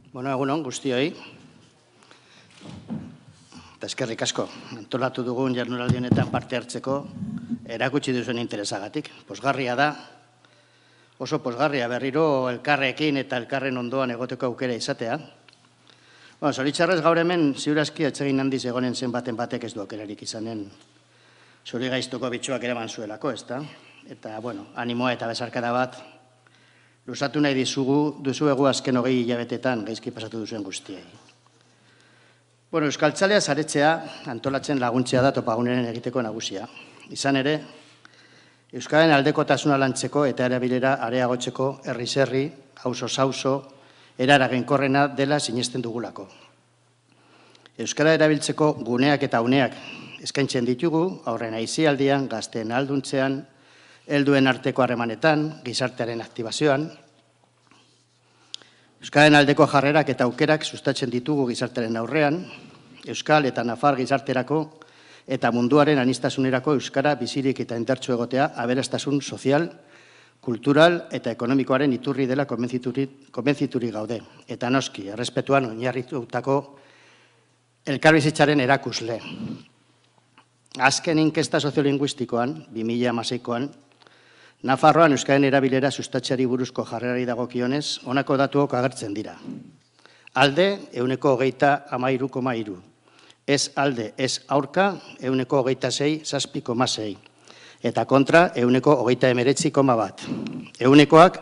Egunon guztioi. Eta eskerrik asko, antolatu dugun jardunaldi honetan parte hartzeko erakutsi duzuen interesagatik. Pozgarria da, oso pozgarria berriro elkarrekin eta elkarren ondoan egoteko aukera izatea. Zoritxarrez gaur hemen ziurazki atsegin handiz egonen zen batek ez du aukerarik izanen zuri gaiztuko bitxoak eraman zuelako, ezta? Eta, animoa eta besarkada bat luzatu nahi duzuegu azken 20 hilabetetan gaizki pasatu duzuen guztiei. Euskaltzalea saretzea antolatzen laguntzea da topaguneren egiteko nagusia. Izan ere, Euskararen aldekotasuna lantzeko eta erabilera areagotzeko herriz herri, auzoz auzo, eraragenkorrena dela sinesten dugulako. Euskara erabiltzeko guneak eta uneak eskaintzen ditugu, aurren aisialdian, gazteen alduntzean, helduen arteko harremanetan, gizartearen aktibazioan. Euskararen aldeko jarrerak eta aukerak sustatzen ditugu gizartearen aurrean, Euskal eta Nafar gizarterako eta munduaren aniztasunerako euskara bizirik eta indartsu egotea aberastasun sozial, kultural eta ekonomikoaren iturri dela konbentziturik gaude. Eta noski, errespetuan oinarritutako elkarbizitzaren erakusle. Azken inkesta soziolinguistikoan, 2016koan, Nafarroan Euskararen erabilera sustatzeari buruzko jarrerari dagokionez, honako datuok agertzen dira. Alde, 23,3. Ez alde, ez aurka, 26,6. Eta kontra, 29,1. Eunekoak,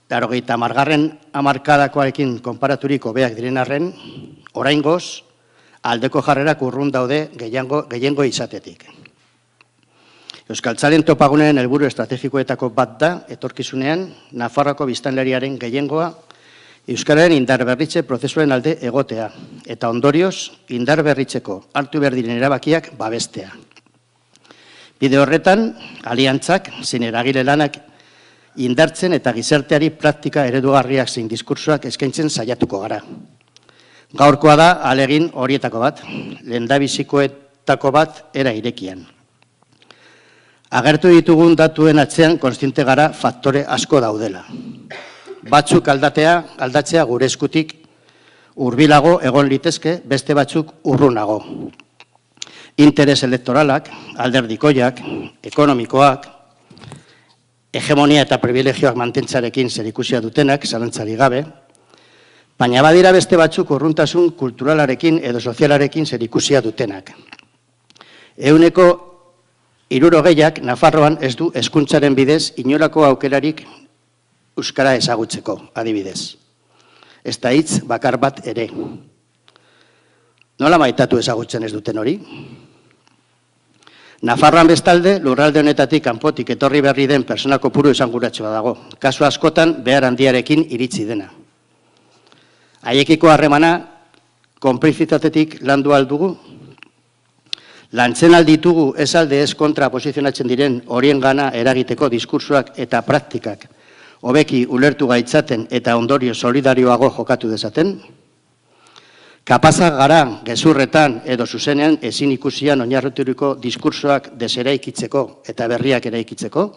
80. hamarkadakoarekin konparaturik hobeak diren arren, oraingoz, aldeko jarrerak urrun daude gehiengo izatetik. Euskaltzalen topaguneen helburu estrategikoetako bat da, etorkizunean, Nafarroako biztanleriaren gehiengoa, Euskararen indarberritze prozesuaren alde egotea, eta ondorioz, indarberritzeko hartu behar diren erabakiak babestea. Bide horretan, aliantzak, zein eragile lanak, indartzen eta gizarteari praktika eredugarriak zein diskursoak eskaintzen saiatuko gara. Gaurkoa da, alegin horietako bat, lehendabizikoetako bat era irekian. Agertu ditugun datuen atzean kontziente gara faktore asko daudela. Batzuk aldatzea gure eskutik hurbilago egon litezke, beste batzuk urrunago. Interes elektoralak, alderdikoiak, ekonomikoak, hegemonia eta privilegioak mantentzarekin zerikusia dutenak, zalantzari gabe, baina badira beste batzuk urruntasun kulturalarekin edo sozialarekin zerikusia dutenak. 60% Nafarroan ez du hezkuntzaren bidez inolako aukerarik euskara ezagutzeko, adibidez. Ez da hitz bakar bat ere. Nola maitatu ezagutzen ez duten hori? Nafarroan bestalde, lurralde honetatik kanpotik etorri berri den persona kopuru esanguratsua dago. Kasu askotan behar handiarekin iritsi dena. Haiekiko harremana konplizitatetik landu aldugu? Lantzen alditugu ez alde ez kontra posizionatzen diren horien gana eragiteko diskursoak eta praktikak hobeki ulertu gaitzaten eta ondorio solidarioago jokatu dezaten? Kapazak gara gezurretan edo zuzenean ezin ikusian oinarrituriko diskursoak deseraikitzeko eta berriak eraikitzeko?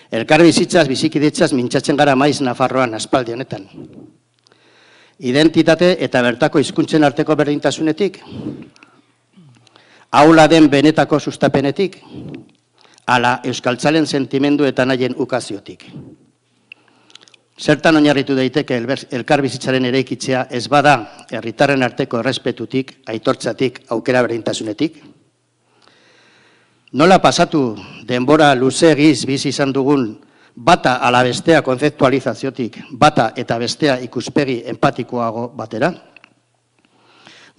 Elkarbizitzaz, bizikidetzaz mintzatzen gara maiz Nafarroan aspaldi honetan. Identitate eta bertako hizkuntzen arteko berdintasunetik? Aula den benetako sustapenetik, ala euskaltzalen sentimendu eta nahien ukaziotik. Zertan oinarritu daiteke elkarbizitzaren eraikitzea ez bada herritarren arteko errespetutik, aitortzatik, aukera berdintasunetik? Nola pasatu denbora luzeegiz bizi izan dugun bata ala bestea konzeptualizaziotik, bata eta bestea ikuspegi empatikoago batera?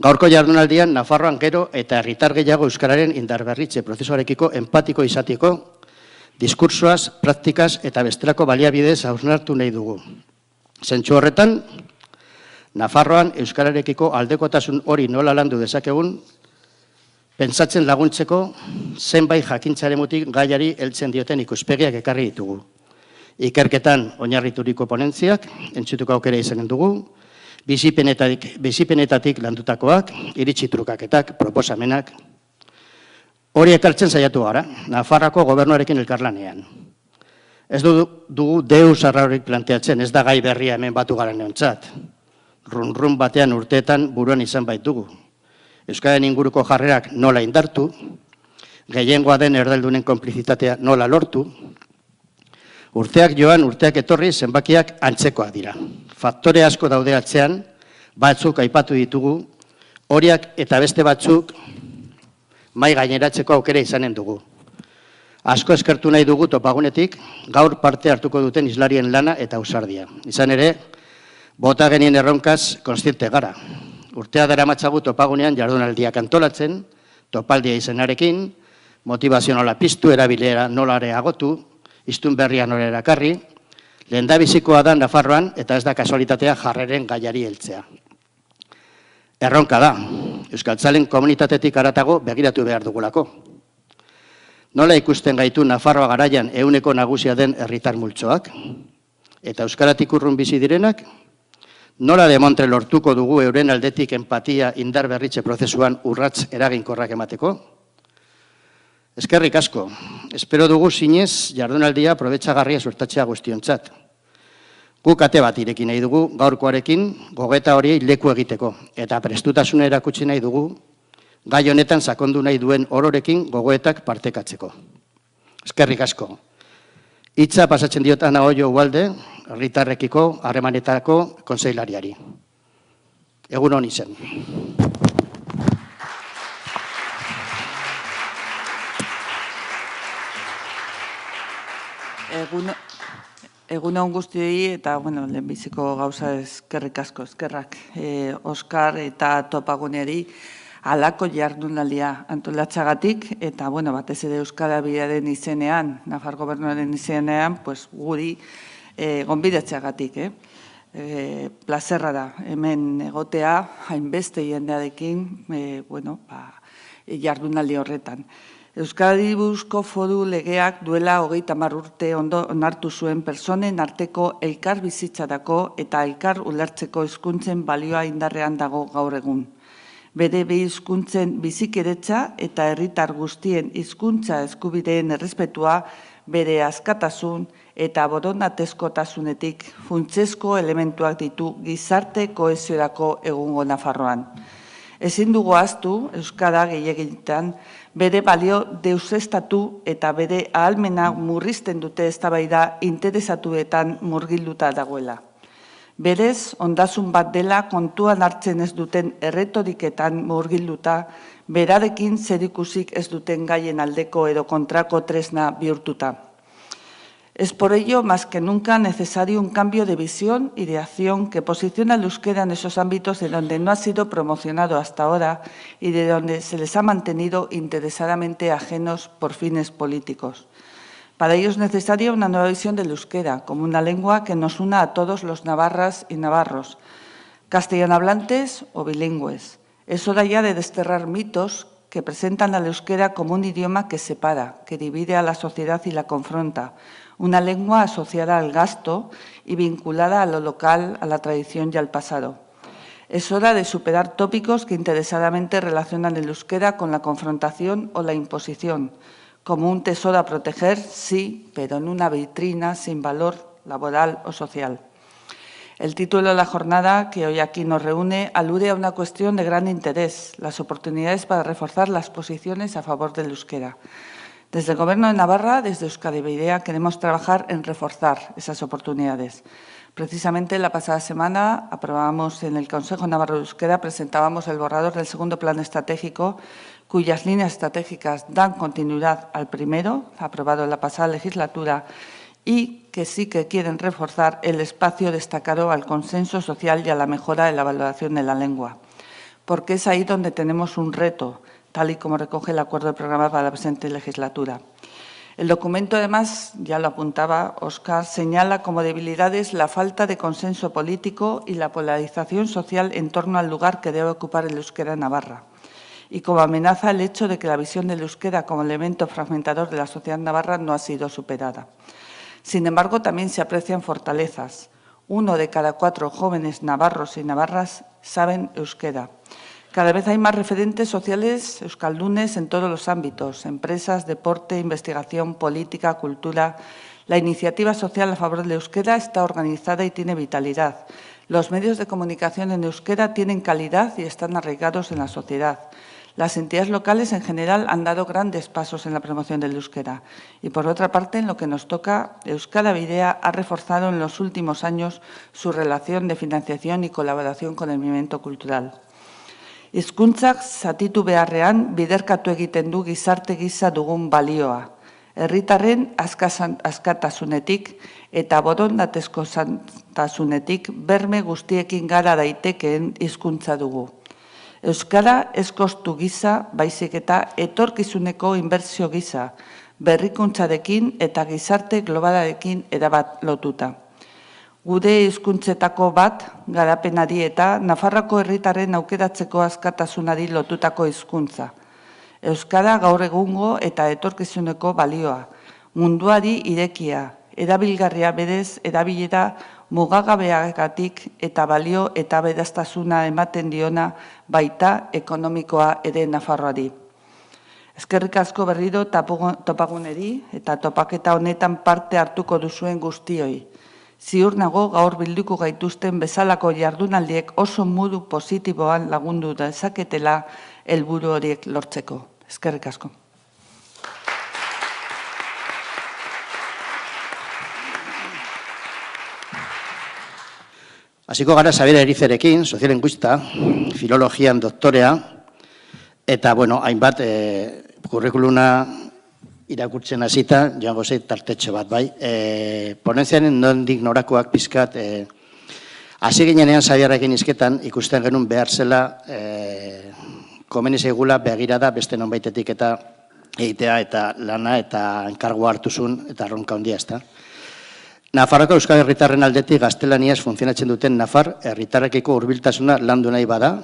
Gaurko jardunaldian, Nafarroan gero eta herritar gehiago euskararen indarberritze prozesuarekiko empatiko izateko, diskursoaz, praktikaz eta bestelako baliabidez hausnartu nahi dugu. Zentzu horretan, Nafarroan euskararekiko aldekotasun hori nola landu dezakegun, pentsatzen laguntzeko zenbait jakintzaremutik gaiari heltzen dioten ikuspegiak ekarri ditugu. Ikerketan oinarrituriko ponentziak, entzutuko aukera izanen dugu, bizipenetatik landutakoak, iritsi trukaketak, proposamenak. Hori ekartzen saiatu gara, Nafarroako gobernuarekin elkarlanean. Ez dugu deus arraurik planteatzen, ez da gai berria hemen batu garen neontzat. Run batean urteetan buruan izan baitugu. Euskararen inguruko jarrerak nola indartu, gehiengoa den erdaldunen konplizitatea nola lortu, urteak joan, urteak etorri, zenbakiak antzekoak dira. Faktore asko daude atzean, batzuk aipatu ditugu, horiak eta beste batzuk mai gaineratzeko aukera izanen dugu. Asko eskertu nahi dugu topagunetik, gaur parte hartuko duten islarien lana eta ausardia. Izan ere, bota genien erronkaz konstiente gara. Urtea daramatzagu topagunean jardunaldiak antolatzen, topaldia izenarekin, motivazio nola piztu, erabilera nola areagotu, hiztun berria nola erakarri, lehendabizikoa da Nafarroan eta ez da kasualitatea jarreren gaiari heltzea. Erronka da, euskaltzalen komunitatetik haratago begiratu behar dugulako. Nola ikusten gaitu Nafarroa garaian ehuneko nagusia den herritar multzoak? Eta euskaratik urrun bizi direnak? Nola demontre lortuko dugu euren aldetik empatia indar berritze prozesuan urrats eraginkorrak emateko? Eskerrik asko. Espero dugu zinez jardunaldia probetxagarria suertatzea guztiontzat. Guk ate bat ireki nahi dugu gaurkoarekin gogeta horiei leku egiteko. Eta prestutasuna erakutsi nahi dugu gai honetan sakondu nahi duen ororekin gogoetak partekatzeko. Eskerrik asko. Hitza pasatzen diot Ana Oio Ugalde, herritarrekiko harremanetako kontseilariari. Egun hon izen. Egun hon guztioi eta, lehenbiziko gauza eskerrik asko, eskerrak. Oskar eta topaguneri halako jardunaldia antolatxagatik, eta, batez ere Euskara Bidearen izenean, Nafar Gobernuaren izenean, guri gonbidatxagatik. Plazerra da, hemen egotea, hainbeste jendearekin, jardunaldi horretan. Euskadi Buruzko Foru Legeak duela 30 urte onartu zuen pertsonen arteko elkar bizitzarako eta elkar ulertzeko hizkuntzen balioa indarrean dago gaur egun. Bere bi hizkuntzen bizikidetzea eta herritar guztien hizkuntza eskubideen errespetua bere askatasun eta borondatezkotasunetik funtsezko elementuak ditu gizarte kohesiorako egungo Nafarroan. Ezin dugu ahaztu euskara gehiegitan bere balio deuseztatu eta bere ahalmena murrizten dute eztabaida interesatuetan murgilduta dagoela. Berez, ondasun bat dela kontuan hartzen ez duten erretoriketan murgilduta, berarekin zerikusik ez duten gaien aldeko edo kontrako tresna bihurtuta. Es por ello, más que nunca, necesario un cambio de visión y de acción que posicione al euskera en esos ámbitos de donde no ha sido promocionado hasta ahora y de donde se les ha mantenido interesadamente ajenos por fines políticos. Para ello es necesaria una nueva visión del euskera, como una lengua que nos una a todos los navarras y navarros, castellanohablantes o bilingües. Es hora ya de desterrar mitos que presentan al euskera como un idioma que separa, que divide a la sociedad y la confronta, una lengua asociada al gasto y vinculada a lo local, a la tradición y al pasado. Es hora de superar tópicos que interesadamente relacionan el euskera con la confrontación o la imposición, como un tesoro a proteger, sí, pero en una vitrina sin valor laboral o social. El título de la jornada que hoy aquí nos reúne alude a una cuestión de gran interés, las oportunidades para reforzar las posiciones a favor del euskera. Desde el Gobierno de Navarra, desde Euskadi Bidea, queremos trabajar en reforzar esas oportunidades. Precisamente la pasada semana aprobábamos en el Consejo Navarro de Euskera, presentábamos el borrador del segundo plan estratégico, cuyas líneas estratégicas dan continuidad al primero, aprobado en la pasada legislatura, y que sí que quieren reforzar el espacio destacado al consenso social y a la mejora de la valoración de la lengua. Porque es ahí donde tenemos un reto, tal y como recoge el acuerdo de programa para la presente legislatura. El documento, además, ya lo apuntaba Óscar, señala como debilidades la falta de consenso político y la polarización social en torno al lugar que debe ocupar el euskera en Navarra. Y como amenaza el hecho de que la visión del euskera como elemento fragmentador de la sociedad navarra no ha sido superada. Sin embargo, también se aprecian fortalezas. 1 de cada 4 jóvenes navarros y navarras saben euskera. Cada vez hay más referentes sociales euskaldunes en todos los ámbitos, empresas, deporte, investigación, política, cultura. La iniciativa social a favor del euskera está organizada y tiene vitalidad. Los medios de comunicación en euskera tienen calidad y están arraigados en la sociedad. Las entidades locales en general han dado grandes pasos en la promoción del euskera. Y por otra parte, en lo que nos toca, Euskara Bidea ha reforzado en los últimos años su relación de financiación y colaboración con el movimiento cultural. Hizkuntzak zatitu beharrean biderkatu egiten du gizarte gisa dugun balioa. Herritarren askatasunetik eta borondatezko tasunetik berme guztiekin gara daitekeen hizkuntza dugu. Euskara ez kostu gisa, baizik eta etorkizuneko inbertsio gisa, berrikuntzarekin eta gizarte globalarekin erabat lotuta. Gude hizkuntzetako bat, garapenari eta Nafarroako herritarren aukeratzeko askatasunari lotutako hizkuntza. Euskara gaur egungo eta etorkizuneko balioa, munduari irekia, erabilgarria berez erabilera mugagabeagatik eta balio eta beraztasuna ematen diona baita ekonomikoa ere Nafarroari. Eskerrik asko berriro topaguneri eta topaketa honetan parte hartuko duzuen guztioi. Ziur nago gaur bilduko gaituzten bezalako jardunaldiek oso modu positiboan lagundu dezaketela helburu horiek lortzeko. Eskerrik asko. Hasiko gara Xabier Erizerekin, soziolinguista, filologian doktorea, eta, hainbat kurrikuluna irakurtzen hasita, joango zei tartetxo bat, bai. Ponentziaren nondik norakoak pizkat, hasi ginenean Xabierrekin izketan, ikusten genuen behar zela, komeni zegula begirada beste nonbaitetik eta egitea eta lana eta enkargoa hartuzun eta erronka handia, ezta. Nafarroko euskal herritarren aldetik gaztelaniaz funtzionatzen duten Nafar herritarrekiko hurbiltasuna landu nahi bada,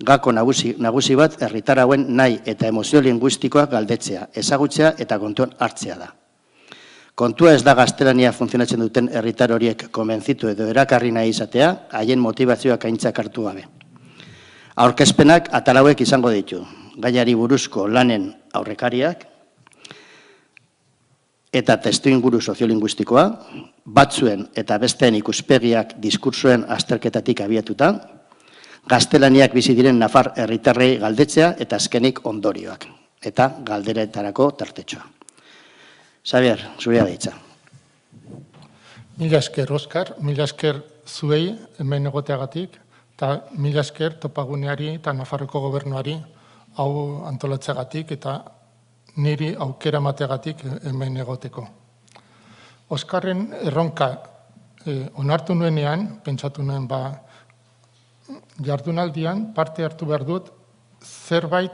gako nagusi bat herritar hauen nahi eta emozio linguistikoak galdetzea, ezagutzea eta kontuan hartzea da. Kontua ez da gaztelania funtzionatzen duten herritar horiek konbentzitu edo erakarri nahi izatea, haien motivazioak aintzak hartu gabe. Aurkezpenak atalauek izango ditu, gaiari buruzko lanen aurrekariak, eta testuinguru soziolinguistikoa, batzuen eta besteen ikuspegiak diskursuen azterketatik abiatuta, gaztelaniak bizi diren Nafar herritarrei galdetzea eta azkenik ondorioak, eta galderetarako tartetxoa. Xabier, zurea deitza. Mila esker, Oskar, mila esker zuei hemen egoteagatik, eta mila esker topaguneari eta Nafarroko gobernuari hau antolatzeagatik eta niri aukera mateagatik hemen egoteko. Oskarren erronka onartu nuenean, pentsatu nuen jardunaldian parte hartu behar dut zerbait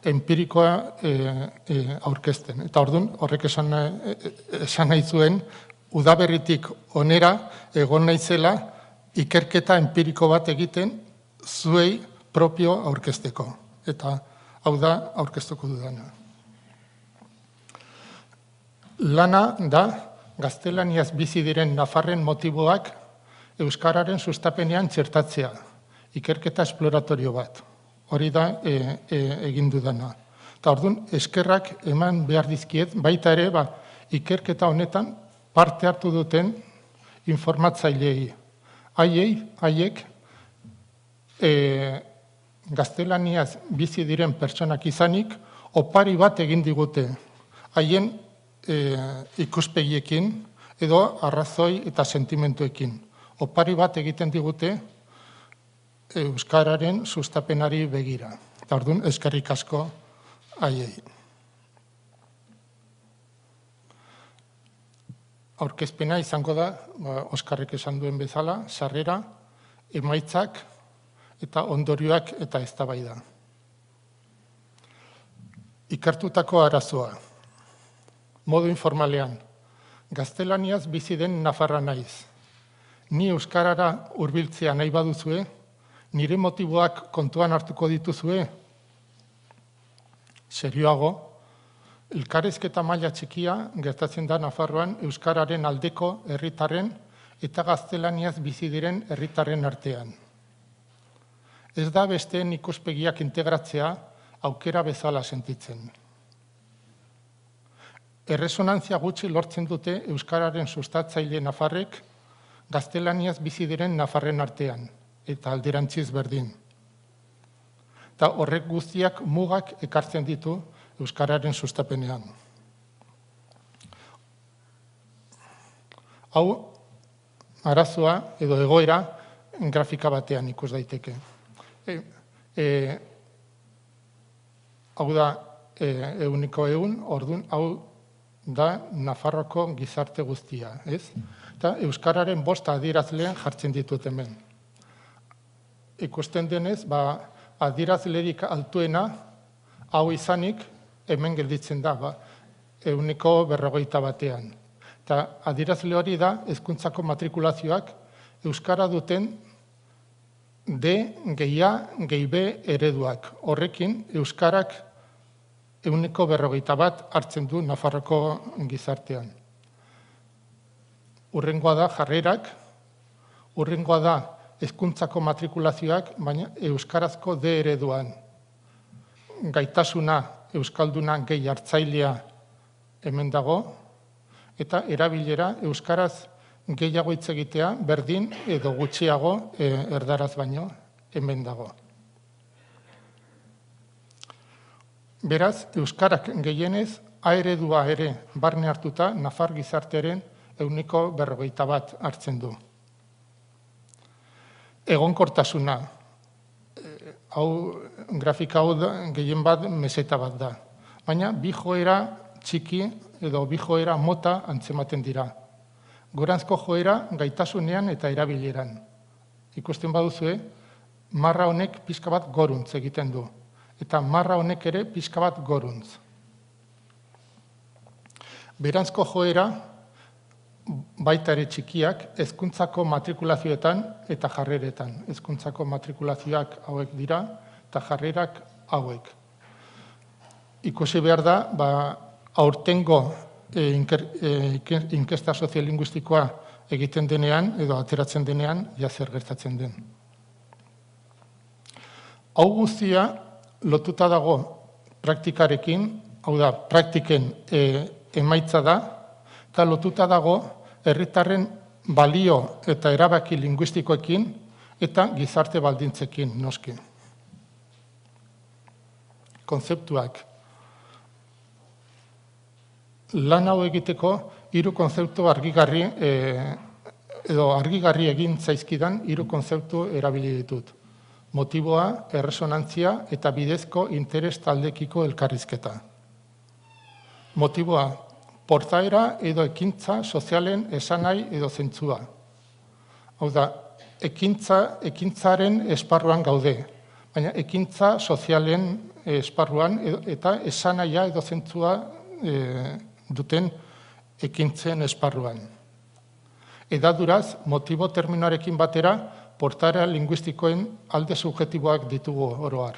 empirikoa aurkezten. Eta orduan horrek esan nahi zuen udaberritik onera egon naizela ikerketa empiriko bat egiten zuei propio aurkezteko. Eta hau da aurkeztuko dudana. Lana da gaztelaniaz bizi diren Nafarren motiboak euskararen sustapenean txertatzea, ikerketa esploratorio bat. Hori da egin dudana. Eta orduan eskerrak eman behar dizkiet, baita ere ikerketa honetan parte hartu duten informatzaileei. Haiek gaztelaniaz bizi diren pertsonak izanik, opari bat egin digute. Haien ikuspegiekin edo arrazoi eta sentimentuekin. Opari bat egiten digute euskararen sustapenari begira. Eta orduan eskerrik asko haiei. Aurkezpena izango da, Oskarrek esan duen bezala, sarrera, emaitzak eta ondorioak eta eztabaida. Ikertutako arazoa. Modu informalean, gaztelaniaz bizi den Nafarra naiz. Ni euskarara hurbiltzea nahi baduzue, nire motiboak kontuan hartuko dituzue. Serioago, elkarrizketa maila txikia gertatzen da Nafarroan euskararen aldeko herritarren eta gaztelaniaz bizi diren herritarren artean. Ez da besteen ikuspegiak integratzea aukera bezala sentitzen. Erresonantzia gutxi lortzen dute euskararen sustatzaile nafarrek gaztelaniaz bizi diren nafarren artean, eta alderantziz berdin. Eta horrek guztiak mugak ekartzen ditu euskararen sustapenean. Hau, arazoa edo egoera grafika batean ikus daiteke. Hau da, 100, orduan, hau da Nafarroko gizarte guztia, ez? Eta euskararen 5 adierazleen jartzen ditut hemen. Ikusten denez, adierazlerik altuena, hau izanik, hemen gelditzen da, 150 batean. Eta adierazle hori da, hezkuntzako matrikulazioak euskara duten D, gehi A, gehi B ereduak. Horrekin, euskarak 151 hartzen du Nafarroko gizartean. Hurrengoa da jarrerak, hurrengoa da hezkuntzako matrikulazioak, baina euskarazko D ereduan. Gaitasuna euskalduna gehi hartzailea hemen dago, eta erabilera euskaraz gehiago hitz egitea berdin edo gutxiago erdaraz baino hemen dago. Beraz, euskarak gehienez, A eredua ere barne hartuta Nafar gizartearen 151 hartzen du. Egonkortasuna, grafika hau gehien bat meseta bat da. Baina, bi joera txiki edo bi joera mota antzematen dira. Goranzko joera gaitasunean eta erabileran. Ikusten baduzue, marra honek pixka bat goruntz egiten du. Eta marra honek ere pixka bat goruntz. Beranzko joera, baita ere txikiak, hezkuntzako matrikulazioetan eta jarreretan. Hezkuntzako matrikulazioak hauek dira eta jarrerak hauek. Ikusi behar da, aurtengo inkesta soziolinguistikoa egiten denean, edo ateratzen denean, zer gertatzen den. Hau guztia lotuta dago praktikarekin, hau da, praktiken emaitza da, eta lotuta dago herritarren balio eta erabaki linguistikoekin eta gizarte baldintzekin, noski. Konzeptuak. Lan hau egiteko 3 konzeptu argigarri egin zaizkidan 3 konzeptu erabili ditut. Motiboa, erresonantzia eta bidezko interes taldekiko elkarrizketa. Motiboa, portaera edo ekintza sozialen esanai edo zentzua. Hau da, ekintzaren esparruan gaude, baina ekintza sozialen esparruan eta esanaia edo zentzua duten ekintzen esparruan. Edaduraz, motibo terminoarekin batera, portaera linguistikoen alde subjetiboak ditugu oroar.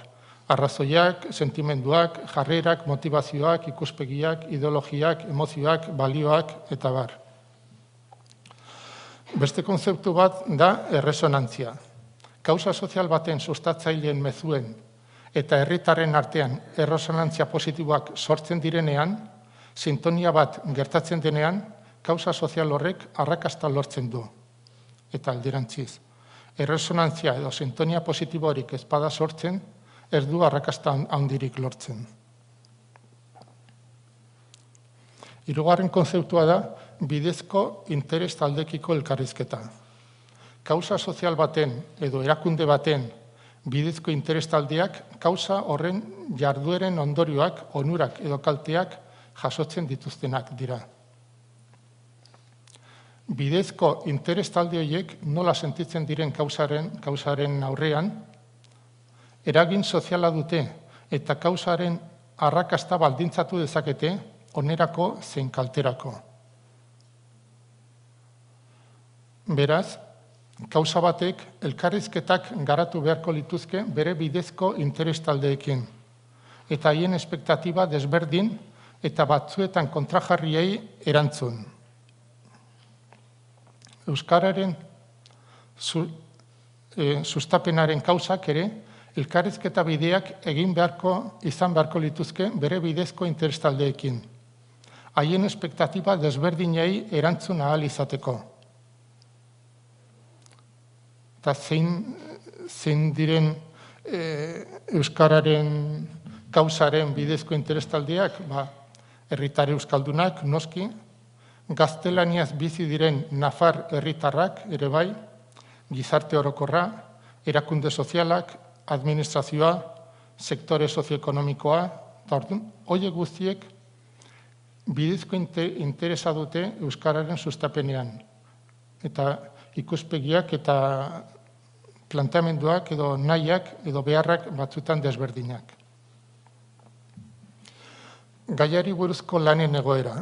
Arrazoiak, sentimenduak, jarrerak, motivazioak, ikuspegiak, ideologiak, emozioak, balioak, eta bar. Beste konzeptu bat da erresonantzia. Kausa sozial baten sustatzaileen mezuen eta herritarren artean erresonantzia positiboak sortzen direnean, sintonia bat gertatzen denean, kausa sozial horrek arrakasta lortzen du. Eta alderantziz. Erresonantzia edo sintonia positiborik ez bada sortzen, ez du arrakasta handirik lortzen. Hirugarren konzeptua da bidezko interes taldekiko elkarrizketa. Kausa sozial baten edo erakunde baten bidezko interes taldeak kausa horren jardueren ondorioak, onurak edo kalteak jasotzen dituztenak dira. Bidezko interes talde horiek nola sentitzen diren kausaren aurrean, eragin soziala dute eta kausaren arrakasta baldintzatu dezakete onerako zein kalterako. Beraz, kausa batek elkarrizketak garatu beharko lituzke bere bidezko interes taldeekin eta haien espektatiba desberdin eta batzuetan kontrajarriei erantzun. Euskararen sustapenaren kausak ere elkarrizketa bideak izan beharko lituzke bere bidezko interes taldeekin. haien espektatiba desberdinei erantzun ahal izateko. Eta zein diren euskararen kausaren bidezko interestaldiak, herritar euskaldunak, noski, gaztelaniaz bizi diren nafar herritarrak ere bai, gizarte orokorra, erakunde sozialak, administrazioa, sektore sozioekonomikoa, eta orduan, horiek guztiek bidezko interesa dute euskararen sustapenean. Eta ikuspegiak eta planteamenduak edo nahiak edo beharrak batzutan desberdinak. Gaiari buruzko lanen egoera.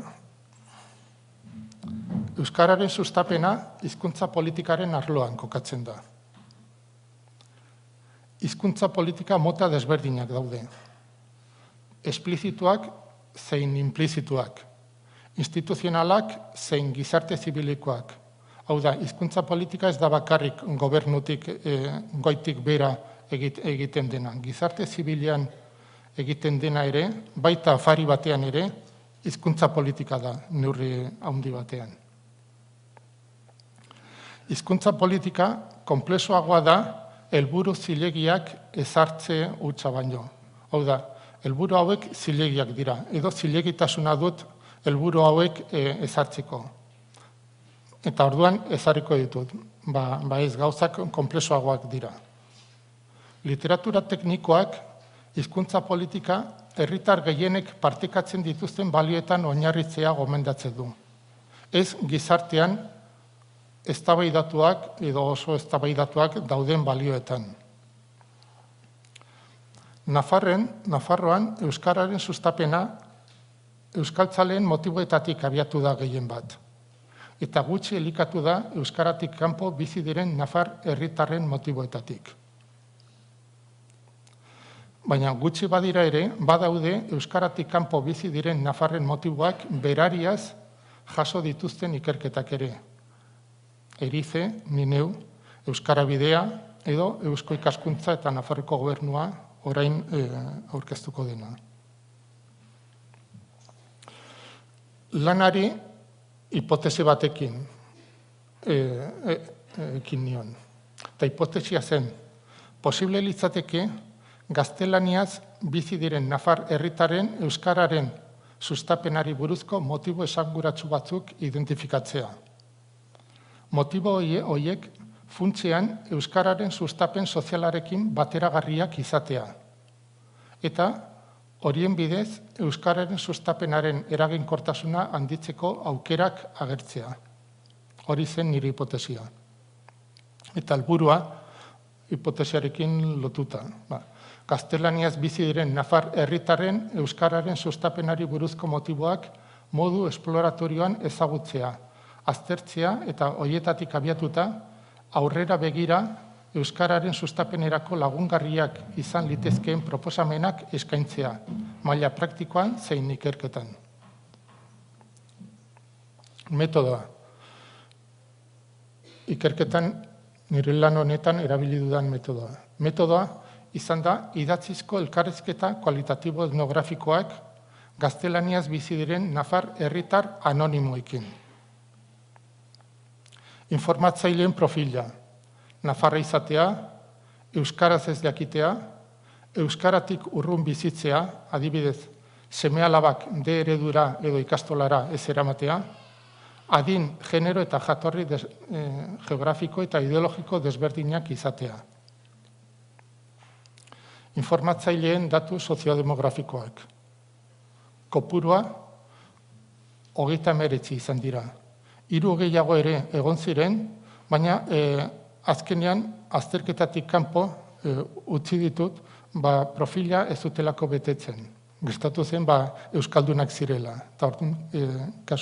Euskararen sustapena hizkuntza politikaren arloan kokatzen da. Hizkuntza politika mota desberdinak daude. Esplizituak zein implizituak. Instituzionalak zein gizarte zibilikoak. Hau da, hizkuntza politika ez da bakarrik gobernutik goitik bera egiten dena. Gizarte zibilian egiten dena ere, baita afari batean ere, hizkuntza politika da neurri handi batean. Hizkuntza politika konplexuagoa da helburu zilegiak ezartze hutsa baino. Hau da, helburu hauek zilegiak dira, edo zilegitasuna dut helburu hauek ezartzeko. Eta orduan ezarriko ditut, ez gauzak konplexuagoak dira. Literatura teknikoak hizkuntza politika herritar gehienek partekatzen dituzten balioetan oinarritzea gomendatzen du. Ez gizartean eztabaidatuak edo oso eztabaidatuak dauden balioetan. Nafarroan euskararen sustapena euskaltzaleen motiboetatik abiatu da gehien bat. Eta gutxi elikatu da euskaratik kanpo bizi diren nafar herritarren motiboetatik. Baina gutxi badira ere, badaude euskaratik kanpo bizi diren nafarren motiboak berariaz jaso dituzten ikerketak ere. Erize, Nineu, Euskara Bidea edo Eusko Ikaskuntza eta Nafarroko Gobernua orain aurkeztuko dena. Lanari hipotesi batekin ekin nion. Eta hipotesia zen, posible litzateke gaztelaniaz bizi diren nafar herritaren euskararen sustapenari buruzko motibo esanguratsu batzuk identifikatzea. Motibo horiek funtsean euskararen sustapen sozialarekin bateragarriak izatea. Eta horien bidez euskararen sustapenaren eraginkortasuna handitzeko aukerak agertzea. Hori zen nire hipotesia. Eta helburua hipotesiarekin lotuta. Gaztelaniaz bizi diren nafar herritarren euskararen sustapenari buruzko motiboak modu esploratorioan ezagutzea, aztertzea eta horietatik abiatuta aurrera begira euskararen sustapenerako lagungarriak izan litezkeen proposamenak eskaintzea, maila praktikoan zein ikerketan. Metodoa. Ikerketan nire lan honetan erabili dudan metodoa. Metodoa izan da idatzizko elkarrizketa kualitatibo etnografikoak gaztelaniaz bizi diren nafar herritar anonimoekin. Informatzaileen profila, nafarra izatea, euskaraz ez jakitea, euskaratik urrun bizitzea, adibidez, seme-alabak D eredura edo ikastolara ez eramatea, adin, genero eta jatorri geografiko eta ideologiko desberdinak izatea. Informatzaileen datu soziodemografikoak. Kopurua, 39 izan dira. 3 gehiago ere egon ziren, baina azkenean azterketatik kanpo utzi ditut profila ez dutelako betetzen. Gertatu zen euskaldunak zirela. Eta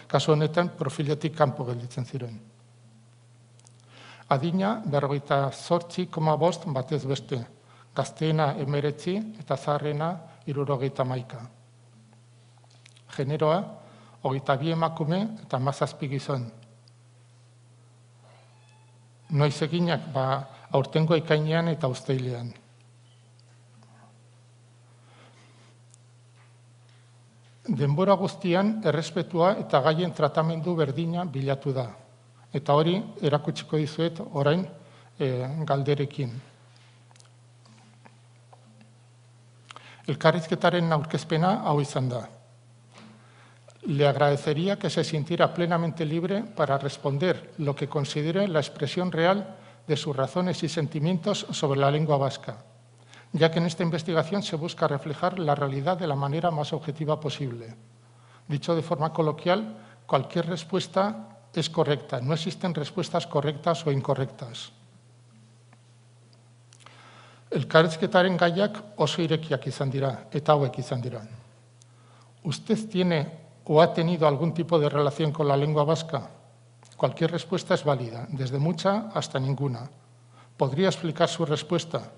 kasu honetan profiletik kanpo gelditzen ziren. Adina 48,5 batez beste. Gazteena 19 eta zaharrena 71. Generoa 22 emakume eta 17 gizon. Noiz eginak aurtengo ekainean eta uztailean. Denbora guztian errespetua eta gaien tratamendu berdina bilatu da. Eta hori erakutsiko dizuet orain galderekin. Elkarrizketaren aurkezpena hau izan da. Le agradecería que se sintiera plenamente libre para responder lo que considere la expresión real de sus razones y sentimientos sobre la lengua vasca, ya que en esta investigación se busca reflejar la realidad de la manera más objetiva posible. Dicho de forma coloquial, cualquier respuesta es correcta, no existen respuestas correctas o incorrectas. Elkarrizketaren gaiak oso irekiak izan dira, eta hauek izan dira. ¿Usted tiene o ha tenido algún tipo de relación con la lengua vasca? Cualquier respuesta es válida, desde mucha hasta ninguna. ¿Podría explicar su respuesta?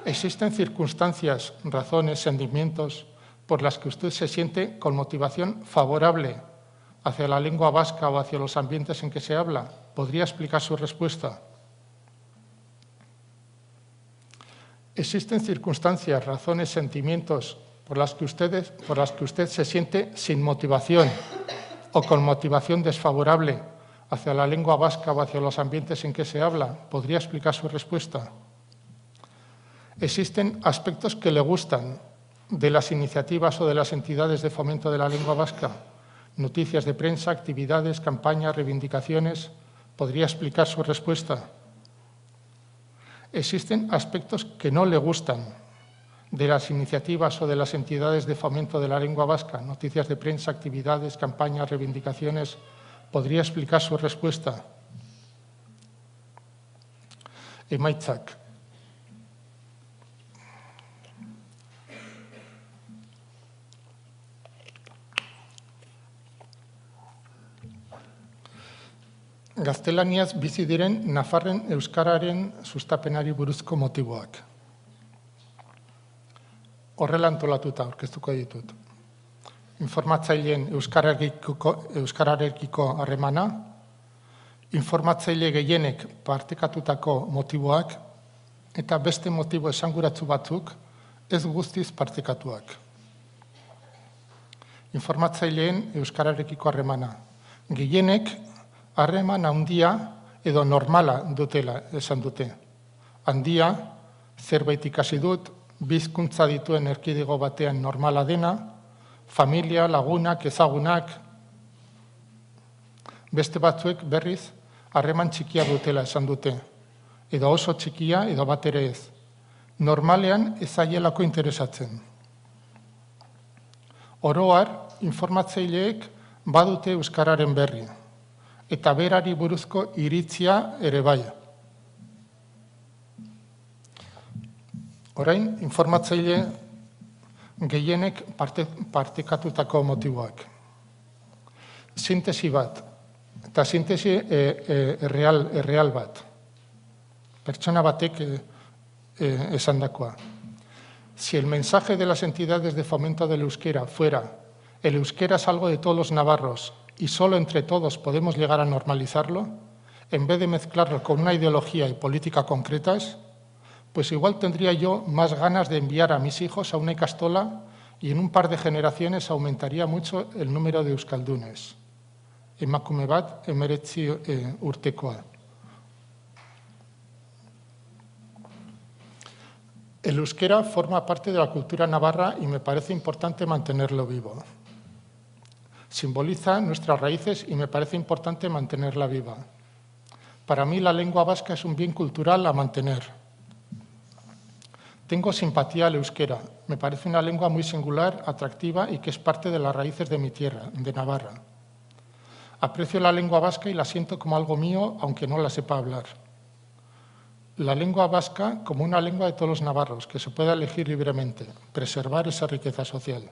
¿Existen circunstancias, razones, sentimientos por las que usted se siente con motivación favorable hacia la lengua vasca o hacia los ambientes en que se habla? ¿Podría explicar su respuesta? ¿Existen circunstancias, razones, sentimientos por las que usted se siente sin motivación o con motivación desfavorable hacia la lengua vasca o hacia los ambientes en que se habla? ¿Podría explicar su respuesta? ¿Existen aspectos que le gustan de las iniciativas o de las entidades de fomento de la lengua vasca? Noticias de prensa, actividades, campañas, reivindicaciones. ¿Podría explicar su respuesta? ¿Existen aspectos que no le gustan de las iniciativas o de las entidades de fomento de la lengua vasca? Noticias de prensa, actividades, campañas, reivindicaciones. ¿Podría explicar su respuesta? Emaitzak. Gaztelaniaz bizi diren Nafarren euskararen sustapenari buruzko motiboak. Horrela antolatuta aurkeztuko ditut. Informatzaileen euskararekiko harremana, informatzaile gehienek partekatutako motiboak eta beste motibo esanguratsu batzuk ez guztiz partekatuak. Informatzaileen euskararekiko harremana. Gehienek harreman handia edo normala dutela esan dute. Handia, zerbait ikasi dut, bizkuntza dituen erkidego batean normala dena, familia, lagunak, ezagunak, beste batzuek berriz harreman txikia dutela esan dute. Edo oso txikia, edo bat ere ez. Normalean ez zaielako interesatzen. Oroar, informatzaileek badute euskararen berri. Eta berari buruzko iritzia ere bai. Orain, informatzaile gehienek partekatutako motiboak. Sintesi bat, eta sintesi erreal bat. Pertsona batek esandakoa. Si el mensaje de las entidades de fomento del euskera fuera el euskera es algo de todos los navarros y solo entre todos podemos llegar a normalizarlo, en vez de mezclarlo con una ideología y política concretas, pues igual tendría yo más ganas de enviar a mis hijos a una ikastola y en un par de generaciones aumentaría mucho el número de euskaldunes. Emakume bat, 19 urtekoa. El euskera forma parte de la cultura navarra y me parece importante mantenerlo vivo. Simboliza nuestras raíces y me parece importante mantenerla viva. Para mí la lengua vasca es un bien cultural a mantener. Tengo simpatía al euskera. Me parece una lengua muy singular, atractiva y que es parte de las raíces de mi tierra, de Navarra. Aprecio la lengua vasca y la siento como algo mío, aunque no la sepa hablar. La lengua vasca como una lengua de todos los navarros, que se pueda elegir libremente, preservar esa riqueza social.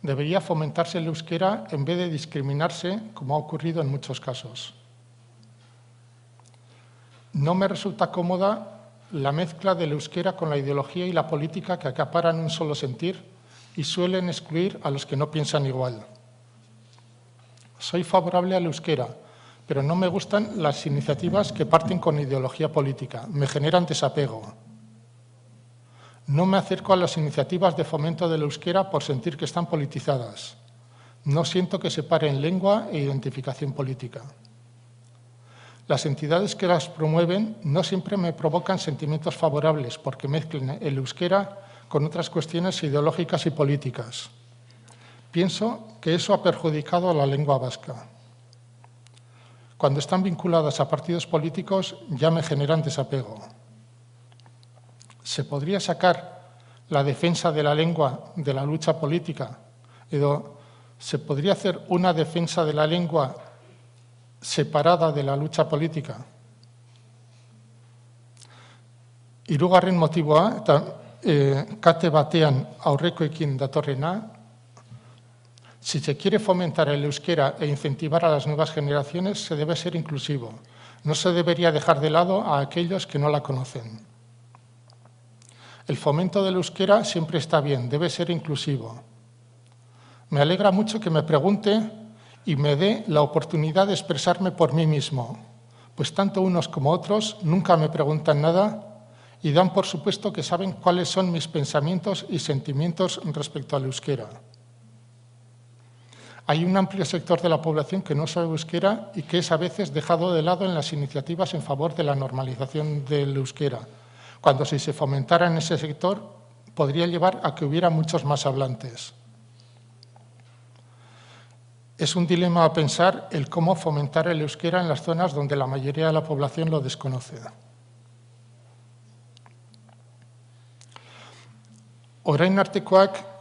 Debería fomentarse el euskera en vez de discriminarse, como ha ocurrido en muchos casos. No me resulta cómoda la mezcla del euskera con la ideología y la política que acaparan un solo sentir y suelen excluir a los que no piensan igual. Soy favorable al euskera, pero no me gustan las iniciativas que parten con ideología política. Me generan desapego. No me acerco a las iniciativas de fomento del euskera por sentir que están politizadas. No siento que separen lengua e identificación política. Las entidades que las promueven no siempre me provocan sentimientos favorables porque mezclan el euskera con otras cuestiones ideológicas y políticas. Pienso que eso ha perjudicado a la lengua vasca. Cuando están vinculadas a partidos políticos ya me generan desapego. ¿Se podría sacar la defensa de la lengua de la lucha política? ¿Se podría hacer una defensa de la lengua separada de la lucha política? Hirugarren motiboa, kate batean aurrekoekin datorrena, si se quiere fomentar el euskera e incentivar a las nuevas generaciones, se debe ser inclusivo. No se debería dejar de lado a aquellos que no la conocen. El fomento del euskera siempre está bien, debe ser inclusivo. Me alegra mucho que me pregunte y me dé la oportunidad de expresarme por mí mismo, pues tanto unos como otros nunca me preguntan nada y dan por supuesto que saben cuáles son mis pensamientos y sentimientos respecto al euskera. Hay un amplio sector de la población que no sabe euskera y que es a veces dejado de lado en las iniciativas en favor de la normalización del euskera, cuando si se fomentara en ese sector podría llevar a que hubiera muchos más hablantes. Es un dilema a pensar el cómo fomentar el euskera en las zonas donde la mayoría de la población lo desconoce. Orain artekoak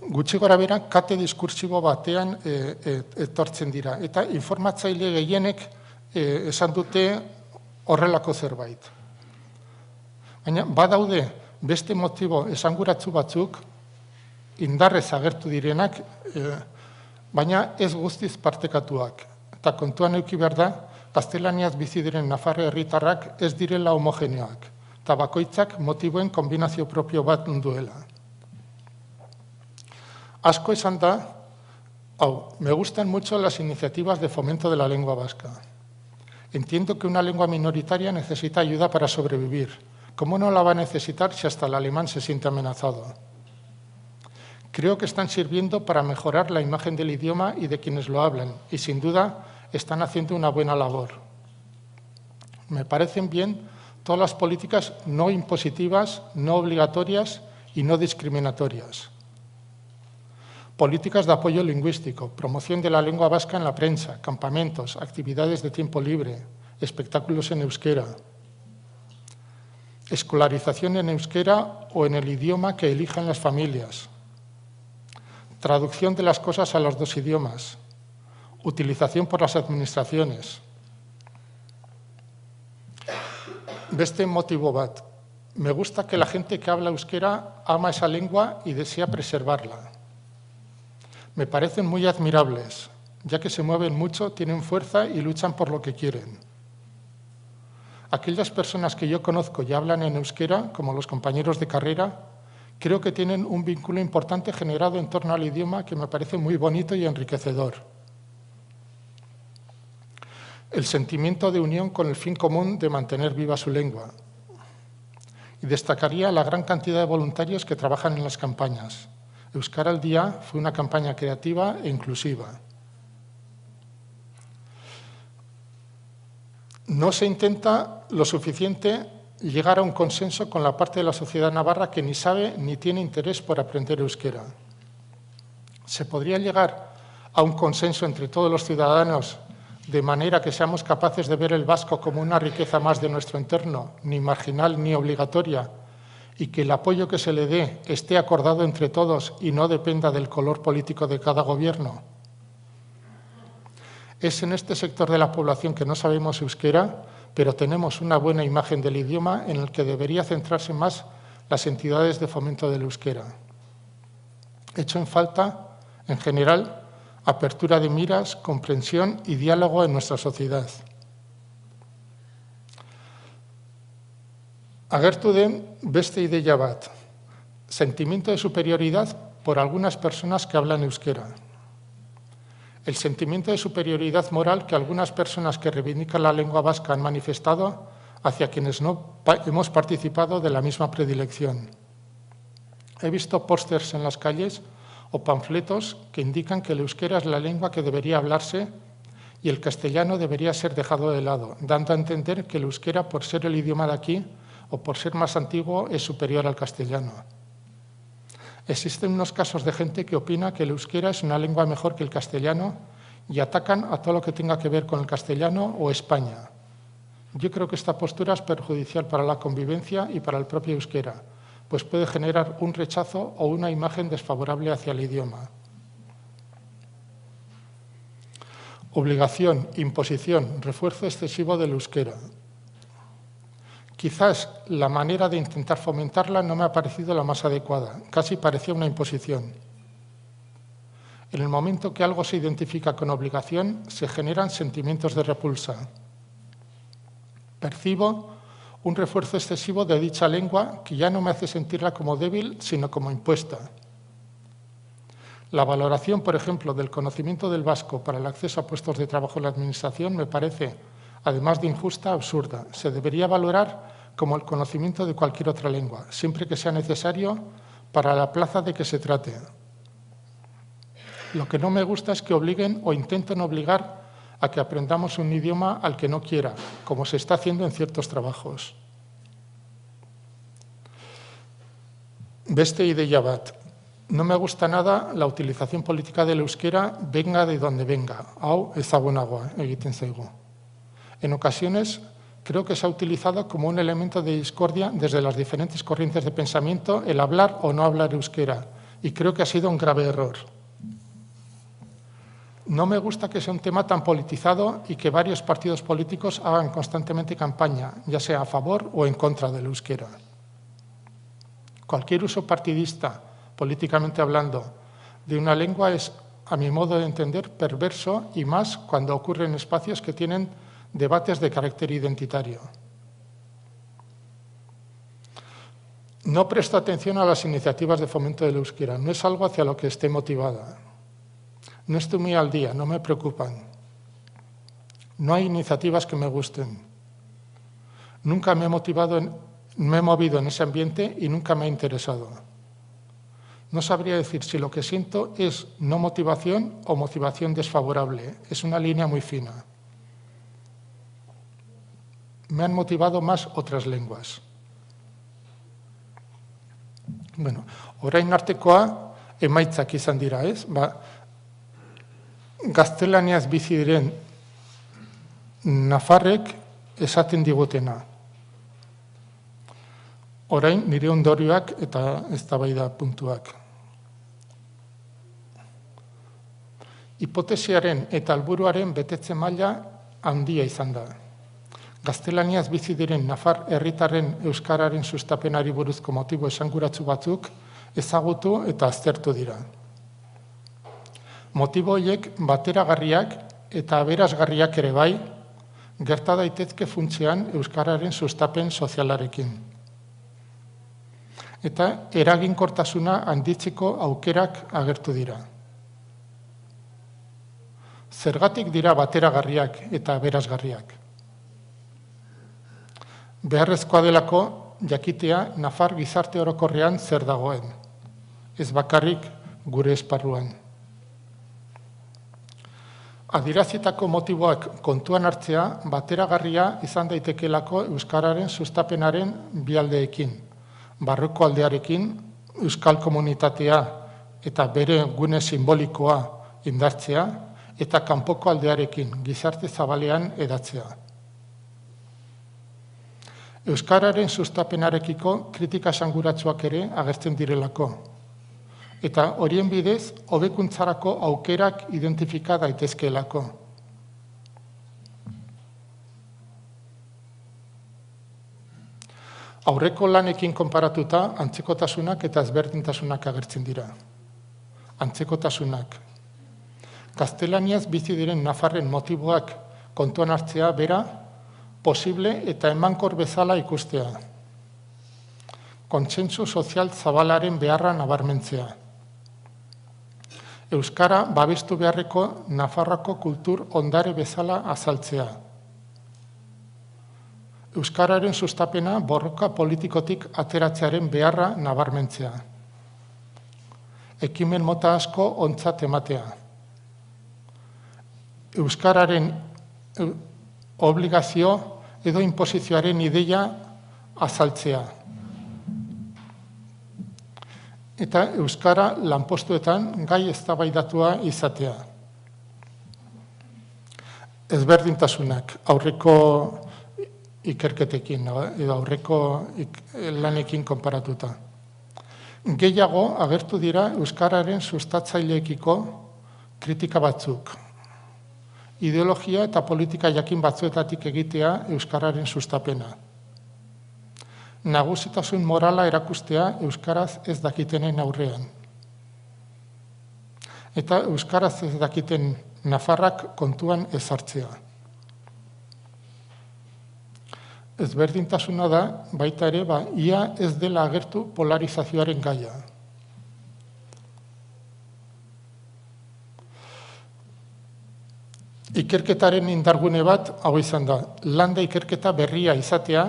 gutxi gorabehera kate diskursibo batean etortzen dira. Eta informatzaile gehienek esan dute horrelako zerbait. Baina badaude beste motibo esanguratsu batzuk indarrez agertu direnak, baina ez guztiz partekatuak. Eta kontuan eduki behar da, gaztelaniaz bizi diren nafarre herritarrak ez direla homogeneoak, eta bakoitzak motiboen kombinazio propio bat duela. Asko esan da, me gustan mucho las iniciativas de fomento de la lengua vasca. Entiendo que una lengua minoritaria necesita ayuda para sobrevivir. ¿Cómo no la va a necesitar si hasta el alemán se siente amenazado? Creo que están sirviendo para mejorar la imagen del idioma y de quienes lo hablan, y sin duda están haciendo una buena labor. Me parecen bien todas las políticas no impositivas, no obligatorias y no discriminatorias. Políticas de apoyo lingüístico, promoción de la lengua vasca en la prensa, campamentos, actividades de tiempo libre, espectáculos en euskera, escolarización en euskera o en el idioma que elijan las familias, traducción de las cosas a los dos idiomas, utilización por las administraciones. Beste motibo bat. Me gusta que la gente que habla euskera ama esa lengua y desea preservarla. Me parecen muy admirables, ya que se mueven mucho, tienen fuerza y luchan por lo que quieren. Aquellas personas que yo conozco y hablan en euskera, como los compañeros de carrera, creo que tienen un vínculo importante generado en torno al idioma que me parece muy bonito y enriquecedor. El sentimiento de unión con el fin común de mantener viva su lengua. Y destacaría la gran cantidad de voluntarios que trabajan en las campañas. Euskara al Día fue una campaña creativa e inclusiva. No se intenta lo suficiente llegar a un consenso con la parte de la sociedad navarra que ni sabe ni tiene interés por aprender euskera. ¿Se podría llegar a un consenso entre todos los ciudadanos de manera que seamos capaces de ver el vasco como una riqueza más de nuestro entorno, ni marginal ni obligatoria, y que el apoyo que se le dé esté acordado entre todos y no dependa del color político de cada gobierno? Es en este sector de la población que no sabemos euskera, pero tenemos una buena imagen del idioma en el que debería centrarse más las entidades de fomento del euskera. Echo en falta, en general, apertura de miras, comprensión y diálogo en nuestra sociedad. Agertu den beste ideia bat, sentimiento de superioridad por algunas personas que hablan euskera. El sentimiento de superioridad moral que algunas personas que reivindican la lengua vasca han manifestado hacia quienes no hemos participado de la misma predilección. He visto pósters en las calles o panfletos que indican que el euskera es la lengua que debería hablarse y el castellano debería ser dejado de lado, dando a entender que el euskera, por ser el idioma de aquí o por ser más antiguo, es superior al castellano. Existen unos casos de gente que opina que el euskera es una lengua mejor que el castellano y atacan a todo lo que tenga que ver con el castellano o España. Yo creo que esta postura es perjudicial para la convivencia y para el propio euskera, pues puede generar un rechazo o una imagen desfavorable hacia el idioma. Obligación, imposición, refuerzo excesivo del euskera. Quizás la manera de intentar fomentarla no me ha parecido la más adecuada, casi parecía una imposición. En el momento que algo se identifica con obligación, se generan sentimientos de repulsa. Percibo un refuerzo excesivo de dicha lengua que ya no me hace sentirla como débil, sino como impuesta. La valoración, por ejemplo, del conocimiento del vasco para el acceso a puestos de trabajo en la Administración me parece, además de injusta, absurda. Se debería valorar como el conocimiento de cualquier otra lengua, siempre que sea necesario para la plaza de que se trate. Lo que no me gusta es que obliguen o intenten obligar a que aprendamos un idioma al que no quiera, como se está haciendo en ciertos trabajos. Beste ideia bat. No me gusta nada la utilización política del euskera, venga de donde venga. Hau ezagunagoa egiten zaigu. En ocasiones creo que se ha utilizado como un elemento de discordia desde las diferentes corrientes de pensamiento el hablar o no hablar euskera, y creo que ha sido un grave error. No me gusta que sea un tema tan politizado y que varios partidos políticos hagan constantemente campaña, ya sea a favor o en contra del euskera. Cualquier uso partidista, políticamente hablando, de una lengua es, a mi modo de entender, perverso y más cuando ocurre en espacios que tienen debates de carácter identitario. No presto atención a las iniciativas de fomento del euskera, no es algo hacia lo que esté motivada. No estoy muy al día, no me preocupan. No hay iniciativas que me gusten. Nunca me he movido en ese ambiente y nunca me ha interesado. No sabría decir si lo que siento es no motivación o motivación desfavorable. Es una línea muy fina. Me han motivado más otras lenguas. Bueno, orain artekoa emaitzak izan dira, ez? Gaztelaniaz bizi diren nafarrek esaten digutena. Orain nire ondorioak eta eztabaida puntuak. Hipotesiaren eta helburuaren betetze maila handia izan da. Gaztelaniaz bizi diren nafar herritarren euskararen sustapenari buruzko motibo esanguratsu batzuk ezagutu eta aztertu dira. Motibo horiek bateragarriak eta aberasgarriak ere bai, gerta daitezke funtsean euskararen sustapen sozialarekin. Eta eraginkortasuna handitzeko aukerak agertu dira. Zergatik dira bateragarriak eta aberasgarriak? Beharrezkoa delako jakitea nafar gizarte orokorrean zer dagoen, ez bakarrik gure esparruan. Adierazitako motiboak kontuan hartzea bateragarria izan daitekelako euskararen sustapenaren bi aldeekin, barruko aldearekin, euskal komunitatea eta bere gune simbolikoa indartzea, eta kanpoko aldearekin, gizarte zabalean edatzea. Euskararen sustapenarekiko kritika esanguratsuak ere agertzen direlako, eta horien bidez hobekuntzarako aukerak identifika daitezkeelako. Aurreko lanekin konparatuta antzekotasunak eta ezberdintasunak agertzen dira. Antzekotasunak. Gaztelaniaz bizi diren nafarren motiboak kontuan hartzea bera, posible eta emankor bezala ikustea. Kontsentsu sozial zabalaren beharra nabarmentzea. Euskara babestu beharreko Nafarroako kultur ondare bezala azaltzea. euskararen sustapena borroka politikotik ateratzearen beharra nabarmentzea. Ekimen mota asko ontzat ematea. Euskararen obligazio edo inposizioaren ideia azaltzea. Eta euskara lanpostuetan gai eztabaidatua izatea. Ezberdintasunak aurreko ikerketekin, edo aurreko lanekin konparatuta. Gehiago agertu dira euskararen sustatzaileekiko kritika batzuk. Ideologia eta politika jakin batzuetatik egitea euskararen sustapena. Nagusitasun morala erakustea euskaraz ez dakitenen aurrean. Eta euskaraz ez dakiten nafarrak kontuan ezartzea. Ezberdintasuna da, baita ere, ia ez dela agertu polarizazioaren gaia. Ikerketaren indargune bat, hau izan da, landa ikerketa berria izatea,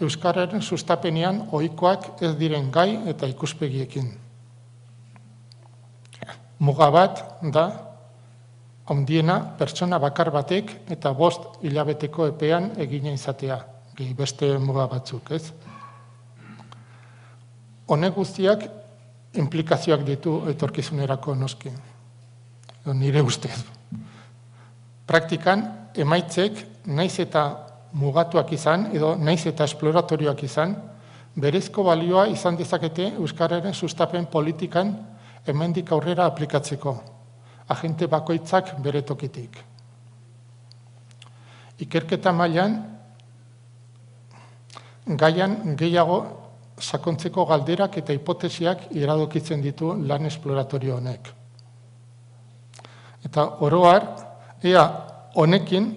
euskararen sustapenean ohikoak ez diren gai eta ikuspegiekin. Muga bat da, handiena pertsona bakar batek eta 5 hilabeteko epean egina izatea, beste muga batzuk, ez? Honek guztiak implikazioak ditu etorkizunerako noski, nire ustez. Praktikan, emaitzek, naiz eta mugatuak izan, edo naiz eta esploratorioak izan, berezko balioa izan dezakete euskararen sustapen politikan hemendik aurrera aplikatzeko. Agente bakoitzak bere tokitik. Ikerketa mailan, gaian gehiago sakontzeko galderak eta hipotesiak iradokitzen ditu lan esploratorio honek. Eta oroar, ea honekin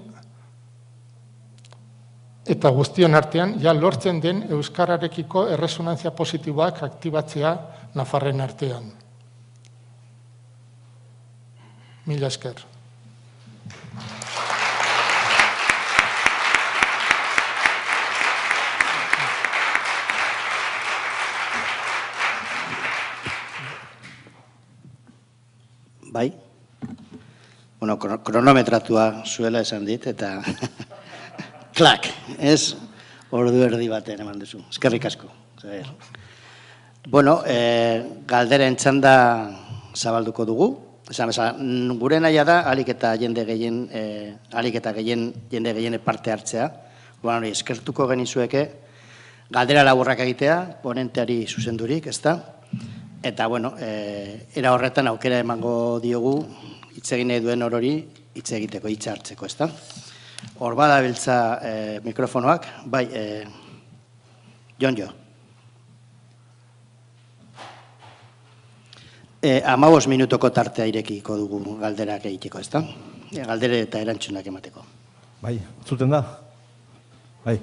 eta guztion artean, ja lortzen den euskararekiko erresonantzia positiboak aktibatzea nafarren artean. Mila esker. Bai? Bueno, kronometratua zuela esan dit, eta klak, ez? Ordu erdi batean eman duzu. Eskerrik asko. Bueno, galderen txanda zabalduko dugu. Gure naia da, alik eta jende gehien parte hartzea. Eskertuko genizueke, galdera laburrak egitea, ponenteari zuzendurik, ez da? Eta, bueno, era horretan aukera emango diogu, hitz egin nahi duen orori, hitz egiteko, hitz hartzeko, ez da? Hor badabiltza mikrofonoak, bai, Jon. 15 minutoko tartea irekiko dugu galderak egiteko, ez da? Galdere eta erantzunak emateko. Bai, zuten da? Bai,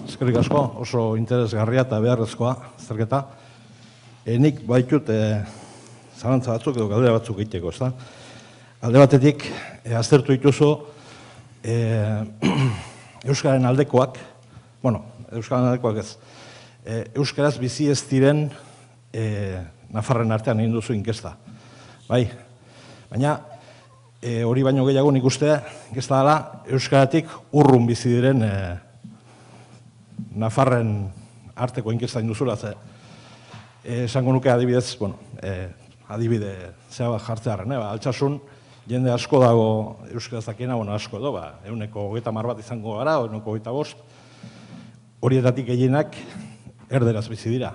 eskerrik asko, oso interesgarria eta beharrezkoa, zerketa. Nik baitut zalantza batzuk edo galdera batzuk egiteko, ez da? Alde batetik, aztertu dituzu Euskararen aldekoak, Euskararen aldekoak ez, Euskaraz bizi ez diren Nafarren artean egin duzu inkesta. Bai, baina hori baino gehiago nik uste inkesta dela Euskaratik urrun bizi diren Nafarren arteko inkesta egin duzula. Esango nuke adibidez, adibide zea bat jartzearen, Altsasun jende asko dago euskaraz dakiena, asko edo, 130 bat izango gara, 125, horietatik gehienak erderaz bizi dira.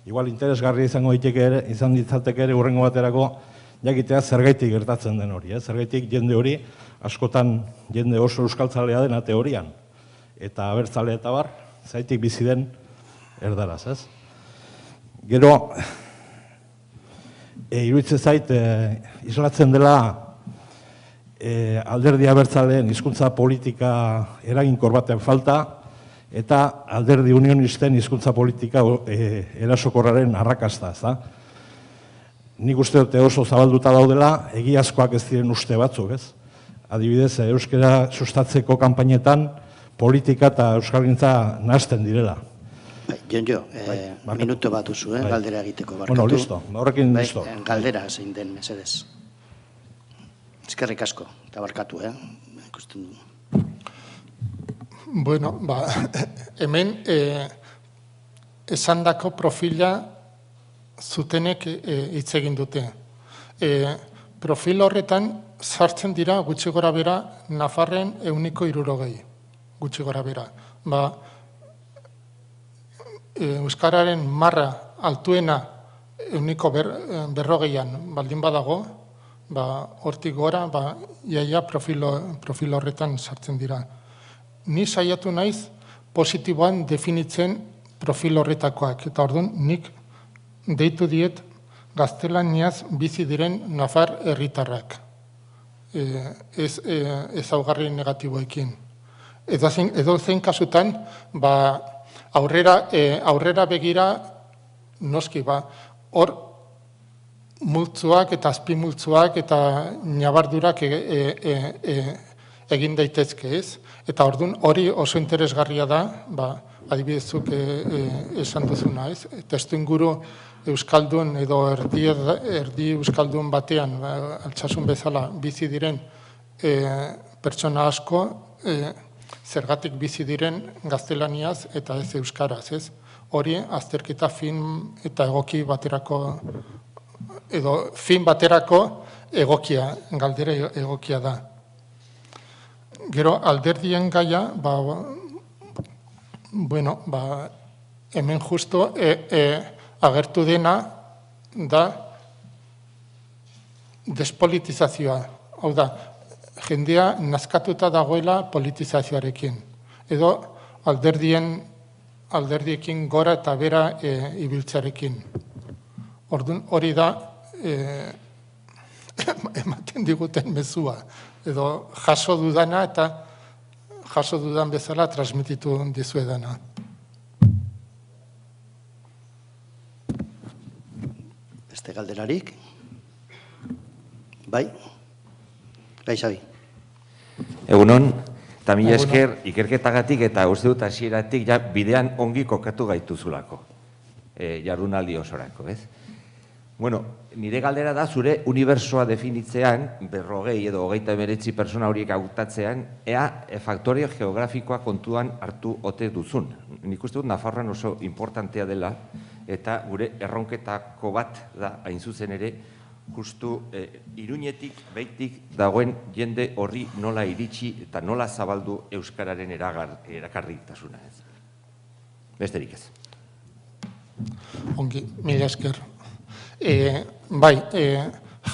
Igual interesgarri izango izan ditzateke ere urrengo baterako jakitea zergaitik gertatzen den hori. Zergaitik jende hori askotan jende oso euskaltzalea dena teorian. Eta abertzale eta bar, zaitik bizi den erdaraz, ez? Gero, iruditzen zait, islatzen dela alderdi abertzaleen hizkuntza politika eraginkor baten falta, eta alderdi unionisten hizkuntza politika erasokorraren arrakasta, ez da? Nik uste dute oso zabalduta daudela, egiazkoak ez diren uste batzuk, ez? Adibidez, euskara sustatzeko kanpainetan politika eta euskalgintza nahasten direla. Jon, minutu bat duzu, galdera egiteko barkatu. Bueno, listo, horrekin listo. Galdera zein den, mesedez. Eskerrik asko, eta barkatu, ikusten du. Bueno, hemen esandako profila zutenek hitz egin dute. Profil horretan sartzen dira gutxi gora bera Nafarren 160, gutxi gora bera. Euskararen marra altuena 140an baldin badago, hortik gora, iaia profil horretan sartzen dira. Ni saiatu naiz positiboan definitzen profil horretakoak, eta orduan nik deitu diet gaztelaniaz bizi diren Nafar herritarrak, ezaugarri negatiboekin. Edo zein kasutan, aurrera begira noski, hor multzuak eta azpimultzuak eta nabardurak egin daitezke ez. Eta orduan hori oso interesgarria da, adibidezuk esan duzuna ez. Testuinguru euskaldun edo erdi euskaldun batean, altsasun bezala bizi diren pertsona asko, zergatik bizi diren gaztelaniaz eta ez euskaraz ez. Hori azterketa fin eta egoki baterako, edo fin baterako egokia, galdera egokia da. Gero alderdien gaia, hemen justo agertu dena da despolitizazioa. Hau da, jendea nazkatuta dagoela politizazioarekin. Edo alderdiekin gora eta bera ibiltzearekin. Orduan hori da ematen diguten mezua. Edo jaso dudana eta jaso dudan bezala transmititu dizuedana. Beste galderarik? Bai, Xabi. Egunon, eta mila esker ikerketagatik eta uste dut hasieratik bidean ongi kokatu gaituzulako. Jardunaldi osorako, ez? Bueno, nire galdera da zure unibertsoa definitzean, 40 edo 29 pertsona horiek hautatzean, ea faktorio geografikoa kontuan hartu ote duzun. Nik uste dut Nafarroan oso importantea dela, eta gure erronketako bat da, hain zuzen ere, justu Iruñetik, Beitik dagoen jende horri nola iritsi eta nola zabaldu euskararen erakarritasuna ez. Besterik ez. Ongi, mila esker. Bai,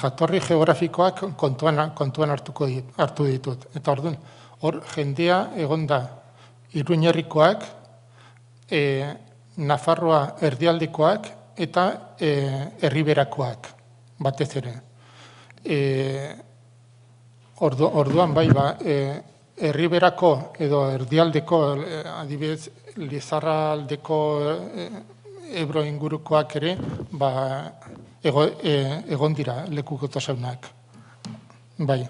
jatorri geografikoak kontuan hartu ditut. Eta orduan, hor jendea egonda Iruñerrikoak, Nafarroa erdialdekoak eta herriberakoak, batez ere. Orduan, bai, herriberako edo erdialdeko, adibidez, Lizarraldeko Ebro ingurukoak ere, egon dira lekukotasunak. Bai.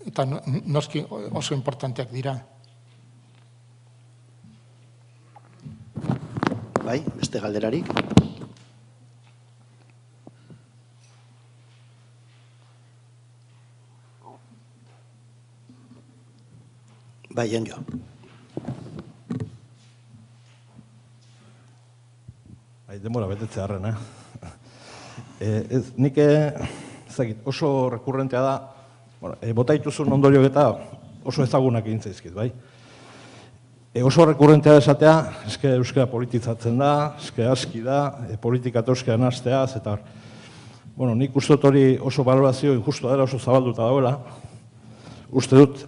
Eta noski oso importanteak dira. Bai, beste galderarik? Bai, Jon. Demora betetze harren, nik oso rekurrentea da, bota ituzun ondoriok eta oso ezagunak egin zaizkit, bai? Oso rekurrentea esatea, euskara politizatzen da, aski da, politika eta euskara nahazteaz, eta nik uste dut hori oso balorazio injustu dela, oso zabalduta dagoela. Uste dut,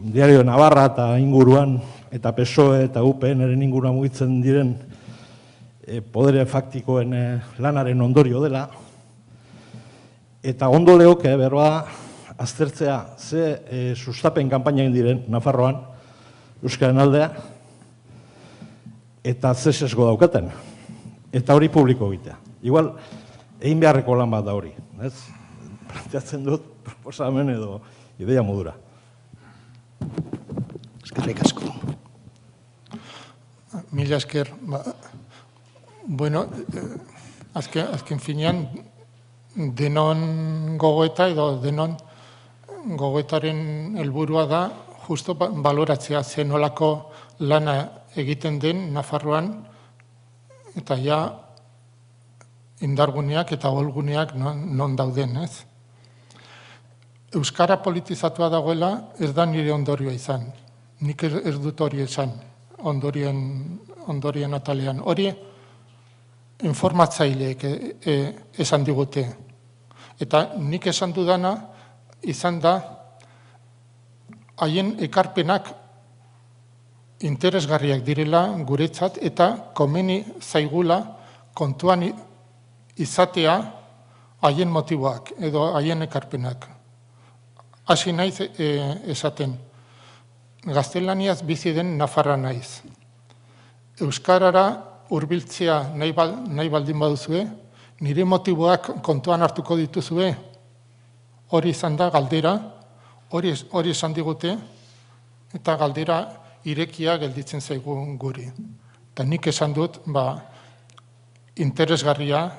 Diario Navarra eta inguruan, eta PSOE eta UPN-eren inguruan mugitzen diren podere faktikoen lanaren ondorio dela. Eta ondo lehoke, berroa, aztertzea ze sustapen kanpaina egin diren Nafarroan, euskaren aldea, eta ze sesgo daukaten. Eta hori publiko egitea. Igual, egin beharreko lan bat da hori. Planteatzen dut proposamen edo ideia modura. Eskerrik asko. Mila esker. Bueno, azken finean, denon gogoeta edo denon gogoetaren helburua da justo baloratzea zenolako lana egiten den Nafarroan eta ja indarguneak eta olguneak non dauden, ez? Euskara politizatua dagoela ez da nire ondorioa izan. Nik ez dut hori esan ondorien atalean. Hori informatzaileek esan digute. Eta nik esan dudana izan da haien ekarpenak interesgarriak direla guretzat eta komeni zaigula kontuan izatea haien motiboak edo haien ekarpenak. Hasi naiz esaten, gaztelaniaz bizi den Nafarra naiz. Euskarara hurbiltzea nahi baldin baduzue, nire motiboak kontuan hartuko dituzue, hori izan da galdera, hori esan digute, eta galdera irekia gelditzen zaigu guri. Eta nik esan dut, interesgarria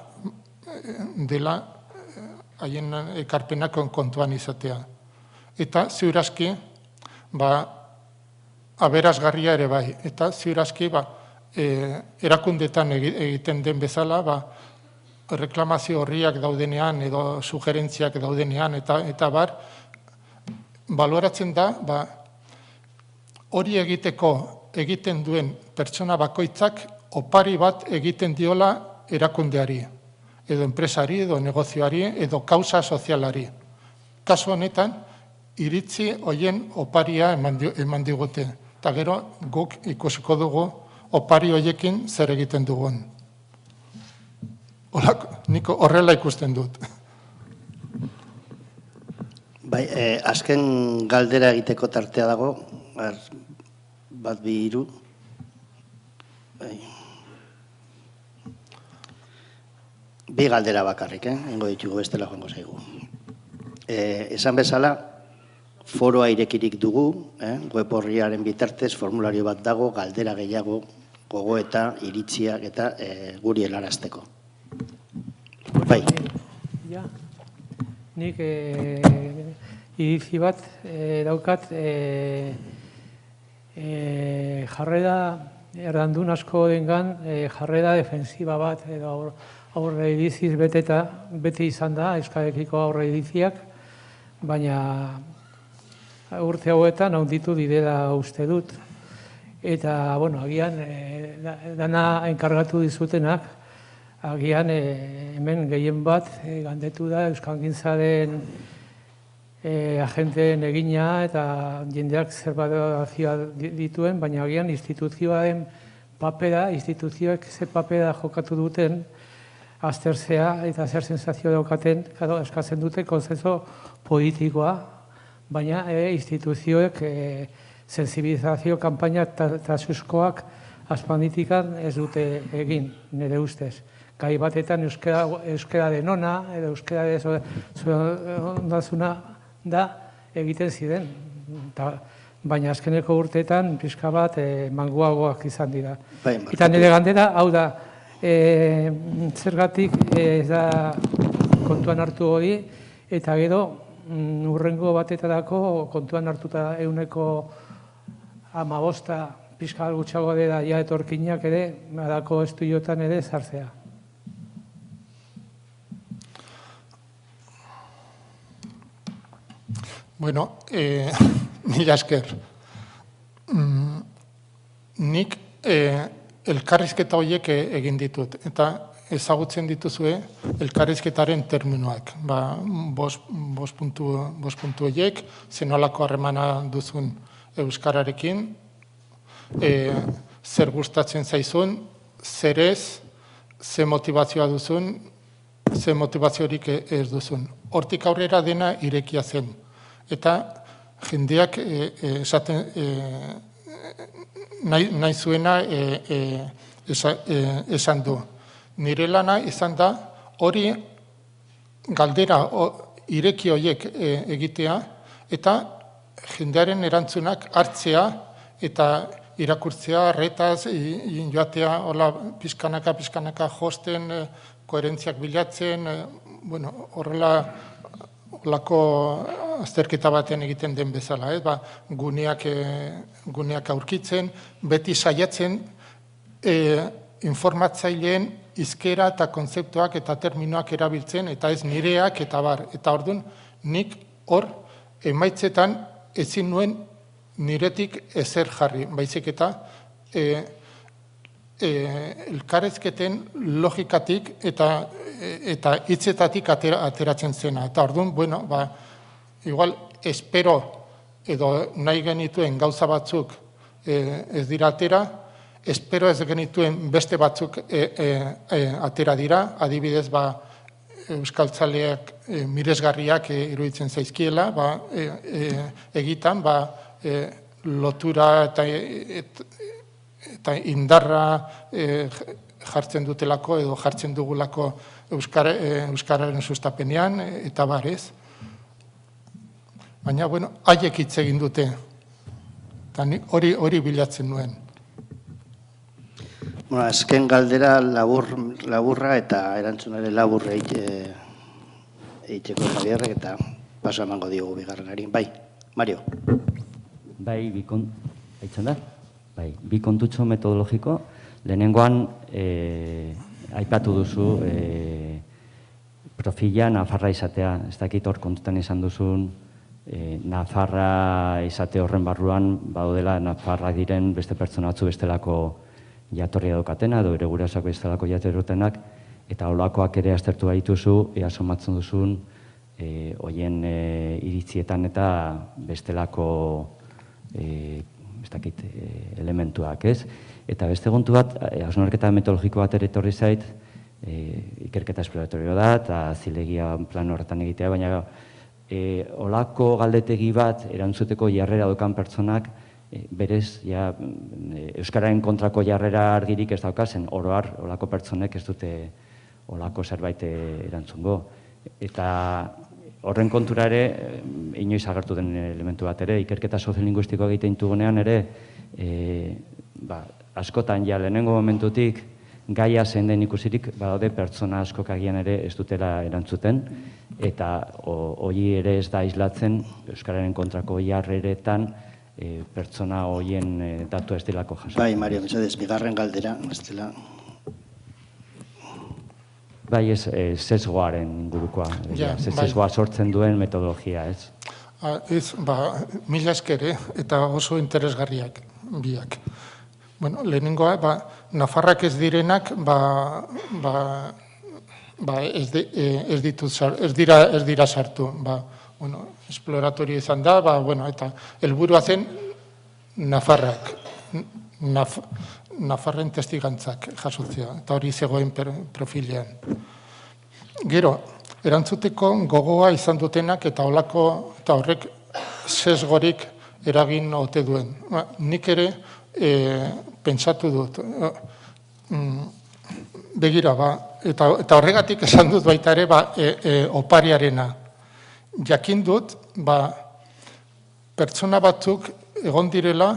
dela haien ekarpenak kontuan izatea. Eta ziurazki, aberasgarria ere bai. Eta ziurazki, erakundetan egiten den bezala, reklamazio horriak daudenean edo sugerentziak daudenean eta baloratzen da, hori egiten duen pertsona bakoitzak opari bat egiten diola erakundeari, edo enpresari, edo negozioari, edo kausa sozialari. Kasu honetan, iritzi hoien oparia eman digute. Eta gero, guk ikusiko dugu opari hoiekin zer egiten dugun. Nik horrela ikusten dut. Bai, azken galdera egiteko tartea dago, bat bi hiru. Bi galdera bakarrik, ingo ditugu bestela joango zaigu. Esan bezala, foroa irekirik dugu, web horriaren bitartez formulario bat dago, galdera gehiago, gogoeta, iritziak eta guri helarazteko. Bai. Nik iritzi bat daukat jarrera erdandun asko dengan jarrera defensiba bat edo aurre iriziz beti izan da euskarekiko aurre iriziak, baina urte hauetan handitu direla uste dut. Eta, agian dana enkargatu dizutenak, agian hemen gehien bat gandetu da euskalgintzaren agenteen egina eta jendeak zerbadazioa dituen, baina agian instituzioaren papera, instituzioek ze papera jokatu duten azterzea eta zer sensazio daukaten, eskatzen dute konsenso politikoa, baina instituzioek sensibilizazio kanpaina eta suskoak aspalditikan ez dute egin, nire ustez. Gai batetan euskara denona, edo euskara ondasuna da egiten ziren. Baina azkeneko urteetan pixka bat manguagoak izan dira. Eta nire gandera, hau da, zergatik ez da kontuan hartu hori, eta gero urrengo batetarako kontuan hartuta 15% pixka gutxago dira ja etorkinak ere, adako estudiotan ere zartzea. Bueno, mila esker. Nik elkarrizketa horiek egin ditut, eta ezagutzen dituzue elkarrizketaren terminoak. 5 puntu horiek, zenolako harremana duzun euskararekin, zer gustatzen zaizun, zer ez, ze motivazioa duzun, ze motivaziorik ez duzun. Hortik aurrera dena irekia zen. Eta jendeak nahi zuena esan du. Nire lana izan da hori galdera ireki horiek egitea eta jendearen erantzunak hartzea eta irakurtzea, retaz, joatea, hola, pizkanaka josten, koherentziak bilatzen, horrelako azterketa batean egiten den bezala, guneak aurkitzen, beti saiatzen informatzaileen hizkera eta kontzeptuak eta terminoak erabiltzen, eta ez nireak eta bar. Eta orduan, nik hor emaitzetan ezin nuen niretik ezer jarri, baizik eta elkarrezketen logikatik eta hitzetatik ateratzen zena. Eta orduan, igual espero edo nahi genituen gauza batzuk ez dira atera, espero ez genituen beste batzuk atera dira, adibidez, euskaltzaleak miresgarriak iruditzen zaizkiela, egitan, lotura eta indarra jartzen dutelako edo jartzen dugulako euskararen sustapenean, eta barez. Baina, haiek hitz egin dute, eta hori bilatzen nuen. Azken galdera laburra eta erantzunare laburra eiteko Javierrek eta paso emango diogu bigarrenari. Bai, Mario. Bai, bi kontutxo metodologiko. Lehenengoan, aipatu duzu profila Nafarra izatea. Ez dakit hor kontutan izan duzun, Nafarra izate horren barruan, baudela Nafarra diren beste pertsona batzu bestelako jatorria daukatena, edo ere gurasako bestelako jatorrotenak, eta holakoak ere aztertu baituzu, ea somatzen duzun, hoien iritzietan eta bestelako elementuak, ez? Eta beste kontu bat, hausnarketa metodologiko bat ere etorri zait, ikerketa esploratorio da, eta zilegia plan horretan egitea, baina holako galdetegi bat erantzuteko jarrera dukan pertsonak, berez, euskararen kontrako jarrera argirik ez daukazen, oroar, holako pertsonek ez dute holako zerbait erantzungo. Eta horren kontura ere, inoiz agertu den elementu bat ere, ikerketa soziolinguistikoa egiten dugunean ere, askotan ja lehenengo momentutik gaia zein den ikusirik, badaude pertsona askok agian ere ez dutela erantzuten, eta hori ere ez da islatzen euskararen kontrako jarreretan pertsona horien datu ez delako jaso. Bai, Mario, mesedez, bigarren galdera, ez dela. Bai, ez sesgoaren ingurukoa, sesgoa sortzen duen metodologia, ez? Ez, mila esker, eta oso interesgarriak biak. Bueno, lehenengoa, Nafarrak ez direnak, ez dira sartu. Esploratorio izan da, eta helburua zen Nafarrak, Nafarren testigantzak jasotzea, eta hori zegoen profilean. Gero, erantzuteko gogoa izan dutenak eta horrek sesgorik eragin ote duen. Nik ere pentsatu dut. Begira, eta horregatik esan dut baita ere opariarena. Jakin dut, pertsona batzuk egon direla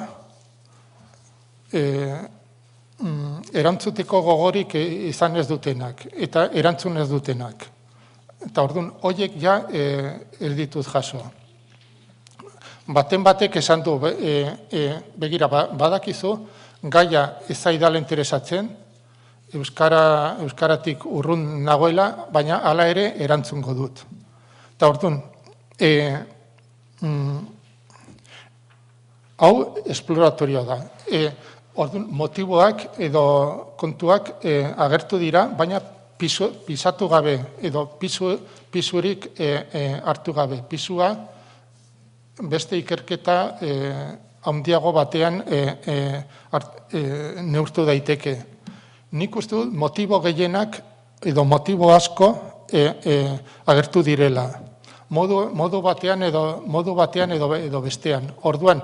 erantzuteko gogorik izan ez dutenak, eta erantzun ez dutenak. Eta orduan, horiek ja ez ditut jaso. Batek esan du, begira, badakizu, gaia ez zaidala interesatzen, euskaratik urrun nagoela, baina hala ere erantzungo dut. Eta orduan, hau esploratorioa da. Orduan, motiboak edo kontuak agertu dira, baina pisatu gabe, edo pisurik hartu gabe. Pisua beste ikerketa handiago batean neurtu daiteke. Nik uste dut motibo gehienak edo motibo asko agertu direla. Modu batean edo bestean. Orduan,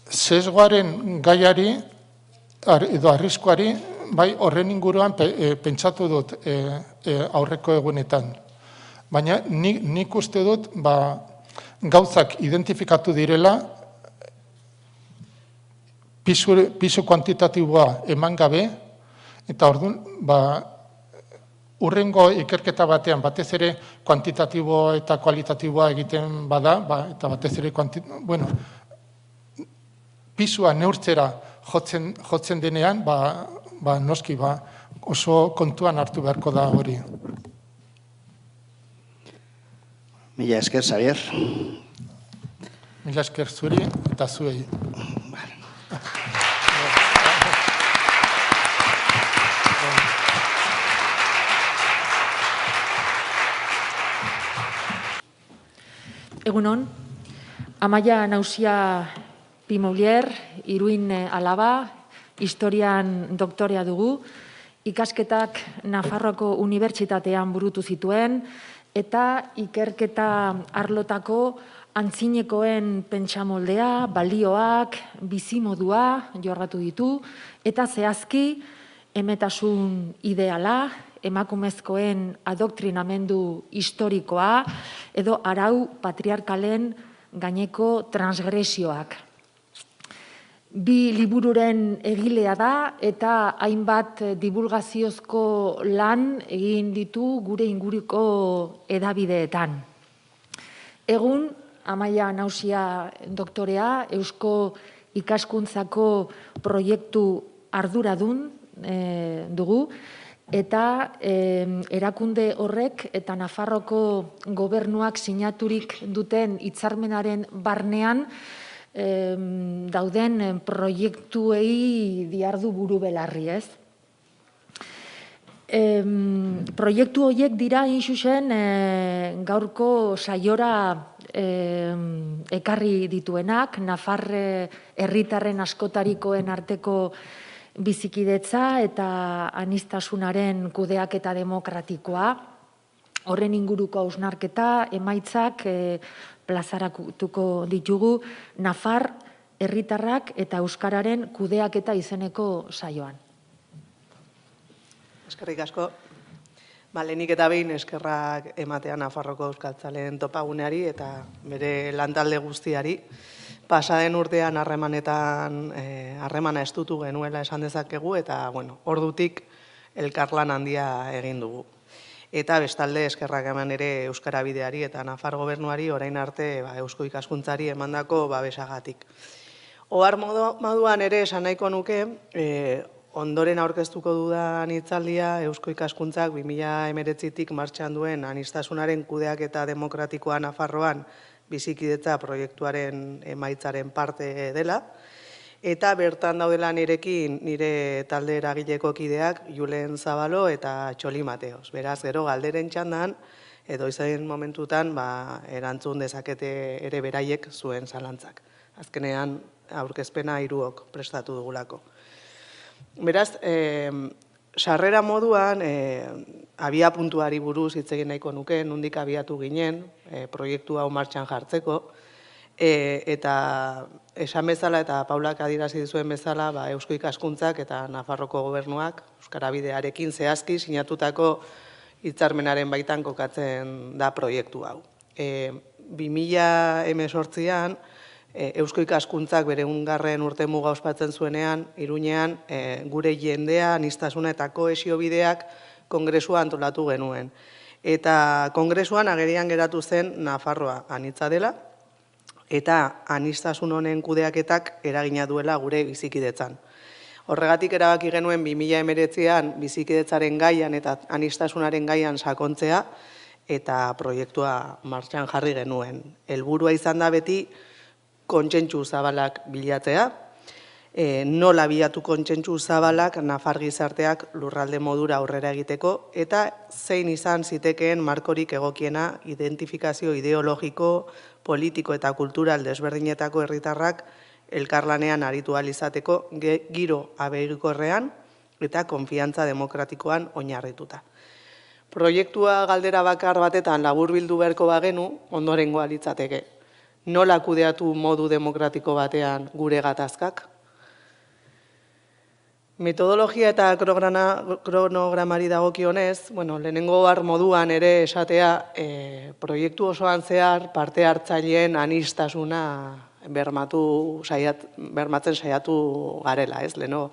sesgoaren gaiari edo arriskuari, bai horren inguruan pentsatu dut aurreko egunetan. Baina nik uste dut, gauzak identifikatu direla, pisu kuantitatiboa eman gabe, eta orduan, urrengo ikerketa batean, batez ere kuantitatibo eta kualitatiboa egiten bada, eta batez ere pisua neurtzera jotzen denean, noski, oso kontuan hartu beharko da hori. Mila esker, Xavier. Mila esker zuri eta zuei. Egunon, Amaia Nausia Pimoulier, Iruin alaba, historian doktorea dugu, ikasketak Nafarroako Unibertsitatean burutu zituen, eta ikerketa arlotako antzinekoen pentsamoldea, balioak, bizimodua jorratu ditu, eta zehazki emetasun ideala, emakumezkoen adoktrinamendu historikoa, edo arau patriarkalen gaineko transgresioak. Bi libururen egilea da eta hainbat divulgaziozko lan egin ditu gure inguruko hedabideetan. Egun, Amaia Nausia doktorea, Eusko Ikaskuntzako proiektu arduradun dugu, eta erakunde horrek eta Nafarroko gobernuak sinaturik duten hitzarmenaren barnean dauden proiektuei diardu buru belarri, ez? Proiektu horiek dira inxusen gaurko saiora ekarri dituenak, Nafar herritarren askotarikoen arteko bizikidetza eta aniztasunaren kudeaketa demokratikoa, horren inguruko hausnarketa, emaitzak plazaratuko ditugu Nafar herritarrak eta euskararen kudeaketa izeneko saioan. Eskerrik asko. Lehenik eta behin eskerrak ematea Nafarroko euskaltzaleen topaguneari eta bere lantalde guztiari. Pasaden urtean harremana estutu genuela esan dezakegu eta ordutik elkarlan handia egin dugu. Eta bestalde eskerrak eman ere Euskara Bideari eta Nafar gobernuari orain arte Eusko Ikaskuntzari emandako babesagatik. Ohar moduan ere esan nahiko nuke, ondoren aurkeztuko dudan hitzaldia Eusko Ikaskuntzak 2019tik martxan duen aniztasunaren kudeaketa demokratikoa Nafarroan bizikidetza proiektuaren emaitzaren parte dela, eta bertan daudela nirekin nire talde eragileko kideak Julen Zabalo eta Txoli Mateos. Beraz, gero galderen txandan, edo izan momentutan, erantzun dezakete ere beraiek zuen zalantzak. Azkenean, aurkezpena 3 prestatu dugulako. Beraz, sarrera moduan, abia puntuari buruz hitz egin nahiko nuke, nondik abiatu ginen, proiektu hau martxan jartzeko, eta esan bezala eta Paulak adierazi dizuen bezala, Eusko Ikaskuntzak eta Nafarroko gobernuak, Euskara Bidearekin zehazki sinatutako hitzarmenaren baitan kokatzen da proiektu hau. 2018an, Eusko Ikaskuntzak bere 100. urtemuga ospatzen zuenean, Iruñean, gure jendea, aniztasuna eta kohesio bideak kongresua antolatu genuen. Eta kongresuan agerian geratu zen Nafarroa anitza dela, eta aniztasun honen kudeaketak eragina duela gure bizikidetzan. Horregatik erabaki genuen 2019an bizikidetzaren gaian eta aniztasunaren gaian sakontzea, eta proiektua martxan jarri genuen. Helburua izan da beti kontsentsu zabalak bilatzea, nola bilatu kontsentsu zabalak Nafar gizarteak lurralde modura aurrera egiteko, eta zein izan zitekeen markorik egokiena identifikazio ideologiko, politiko eta kultural desberdinetako herritarrak elkarlanean aritu ahal izateko giro abegikorrean eta konfiantza demokratikoan oinarrituta. Proiektua galdera bakar batetan laburbildu beharko bagenu, ondorengoa litzateke. Nola kudeatu modu demokratiko batean gure gatazkak? Metodologia eta kronogramari dagokionez, lehenengo moduan ere esatea, proiektu osoan zehar parte hartzaileen aniztasuna bermatzen saiatu garela, ez? Leheno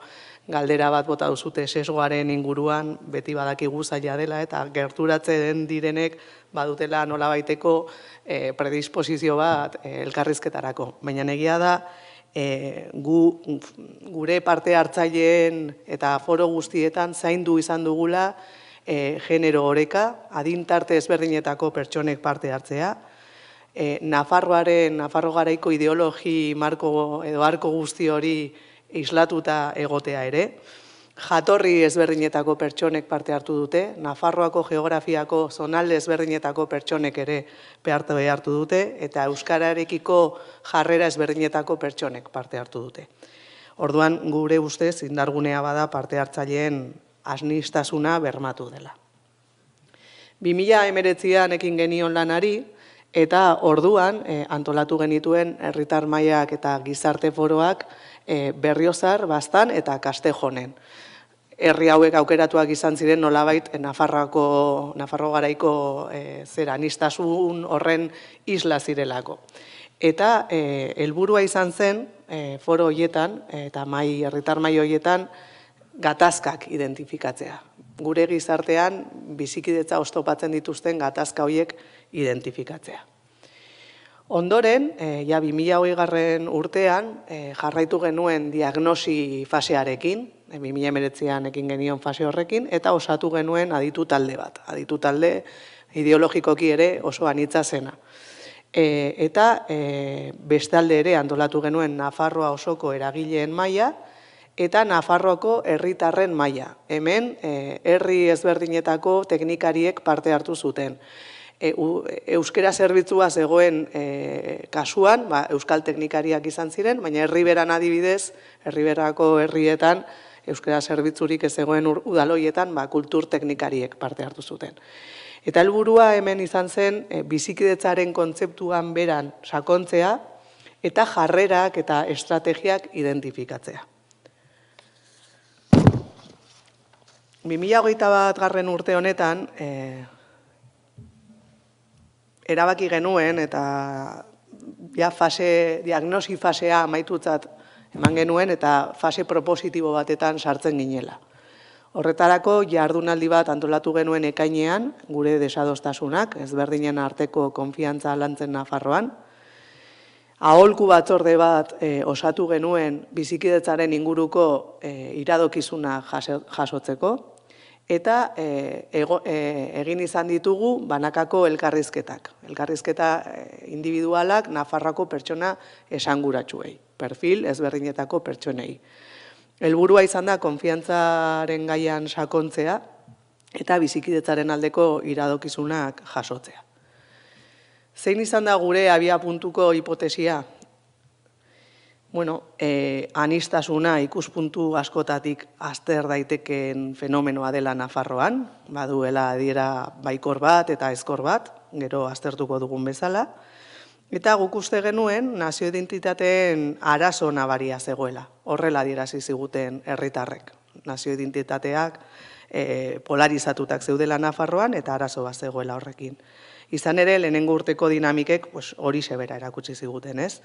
galdera bat bota duzute sesgoaren inguruan, beti badakigu zaila dela, eta gerturatzen direnek badutela nolabaiteko predisposizio bat elkarrizketarako. Baina egia da, gure parte hartzaileen eta foro guztietan zaindu izan dugula genero oreka, adintarte ezberdinetako pertsonek parte hartzea, Nafarro garaiko ideologi marko edo arko guzti hori islatuta egotea ere, jatorri ezberdinetako pertsonek parte hartu dute, Nafarroako geografiako zonalde ezberdinetako pertsonek ere parte hartu dute, eta euskararekiko jarrera ezberdinetako pertsonek parte hartu dute. Orduan, gure ustez, indargunea bada parte hartzaileen aniztasuna bermatu dela. 2019an ekin genion lanari, eta orduan antolatu genituen herritar mailak eta gizarte foroak Berriozar, Baztan eta Kastejonen. Herri hauek aukeratuak izan ziren nolabait Nafarro garaiko aniztasun horren isla zirelako. Eta helburua izan zen foro horietan eta herritar maila horietan gatazkak identifikatzea. Gure gizartean bizikidetza oztopatzen dituzten gatazka horiek identifikatzea. Ondoren, 2020 urtean jarraitu genuen diagnosi fasearekin, 2019an ekin genion fase horrekin, eta osatu genuen aditu talde bat. Aditu talde ideologikoki ere oso anitza zena. Eta bestalde ere antolatu genuen Nafarroa osoko eragileen maila, eta Nafarroako herritarren maila. Hemen, herri ezberdinetako teknikariek parte hartu zuten. Euskera zerbitzua zegoen kasuan, euskal teknikariak izan ziren, baina herriberan adibidez, herriberako herrietan, euskera zerbitzurik ez zegoen udaloietan, kultur teknikariek parte hartu zuten. Eta helburua hemen izan zen, bizikidetzaren kontzeptuan beran sakontzea, eta jarrerak eta estrategiak identifikatzea. 2021 urte honetan, erabaki genuen eta diagnosi fasea amaitutzat eman genuen eta fase propositibo batetan sartzen ginela. Horretarako jardunaldi bat antolatu genuen ekainean, gure desadostasunak, ezberdinen arteko konfiantza lantzen Nafarroan. Aholku batzorde bat osatu genuen bizikidetzaren inguruko iradokizuna jasotzeko, eta egin izan ditugu banakako elkarrizketak. Elkarrizketa individualak Nafarroako pertsona esanguratsuei, perfil ezberdinetako pertsonei. Helburua izan da konfiantzaren gaian sakontzea eta bizikidetzaren aldeko iradokizunak jasotzea. Zein izan da gure abiapuntuko hipotesia? Aniztasuna ikuspuntu askotatik azter daiteken fenomenoa dela Nafarroan, baduela adiera baikor bat eta ezkor bat, gero aztertuko dugun bezala, eta guk uste genuen nazio identitateen arazo nabaria zegoela, horrela adierazi ziguten herritarrek. Nazio identitateak polarizatutak zeudela Nafarroan eta arazo bat zegoela horrekin. Izan ere, lehenengo urteko dinamikek hori sebera erakutsi ziguten, ez?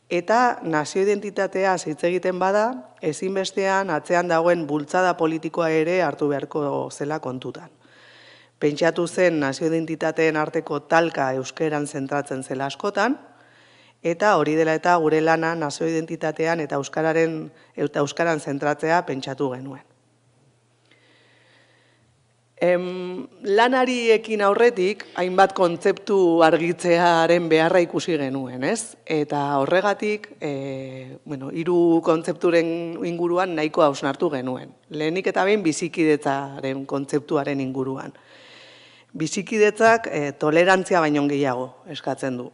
Eta nazio identitatea hitz egiten bada, ezinbestean atzean dagoen bultzada politikoa ere hartu beharko zela kontutan. Pentsatu zen nazio identitateen arteko talka euskeran zentratzen zela askotan, eta hori dela eta gure lana nazio identitatean eta euskaran zentratzea pentsatu genuen. Lanari ekin aurretik, hainbat kontzeptu argitzearen beharra ikusi genuen, ez? Eta horregatik, 3 kontzepturen inguruan nahiko hausnartu genuen. Lehenik eta behin bizikidetzaren kontzeptuaren inguruan. Bizikidetzak tolerantzia baino gehiago eskatzen du.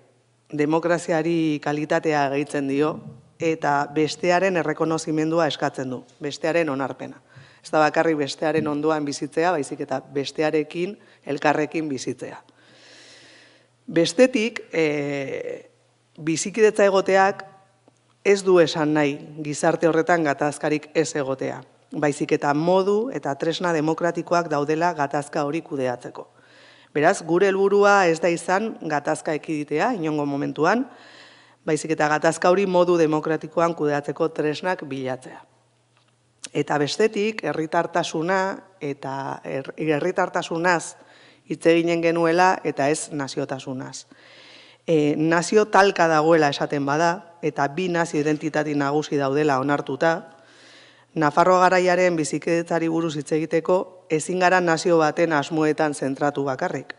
Demokraziari kalitatea gehitzen dio eta bestearen errekonozimendua eskatzen du, bestearen onarpena. Ez da bakarrik bestearen ondoan bizitzea, baizik eta bestearekin, elkarrekin bizitzea. Bestetik, bizikidetza egoteak ez du esan nahi gizarte horretan gatazkarik ez egotea. baizik eta modu eta tresna demokratikoak daudela gatazka hori kudeatzeko. Beraz, gure helburua ez da izan gatazka ekiditea, inongo momentuan, baizik eta gatazka hori modu demokratikoan kudeatzeko tresnak bilatzea. Eta bestetik, herritartasuna eta herritartasunaz hitz eginen genuela eta ez naziotasunaz. Nazio talka dagoela esaten bada, eta bi nazio identitati nagusi daudela onartuta, Nafarroa garaiaren bizikidetzari buruz hitz egiteko ezin gara nazio baten asmoetan zentratu bakarrik.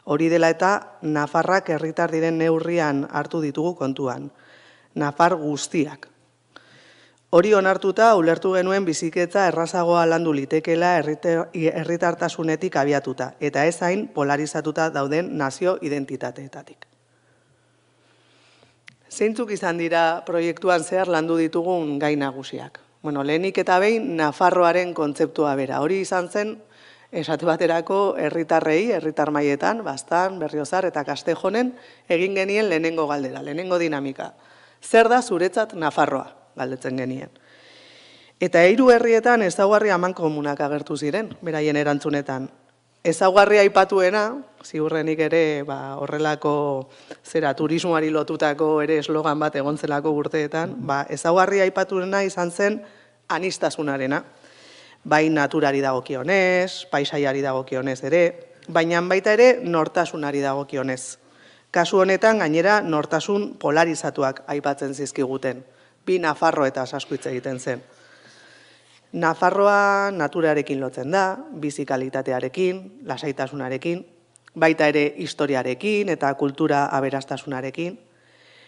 Hori dela eta Nafarrak herritar diren neurrian hartu ditugu kontuan. Nafar guztiak. Hori onartuta ulertu genuen bizikidetza errazagoa landu litekela herritartasunetik abiatuta, eta ez hain polarizatuta dauden nazio identitateetatik. Zeintzuk izan dira proiektuan zehar landu ditugun gai nagusiak? Lehenik eta behin Nafarroaren kontzeptua bera. Hori izan zen, esate baterako herritarrei, herritar mailetan, Baztan, Berriozar eta Kastejonen egin genien lehenengo galdera, lehenengo dinamika. Zer da zuretzat Nafarroa, galdetzen genien. Eta 3 herrietan ezaugarri amankomunak agertu ziren, beraien erantzunetan. Ezaugarria aipatuena, ziurrenik ere horrelako turismoari lotutako ere eslogan bat egon zelako urteetan, ezaugarria aipatuena izan zen aniztasunarena. Bai naturari dagokionez, paisaiari dagokionez ere, baina baita ere nortasunari dagokionez. Kasu honetan gainera nortasun polarizatuak aipatzen zizkiguten. Bi Nafarro eta asko hitz egiten zen. Nafarroa naturarekin lotzen da, bizi kalitatearekin, lasaitasunarekin, baita ere historiarekin eta kultura aberastasunarekin.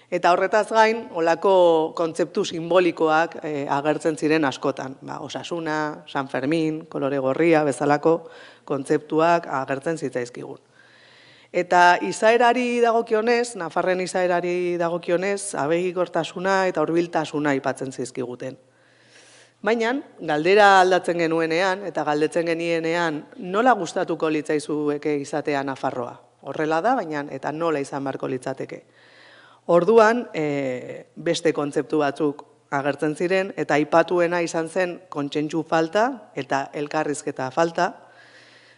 Eta horretaz gain, olako kontzeptu simbolikoak agertzen ziren askotan. Osasuna, San Fermin, kolore gorria, bezalako kontzeptuak agertzen zitzaizkigun. Eta izaerari dagokionez, Nafarren izaerari dagokionez, abegikortasuna eta hurbiltasuna aipatzen zizkiguten. Baina, galdera aldatzen genuenean eta galdetzen genienean nola gustatuko litzaizueke izatea Nafarroa. Horrela da, baina eta nola izan beharko litzateke. Orduan, beste kontzeptu batzuk agertzen ziren eta aipatuena izan zen kontsentsu falta eta elkarrizketa falta,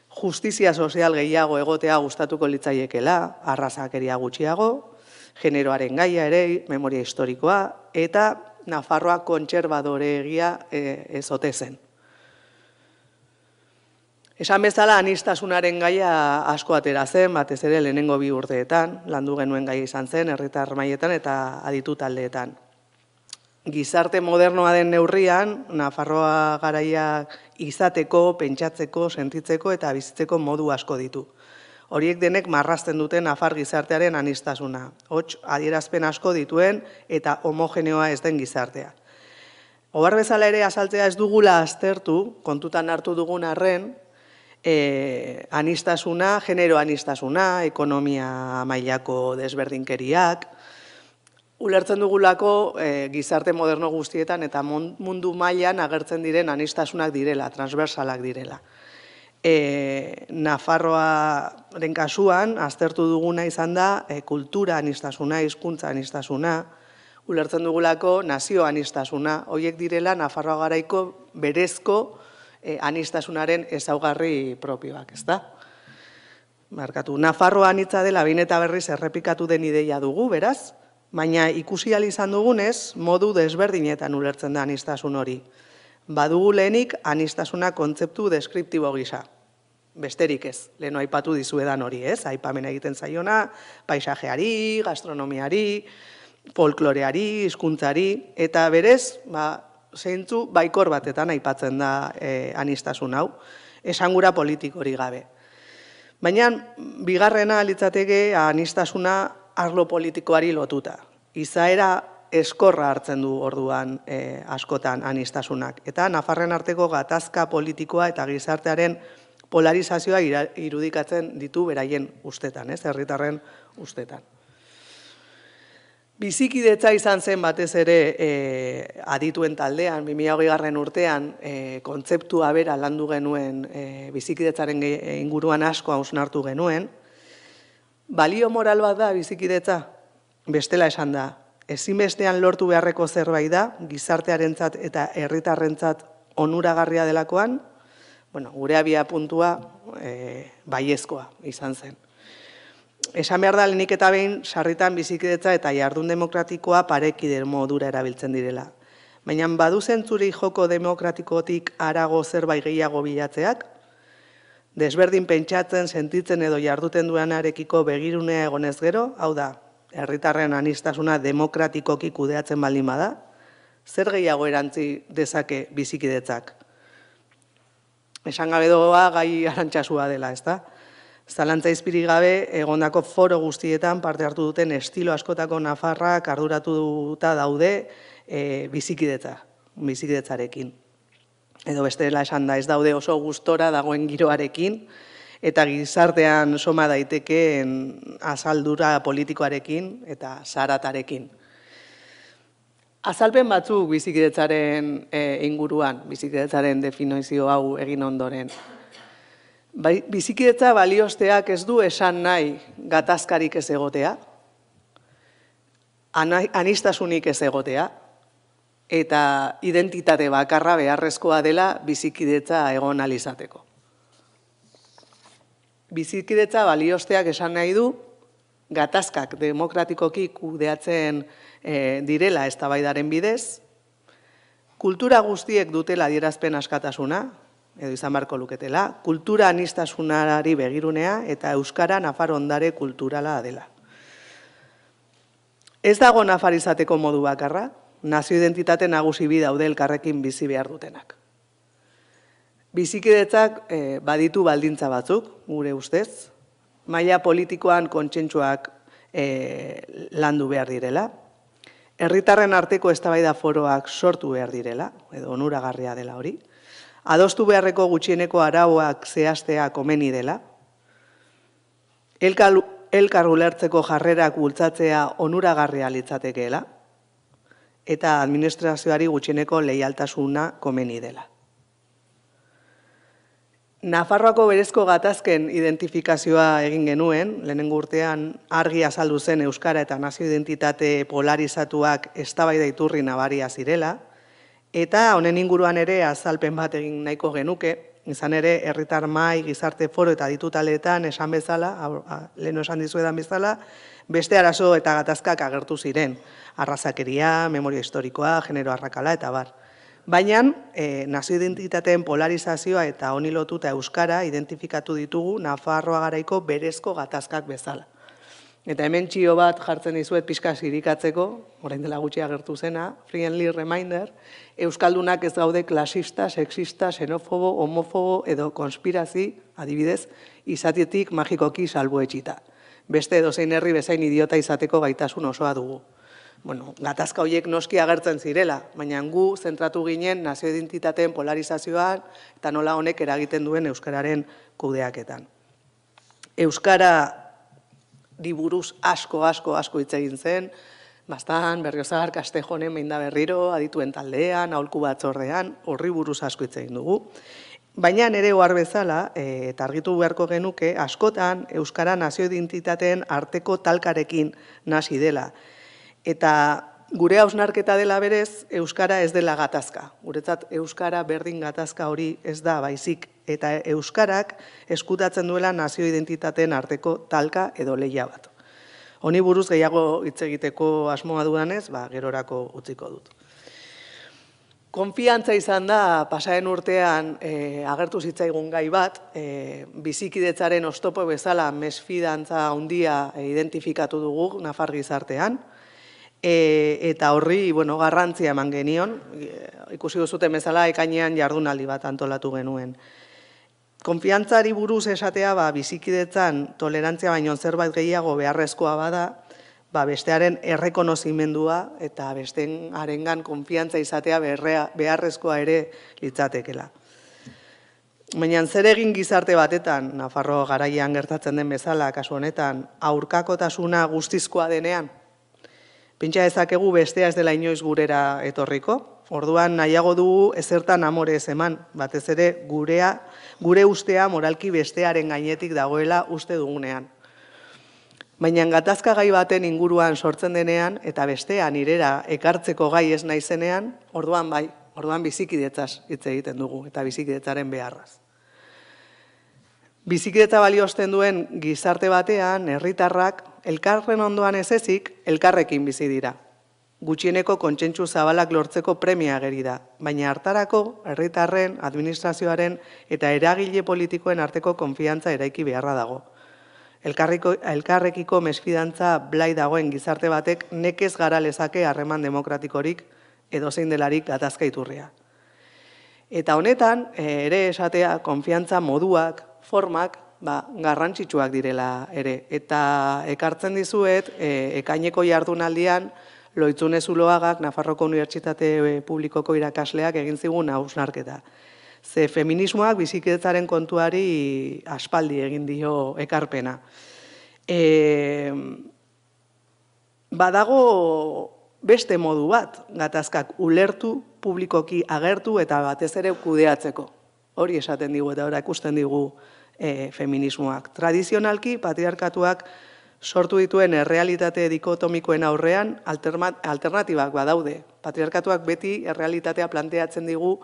justizia sozial gehiago egotea gustatuko litzaiekela, arrazakeria gutxiago, generoaren gaia ere, memoria historikoa, eta Nafarroa kontserbadore egia ez ote zen. Esan bezala, aniztasunaren gaia asko atera zen, batez ere lehenengo 2 urteetan, landu genuen gaia izan zen, herritar mailetan eta aditu taldeetan. Gizarte modernoa den neurrian, Nafarroa garaia izateko, pentsatzeko, sentitzeko eta bizitzeko modu asko ditu. Horiek denek marrazten duten Nafar gizartearen aniztasuna. Hots, adierazpen asko dituen eta homogeneoa ez den gizartea. Obar bezala ere azaltzea ez dugula aztertu, kontutan hartu dugun arren, aniztasuna, genero aniztasuna, ekonomia mailako desberdinkeriak, ulertzen dugulako gizarte moderno guztietan eta mundu mailan agertzen diren aniztasunak direla, transversalak direla. Nafarroaren kasuan, aztertu duguna izan da, kultura aniztasuna, hizkuntza aniztasuna, ulertzen dugulako nazio aniztasuna, horiek direla Nafarroa garaiko berezko anistasunaren ezaugarri propioak, ez da? Markatu, Nafarroa anitza dela behin eta berriz errepikatu den ideia dugu, beraz, baina ikusi ahal izan dugunez, modu desberdinetan ulertzen da anistasun hori. Badugu lehenik anistasuna kontzeptu deskriptibo gisa. Besterik ez, leheno aipatu dizuedan hori, ez? Aipamena egiten zaiona, paisajeari, gastronomiari, folkloreari, hizkuntzari, eta berez, zeintzu baikor batetan aipatzen da anistasun hau, esangura politikori gabe. Baina, bigarrena litzateke anistasuna arlo politikoari lotuta. Izaera eskorra hartzen du orduan askotan anistasunak. Eta Nafarren arteko gatazka politikoa eta gizartearen polarizazioa irudikatzen ditu beraien ustetan, herritarren ustetan. Bizikidetza izan zen batez ere adituen taldean, 2020 urtean kontzeptua bera landu genuen bizikidetzaren inguruan asko hausnartu genuen. Balio moral bat da bizikidetza, bestela esan da. Ezinbestean lortu beharreko zerbait da, gizartearentzat eta herritarrentzat onuragarria delakoan, gure abia puntua baiezkoa izan zen. Esan behar da, lehenik eta behin, sarritan bizikidetza eta jardun demokratikoa parekide modura erabiltzen direla. Baina badu zentzuri joko demokratikotik harago zerbait gehiago bilatzeak, desberdin pentsatzen, sentitzen edo jarduten duenarekiko begirunea egonez gero, hau da, herritarren aniztasuna demokratikoki kudeatzen baldin bada, zer gehiago erantzi dezake bizikidetzak? Esan gabe doa gai arantxasua dela, ezta? Zalantza izpirik gabe, egondako foro guztietan parte hartu duten estilo askotako nafarrak arduratuta daude bizikidetzarekin. Edo bestela esan da, ez daude oso gustora dagoen giroarekin, eta gizartean soma daitekeen azaldura politikoarekin eta zaratarekin. Azalpen batzuk bizikidetzaren inguruan, bizikidetzaren definizio hau egin ondoren. Bizikidetza baliosteak ez du esan nahi gatazkarik ez egotea, aniztasunik ez egotea, eta identitate bakarra beharrezkoa dela bizikidetza egon alizateko. Bizikidetza baliosteak esan nahi du gatazkak demokratikoki kudeatzen direla eztabaidaren bidez, kultura guztiek dutela adierazpen askatasuna, edo izan beharko luketela, kultura aniztasunari begirunea eta euskara nafar ondare kulturala dela. Ez dago nafar izateko modu bakarra, nazio identitate nagusi bi daude elkarrekin bizi behar dutenak. Bizikidetzak baditu baldintza batzuk, gure ustez, maila politikoan kontsentsuak landu behar direla, herritarren arteko eztabaida foroak sortu behar direla, edo onuragarria dela hori, adostu beharreko gutxieneko arauak zehaztea komeni dela, elkar ulertzeko jarrerak bultzatzea onuragarria litzatekeela, eta administrazioari gutxieneko leialtasuna komeni dela. Nafarroako berezko gatazken identifikazioa egin genuen, lehenengo urtean argi azaldu zen euskara eta nazio identitate polarizatuak eztabaida iturri nabaria zirela, eta honen inguruan ere azalpen bat egin nahiko genuke, izan ere herritar mahai, gizarte foro eta aditu taldeetan esan bezala, leheno esan dizuedan bezala, beste arazo eta gatazkak agertu ziren, arrazakeria, memoria historikoa, genero arrakala eta bar. Baina, nazio identitateen polarizazioa eta honi lotuta euskara identifikatu ditugu Nafarroa garaiko berezko gatazkak bezala. Eta hemen txio bat jartzen dizuet pixka zirikatzeko, orain dela gutxi agertu zena, friendly reminder, euskaldunak ez gaude klasista, sexista, xenofobo, homofobo edo konspirazi, adibidez, izatetik magikoki salbuetxita. Beste edozein herri bezain idiota izateko gaitasun osoa dugu. Gatazka horiek noski agertzen zirela, baina gu zentratu ginen nazio identitateen polarizazioan eta nola honek eragiten duen euskararen kudeaketan. Euskara diburuz asko hitz egin zen, Bastan, Berriozar, Kastejonen, Meinda Berriro, adituen taldean, aholku batzordean, horri buruz asko hitz egin dugu. Baina nere ohar bezala, eta argitu beharko genuke, askotan euskara nazio identitateen arteko talkarekin nasi dela. Eta gure hausnarketa dela berez, euskara ez dela gatazka. Guretzat euskara berdin gatazka hori ez da baizik, eta euskarak eskutatzen duela nazio identitateen arteko talka edo lehia bat. Honi buruz gehiago hitz egiteko asmoa dudanez, gerorako utziko dut. Konfiantza izan da, pasaren urtean agertu zitzaigun gai bat, bizikidetzaren oztopo bezala mesfidantza handia identifikatu dugu Nafar gizartean, eta horri garrantzia eman genion, ikusi duzuten bezala ekainean jardunaldi bat antolatu genuen. Konfiantzari buruz esatea bizikidetzan tolerantzia baino zerbait gehiago beharrezkoa bada, bestearen errekonozimendua eta besteen arengan konfiantza izatea beharrezkoa ere litzatekela. Baina zer egin gizarte batetan, Nafarro garaian gertatzen den bezala, kasu honetan, aurkakotasuna guztizkoa denean, pentsa dezakegu bestea ez dela inoiz gurera etorriko, orduan nahiago dugu ezertan amore ez eman, batez ere gure ustea moralki bestearen gainetik dagoela uste dugunean. Baina gatazka gai baten inguruan sortzen denean, eta bestea nirera ekartzeko gai ez naizenean, orduan bai, Orduan bizikidetzaz hitz egiten dugu eta bizikidetzaren beharraz. Bizikidetza baliosten duen gizarte batean, herritarrak elkarren ondoan ez ezik, elkarrekin bizi dira. Gutxieneko kontsentsu zabalak lortzeko premia ageri da, baina hartarako herritarren, administrazioaren eta eragile politikoen arteko konfiantza eraiki beharra dago. Elkarrekiko mesfidantza blai dagoen gizarte batek nekez gara lezake harreman demokratikorik edozein delarik gatazka iturria. Eta honetan, ere esatea, konfiantza moduak, formak, garrantzitsuak direla ere. Eta ekartzen dizuet, ekaineko jardunaldian, Loitzune Zuloagak, Nafarroko Unibertsitate Publikoko irakasleak egin zigun hausnarketa. Ze feminismoak bizikidetzaren kontuari aspaldi egin dio ekarpena. Badago beste modu bat, gatazkak ulertu, publikoki agertu eta batez ere kudeatzeko. Hori esaten digu eta ora ikusten digu feminismoak. Tradizionalki, patriarkatuak sortu dituen errealitate dikotomikoen aurrean alternatibak badaude. Patriarkatuak beti errealitatea planteatzen digu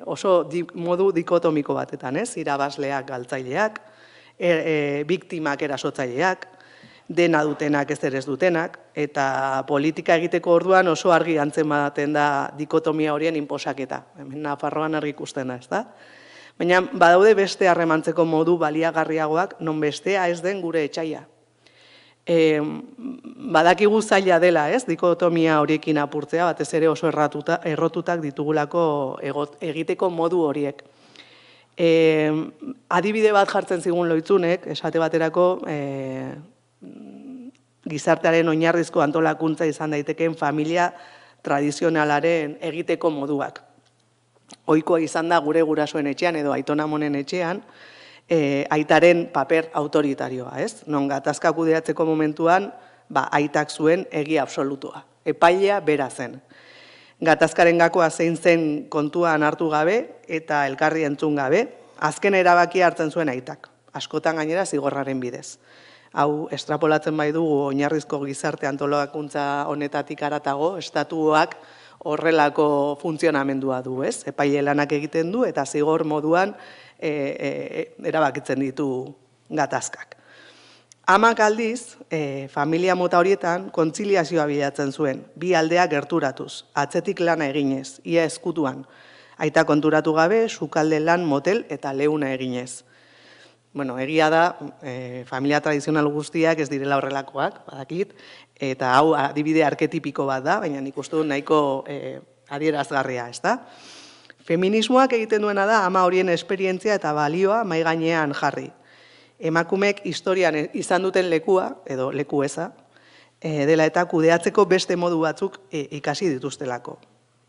oso modu dikotomiko batetan, ez? Irabazleak galtzaileak, biktimak erasotzaileak, dena dutenak ez ere ez dutenak, eta politika egiteko orduan oso argi antzematen da dikotomia horien inposaketa. Hemen Nafarroan argi ikusten da, ez da? Baina badaude beste harremantzeko modu baliagarriagoak, non bestea ez den gure etxaia. Badakigu zaila dela, ez, dikotomia horiekin apurtzea, batez ere oso errotutak ditugulako egiteko modu horiek. Adibide bat jartzen zigun Loitzunek, esate baterako gizartearen oinarrizko antolakuntza izan daitekeen familia tradizionalaren egiteko moduak. Ohikoa izan da gure gurasoen etxean edo aitonamonen etxean, aitaren paper autoritarioa, ez? Non gatazka kudeatzeko momentuan, aitak zuen egia absolutua. Epailea bera zen. Gatazkaren gakoa zein zen kontuan hartu gabe eta elkarri entzun gabe, azken erabakia hartzen zuen aitak. Askotan gainera zigorraren bidez. Hau, estrapolatzen bai dugu oinarrizko gizarte antolakuntza honetatik haratago, estatuak horrelako funtzionamendua du, ez? Epaile lanak egiten du eta zigor moduan erabakitzen ditu gatazkak. Amak aldiz, familia mota horietan kontziliazioa bilatzen zuen, bi aldeak gerturatuz, atzetik lana eginez, ia ezkutuan, aita konturatu gabe, sukalde lan motel eta leuna eginez. Bueno, egia da, familia tradizional guztiak ez direla horrelakoak, badakit, eta hau adibide arketipiko bat da, baina nik uste dut nahiko adierazgarria, ez da? Feminismoak egiten duena da ama horien esperientzia eta balioa mahai gainean jarri. Emakumeek historian izan duten lekua, edo leku eza, dela eta kudeatzeko beste modu batzuk ikasi dituztelako.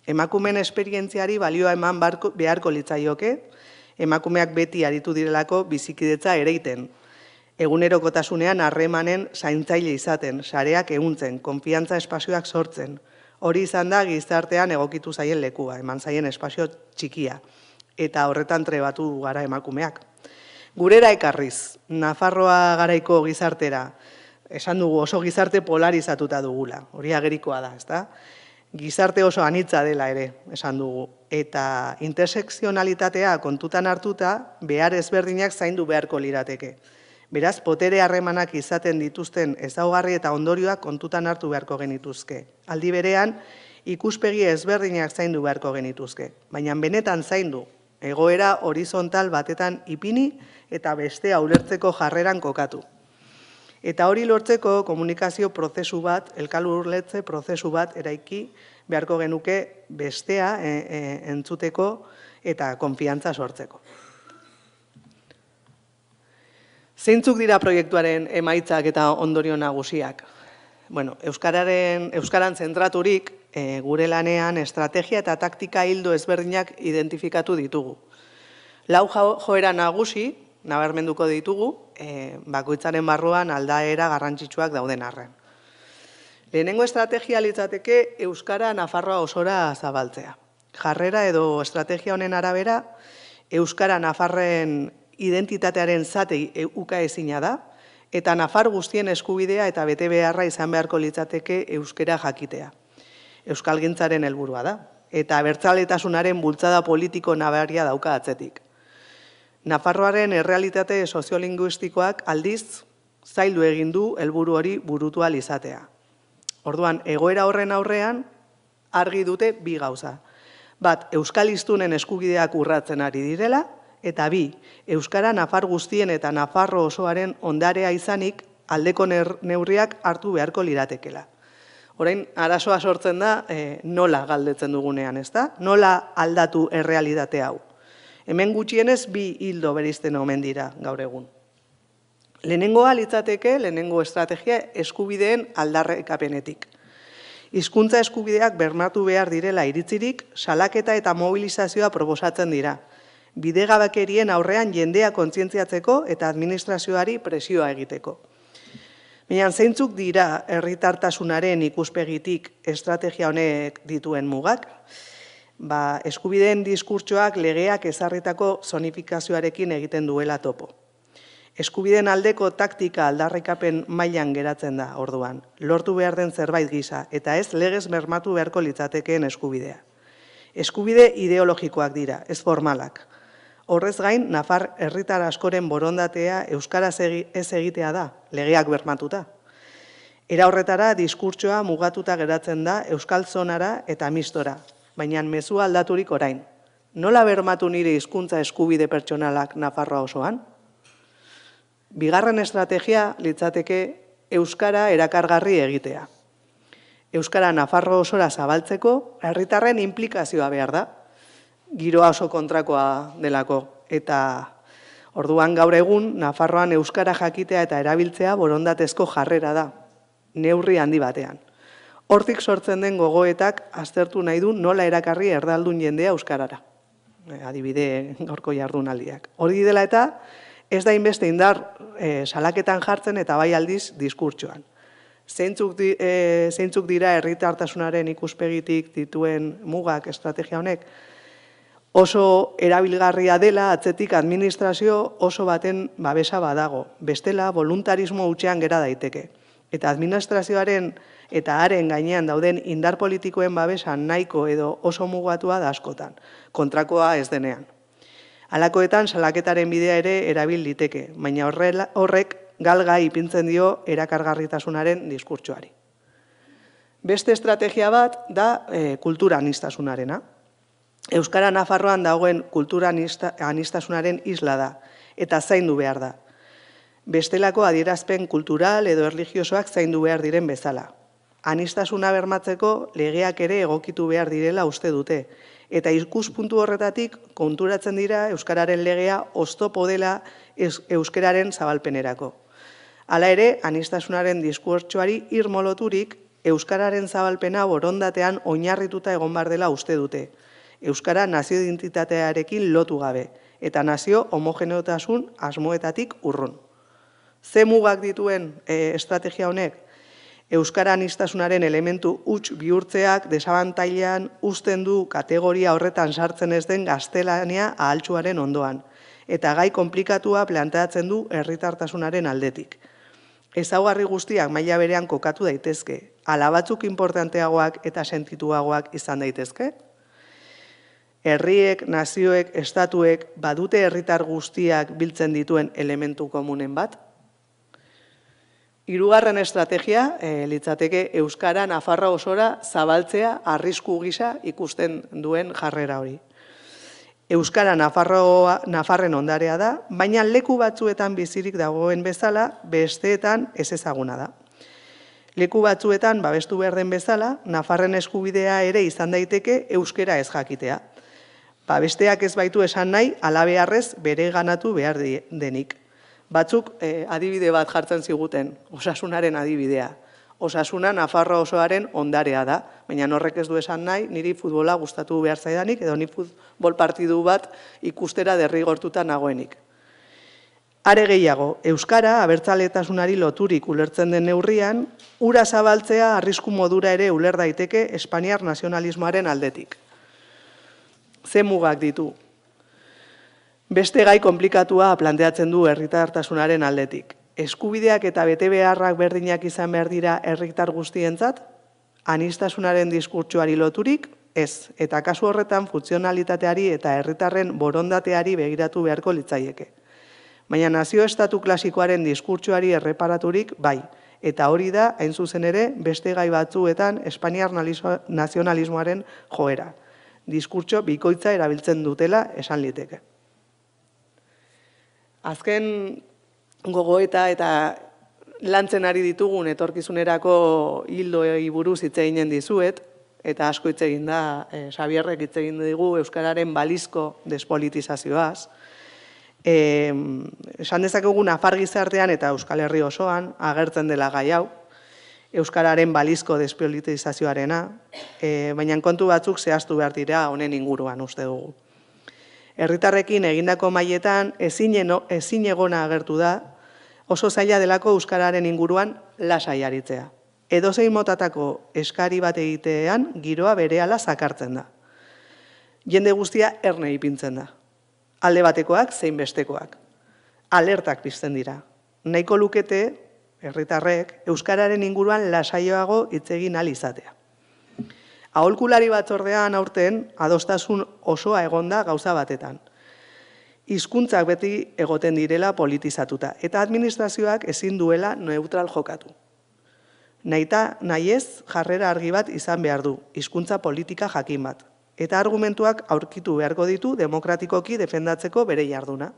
Emakumeen esperientziari balioa eman beharko litzaioke, emakumeak beti aritu direlako bizikidetza ereiten. Egunerokotasunean harremanen zaintzaile izaten, sareak ehuntzen, konfiantza espazioak sortzen. Hori izan da gizartean egokitu zaien lekua, eman zaien espazio txikia, eta horretan trebatu gara emakumeak. Gurera ekarriz, Nafarroa garaiko gizartera, esan dugu oso gizarte polarizatuta dugula, hori agerikoa da, ezta? Gizarte oso anitza dela ere, esan dugu, eta intersekzionalitatea kontutan hartuta, behar ezberdinak zaindu beharko lirateke. Beraz, potere harremanak izaten dituzten ezaugarri eta ondorioak kontutan hartu beharko genituzke. Aldi berean, ikuspegi ezberdinak zaindu beharko genituzke. Baina benetan zaindu, egoera horizontal batetan ipini eta bestea ulertzeko jarreran kokatu. Eta hori lortzeko komunikazio prozesu bat, elkarlertze prozesu bat eraiki beharko genuke bestea entzuteko eta konfiantza sortzeko. Zeintzuk dira proiektuaren emaitzak eta ondorio nagusiak? Bueno, euskaran zentraturik gure lanean estrategia eta taktika hildo ezberdinak identifikatu ditugu. Lau joera nagusi nabarmenduko ditugu, bakoitzaren barruan aldaera garrantzitsuak dauden arren. Lehenengo estrategia litzateke euskara Nafarroa osora zabaltzea. Jarrera edo estrategia honen arabera, euskara Nafarren identitatearen zate uka ezina da, eta Nafar guztien eskubidea eta bete beharra izan beharko litzateke euskara jakitea. Euskalgintzaren helburua da. eta abertzaletasunaren bultzada politiko nabaria dauka atzetik. Nafarroaren errealitate soziolinguistikoak aldiz zaildu egin du helburu hori burutu ahal izatea. Orduan, egoera horren aurrean argi dute bi gauza. Bat, euskal hiztunen eskubideak urratzen ari direla, eta bi, euskara nafar guztien eta Nafarro osoaren ondarea izanik aldeko neurriak hartu beharko liratekela. Orain, arazoa sortzen da nola galdetzen dugunean, ezta? Nola aldatu errealitate hau? Hemen gutxienez bi hildo bereizten omen dira gaur egun. Lehenengoa litzateke, lehenengo estrategia eskubideen aldarrikapenetik. Hizkuntza eskubideak bermatu behar direla iritzirik, salaketa eta mobilizazioa proposatzen dira. Bidegabekerien aurrean jendea kontzientziatzeko eta administrazioari presioa egiteko. Baina zeintzuk dira herritartasunaren ikuspegitik estrategia honek dituen mugak? Eskubideen diskurtsoak legeak ezarritako zonifikazioarekin egiten duela topo. Eskubideen aldeko taktika aldarrikapen mailan geratzen da, orduan, lortu behar den zerbait gisa, eta ez legez bermatu beharko litzatekeen eskubidea. Eskubide ideologikoak dira, ez formalak. Horrez gain, nafar herritar askoren borondatea euskaraz ez egitea da, legeak bermatuta. Era horretara, diskurtsoa mugatuta geratzen da euskal zonara eta mistora, baina mezua aldaturik orain. Nola bermatu nire hizkuntza eskubide pertsonalak Nafarroa osoan? Bigarren estrategia litzateke euskara erakargarri egitea. Euskara Nafarro osora zabaltzeko herritarren inplikazioa behar da, giroa oso kontrakoa delako. Eta orduan gaur egun Nafarroan euskara jakitea eta erabiltzea borondatezko jarrera da, neurri handi batean. Hortik sortzen den gogoetak aztertu nahi du nola erakarri erdaldun jendea euskarara. Adibide gaurko jardunaldiak. Hori dela eta ez da inbeste indar salaketan jartzen eta bai aldiz diskurtsoan. Zeintzuk dira herritartasunaren ikuspegitik dituen mugak estrategia honek? Oso erabilgarria dela atzetik administrazio oso baten babesa badago. Bestela, voluntarismo hutsean gera daiteke. Eta administrazioaren eta haren gainean dauden indar politikoen babesa nahiko edo oso mugatua da askotan. Kontrakoa ez denean. Halakoetan salaketaren bidea ere erabil liteke, baina horrek galga ipintzen dio erakargarritasunaren diskurtsoari. Beste estrategia bat da kultura anistasunarena. Euskara Nafarroan dagoen kultura anistasunaren isla da, eta zaindu behar da. Bestelako adierazpen kultural edo erlijiosoak zaindu behar diren bezala. Anistasuna bermatzeko legeak ere egokitu behar direla uste dute, eta ikuspuntu horretatik konturatzen dira euskararen legea oztopo dela euskararen zabalpenerako. Hala ere, anistasunaren diskurtsoari irmoloturik euskararen zabalpena borondatean oinarrituta egon behar dela uste dute. Euskara nazio identitatearekin lotu gabe, eta nazio homogeneotasun asmoetatik urrun. Ze mugak dituen estrategia honek? Euskara anistasunaren elementu huts bihurtzeak desabantailean uzten du kategoria horretan sartzen ez den gaztelania ahaltsuaren ondoan, eta gai konplikatua planteatzen du herritartasunaren aldetik. Ezaugarri guztiak maila berean kokatu daitezke, ala batzuk importanteagoak eta sentituagoak izan daitezke? Herriek, nazioek, estatuek badute herritar guztiak biltzen dituen elementu komunen bat? Hirugarren estrategia litzateke euskara Nafarroa osora zabaltzea arrisku gisa ikusten duen jarrera hori. Euskara Nafarren ondarea da, baina leku batzuetan bizirik dagoen bezala, besteetan ez ezaguna da. Leku batzuetan babestu behar den bezala, Nafarren eskubidea ere izan daiteke euskera ez jakitea. Besteak ez baitu esan nahi, alabeharrez bere ganatu behar denik. Batzuk adibide bat jartzen ziguten, osasunaren adibidea. Osasuna Nafarroa osoaren ondarea da, baina horrek ez du esan nahi, niri futbola gustatu behar zaidanik, edo ni futbol partidu bat ikustera derrigortuta nagoenik. Are gehiago, euskara abertzaletasunari loturik ulertzen den neurrian, ura zabaltzea arrisku modura ere uler daiteke Espainiar nazionalismoaren aldetik. Ze mugak ditu? Beste gai konplikatua planteatzen du herritartasunaren aldetik. Eskubideak eta betebeharrak berdinak izan behar dira herritar guztientzat, anistasunaren diskurtsoari loturik, ez, eta kasu horretan funtzionalitateari eta herritarren borondateari begiratu beharko litzaieke. Baina nazio-estatu klasikoaren diskurtsoari erreparaturik bai, eta hori da, hain zuzen ere, beste gai batzuetan Espainiar nazionalismoaren joera. Diskurtso bikoitza erabiltzen dutela esan liteke. Azken gogoeta eta lantzen ari ditugun etorkizunerako hildoei buruz hitz eginen dizuet, eta asko hitz egin da, Xabierrek hitz egin digu euskararen balizko despolitizazioaz. Esan dezakegu nafar gizartean eta Euskal Herri osoan agertzen dela gai hau, euskararen balizko despolitizazioarena, baina kontu batzuk zehaztu behar dira honen inguruan uste dugu. Herritarrekin egindako mailetan ezin egona agertu da, oso zaila delako euskararen inguruan lasai aritzea. Edozein motatako eskari bat egitean giroa berehala zakartzen da. Jende guztia erne ipintzen da. Alde batekoak zein bestekoak. Alertak pizten dira. Nahiko lukete herritarrek euskararen inguruan lasaioago hitz egin ahal izatea. Aholkulari batzordean aurten adostasun osoa egonda gauza batetan. Hizkuntzak beti egoten direla politizatuta eta administrazioak ezin duela neutral jokatu. Nahi ez jarrera argi bat izan behar du, hizkuntza politika jakin bat. Eta argumentuak aurkitu beharko ditu demokratikoki defendatzeko bere jarduna.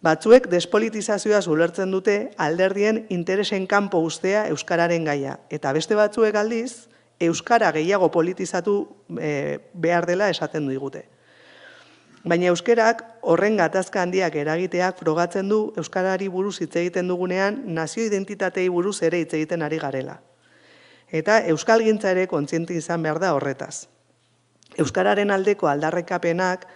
Batzuek despolitizazioa ulertzen dute alderdien interesen kanpo ustea euskararen gaia, eta beste batzuek aldiz, euskara gehiago politizatu behar dela esaten digute. Baina euskerak horren gatazka handiak eragiteak frogatzen du euskarari buruz hitz egiten dugunean nazio identitatei buruz ere hitz egiten ari garela. Eta euskalgintza ere kontziente izan behar da horretaz. Euskararen aldeko aldarrikapenak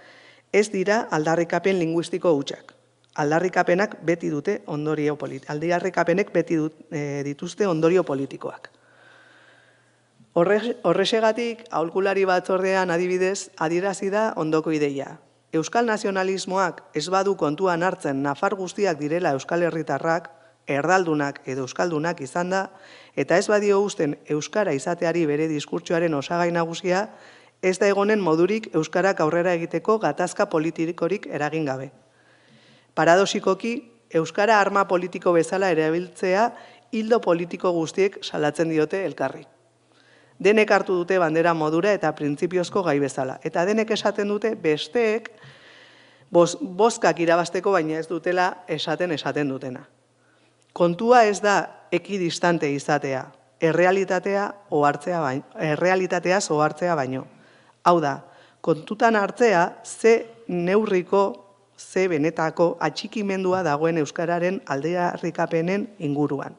ez dira aldarrikapen linguistiko hutsak. Aldarrikapenak beti dute ondorio aldarrikapenek beti dituzte ondorio politikoak. Horrexegatik, aholkulari batzordean adibidez, adierazi da ondoko ideia. Euskal nazionalismoak ez badu kontuan hartzen nafar guztiak direla euskal herritarrak, erdaldunak edo euskaldunak izan da, eta ez badio uzten euskara izateari bere diskurtsoaren osagai nagusia, ez da egonen modurik euskarak aurrera egiteko gatazka politikorik eragin gabe. Paradoxikoki, euskara arma politiko bezala erabiltzea hildo politiko guztiek salatzen diote elkarri. Denek hartu dute bandera modura eta printzipiozko gai bezala. Eta denek esaten dute besteek bozkak irabazteko baina ez dutela esaten dutena. Kontua ez da ekidistante izatea, errealitateaz ohartzea baino. Hau da, kontutan hartzea ze neurriko, ze benetako atxikimendua dagoen euskararen aldarrikapenen inguruan.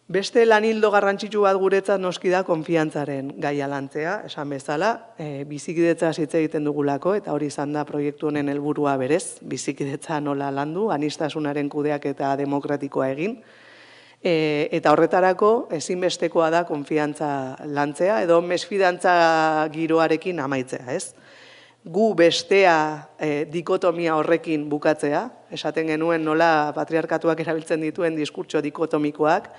Beste lanildo garrantzitsu bat guretzat noski da konfiantzaren gaia lantzea, esan bezala, bizikidetza hitz egiten dugulako, eta hori izan da proiektu honen helburua berez, bizikidetza nola landu, aniztasunaren kudeaketa demokratikoa egin, eta horretarako ezinbestekoa da konfiantza lantzea, edo mesfidantza giroarekin amaitzea, ez? Gu bestea dikotomia horrekin bukatzea, esaten genuen nola patriarkatuak erabiltzen dituen diskurtso dikotomikoak,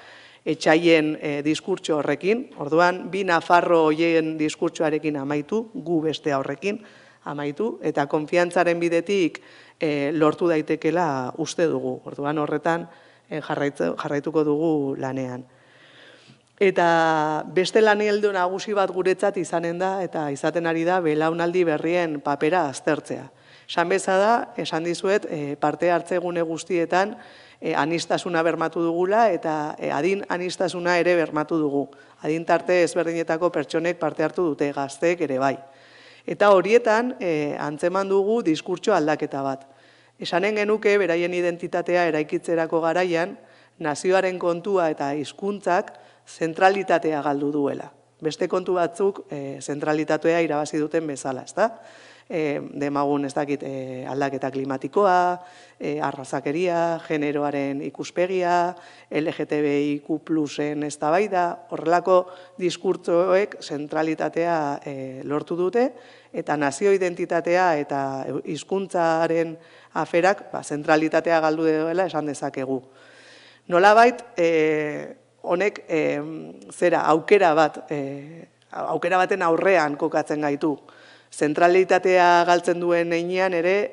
etxaien diskurtso horrekin, orduan, bi nafarro hoien diskurtsoarekin amaitu, gu bestea horrekin amaitu, eta konfiantzaren bidetik lortu daitekela uste dugu, orduan horretan jarraituko dugu lanean. Eta beste lanildo nagusi bat guretzat izanen da, eta izaten ari da, belaunaldi berrien papera aztertzea. Esan bezala, esan dizuet, parte hartze gune guztietan, anistasuna bermatu dugula eta adin anistasuna ere bermatu dugu. Adin tarte ezberdinetako pertsonek parte hartu dute, gazteek ere bai. Eta horietan antzeman dugu diskurtso aldaketa bat. Esanen genuke beraien identitatea eraikitzerako garaian, nazioaren kontua eta hizkuntzak zentralitatea galdu duela. Beste kontu batzuk zentralitatea irabazi duten bezala, ezta? Demagun ez dakit aldaketa klimatikoa, arrazakeria, generoaren ikuspegia, LGTBIQ+en eztabaida, horrelako diskurtsoek zentralitatea lortu dute, eta nazio identitatea eta hizkuntzaren aferak zentralitatea galdu dela esan dezakegu. Nolabait, honek zera aukera baten aurrean kokatzen gaitu. Zentralitatea galtzen duen heinean ere,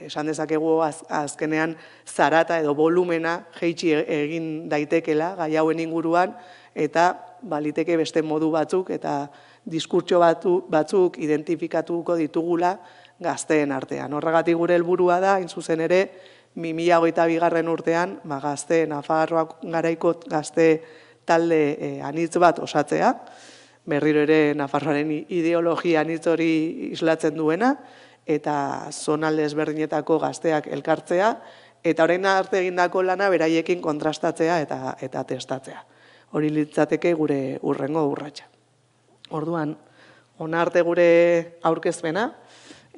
esan dezakegu azkenean zarata edo volumena jeitsi egin daitekela gai hauen inguruan, eta baliteke beste modu batzuk eta diskurtso batzuk identifikatuko ditugula gazteen artean. Horregatik gure helburua da, hain zuzen ere, 2022 urtean, gazte Nafarroa garaiko gazte talde anitz bat osatzea, berriro ere Nafarroaren ideologia anitz hori islatzen duena, eta zonalde ezberdinetako gazteak elkartzea, eta orain arte egindako lana beraiekin kontrastatzea eta testatzea. Hori litzateke gure hurrengo urratsa. Orduan, hona arte gure aurkezpena,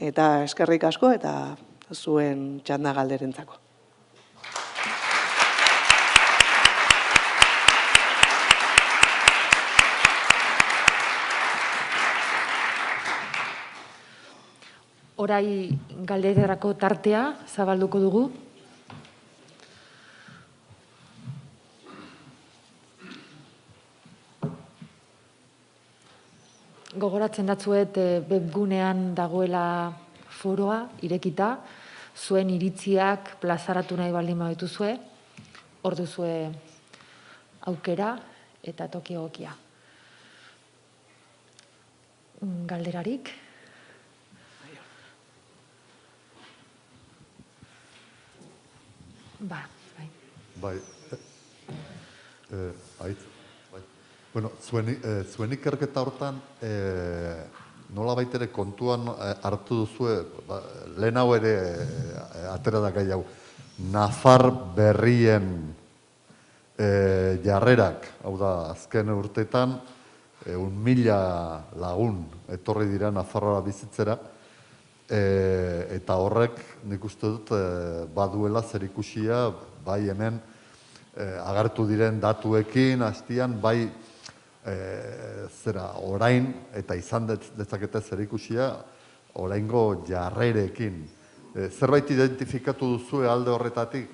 eta eskerrik asko, eta zuen txanda galderentzako. Orai galdererako tartea zabalduko dugu. Gogoratzen datzuet webgunean dagoela foroa irekita, zuen iritziak plazaratu nahi baldin badituzue, hor duzue aukera eta toki egokia. Galderarik? Bai. Bueno, zuen ikerketa hortan, nola baitere kontuan hartu duzue, lehen hau ere atera da gai hau, Nafar berrien jarrerak, hau da, azken urteetan, 1.000 lagun etorri dira Nafarroa bizitzera, eta horrek nik uste dut baduela zerikusia, bai hemen agertu diren datuekin, hastian, bai orain, eta izan dezakete zerikusia, oraingo jarrerekin. Zerbait identifikatu duzue alde horretatik,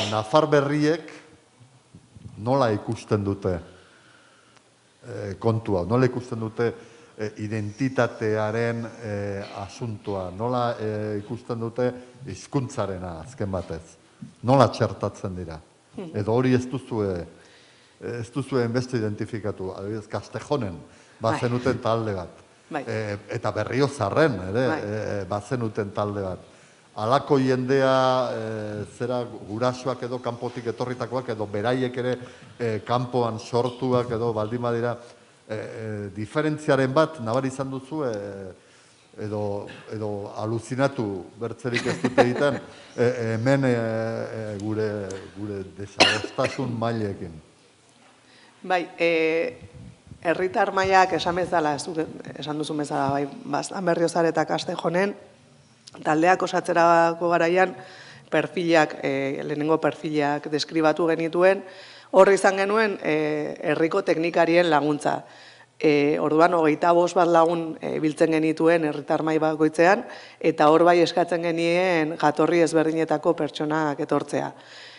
Nafar berriek nola ikusten dute kontua, nola ikusten dute identitatearen asuntua, nola ikusten dute hizkuntzarena azken batez, nola txertatzen dira. Edo hori ez duzuen beste identifikatu, adibidez, Kastejonen bazenuten talde bat, eta Berriozarren ere bazenuten talde bat. Halako jendea, zera gurasoak edo kanpotik etorritakoak edo beraiek ere kanpoan sortuak edo baldin badira, diferentziaren bat nabari izan duzu edo aluzinatu bertzerik ez dute egiten hemen gure desadostasun mailekin. Bai, herritar mailak esan duzu bezala, bai, Berriozar eta Kastejonen, taldeak osatzerako garaian, lehenengo perfilak deskribatu genituen, horri izan genuen herriko teknikarien laguntza. Orduan, 25 bat lagun biltzen genituen herritar mahai bakoitzean, eta hor bai eskatzen genien jatorri ezberdinetako pertsonak etortzea.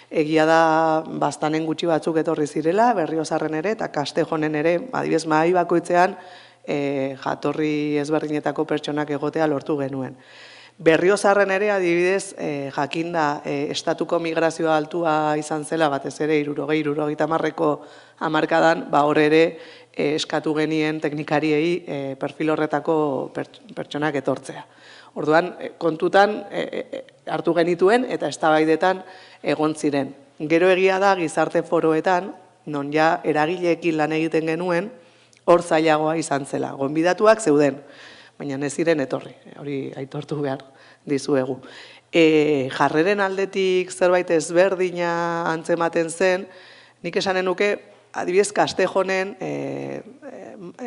Egia da, bastanen gutxi batzuk etorri zirela, Berriozarren ere, eta Kastejonen ere, adibidez mahai bakoitzean jatorri ezberdinetako pertsonak egotea lortu genuen. Berriozarren ere, adibidez, jakinda estatuko migrazioa altua izan zela, batez ere, 60-70ko hamarkadan, hor ere eskatu genien teknikariei perfil horretako pertsonak etortzea. Orduan, kontutan hartu genituen eta eztabaidetan egon ziren. Gero egia da, gizarte foroetan, non ja eragileekin lan egiten genuen, hor zailagoa izan zela. Gonbidatuak zeuden, baina ez ziren etorri, hori aitortu behar dizuegu. Jarreren aldetik zerbait ezberdina antzematen zen, nik esanen nuke, adibidez Kastejonen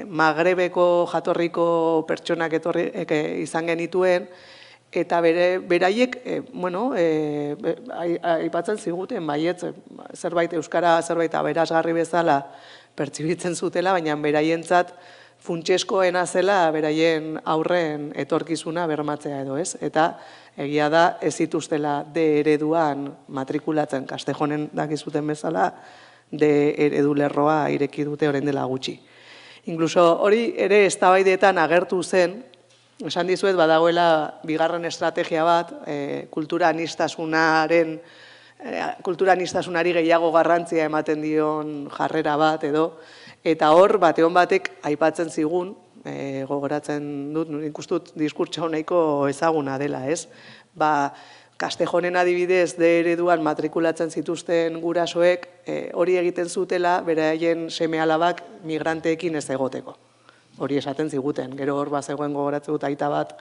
Magrebeko jatorriko pertsonak izan genituen, eta beraiek, aipatzen ziguten, baietz, zerbait euskara, zerbait aberasgarri bezala pertsibitzen zutela, baina beraientzat funtseskoena zela beraien aurren etorkizuna bermatzea edo ez, eta egia da ez zituztela D ereduan matrikulatzen, Castejonen dakizuten bezala, D eredu lerroa ireki dute orain dela gutxi. Inkluso hori ere eztabaidetan agertu zen, esan dizuet badagoela bigarren estrategia bat, kulturanistasunari gehiago garrantzia ematen dion jarrera bat edo, eta hor bateon batek aipatzen zigun, gogoratzen dut, nik uste dut diskurtso nahiko ezaguna dela, ez? Castejonen adibidez D ereduan matrikulatzen zituzten gurasoek hori egiten zutela beraien seme-alabak migranteekin ez egoteko. Hori esaten ziguten, gero hor bazegoen gogoratzen dut aita bat,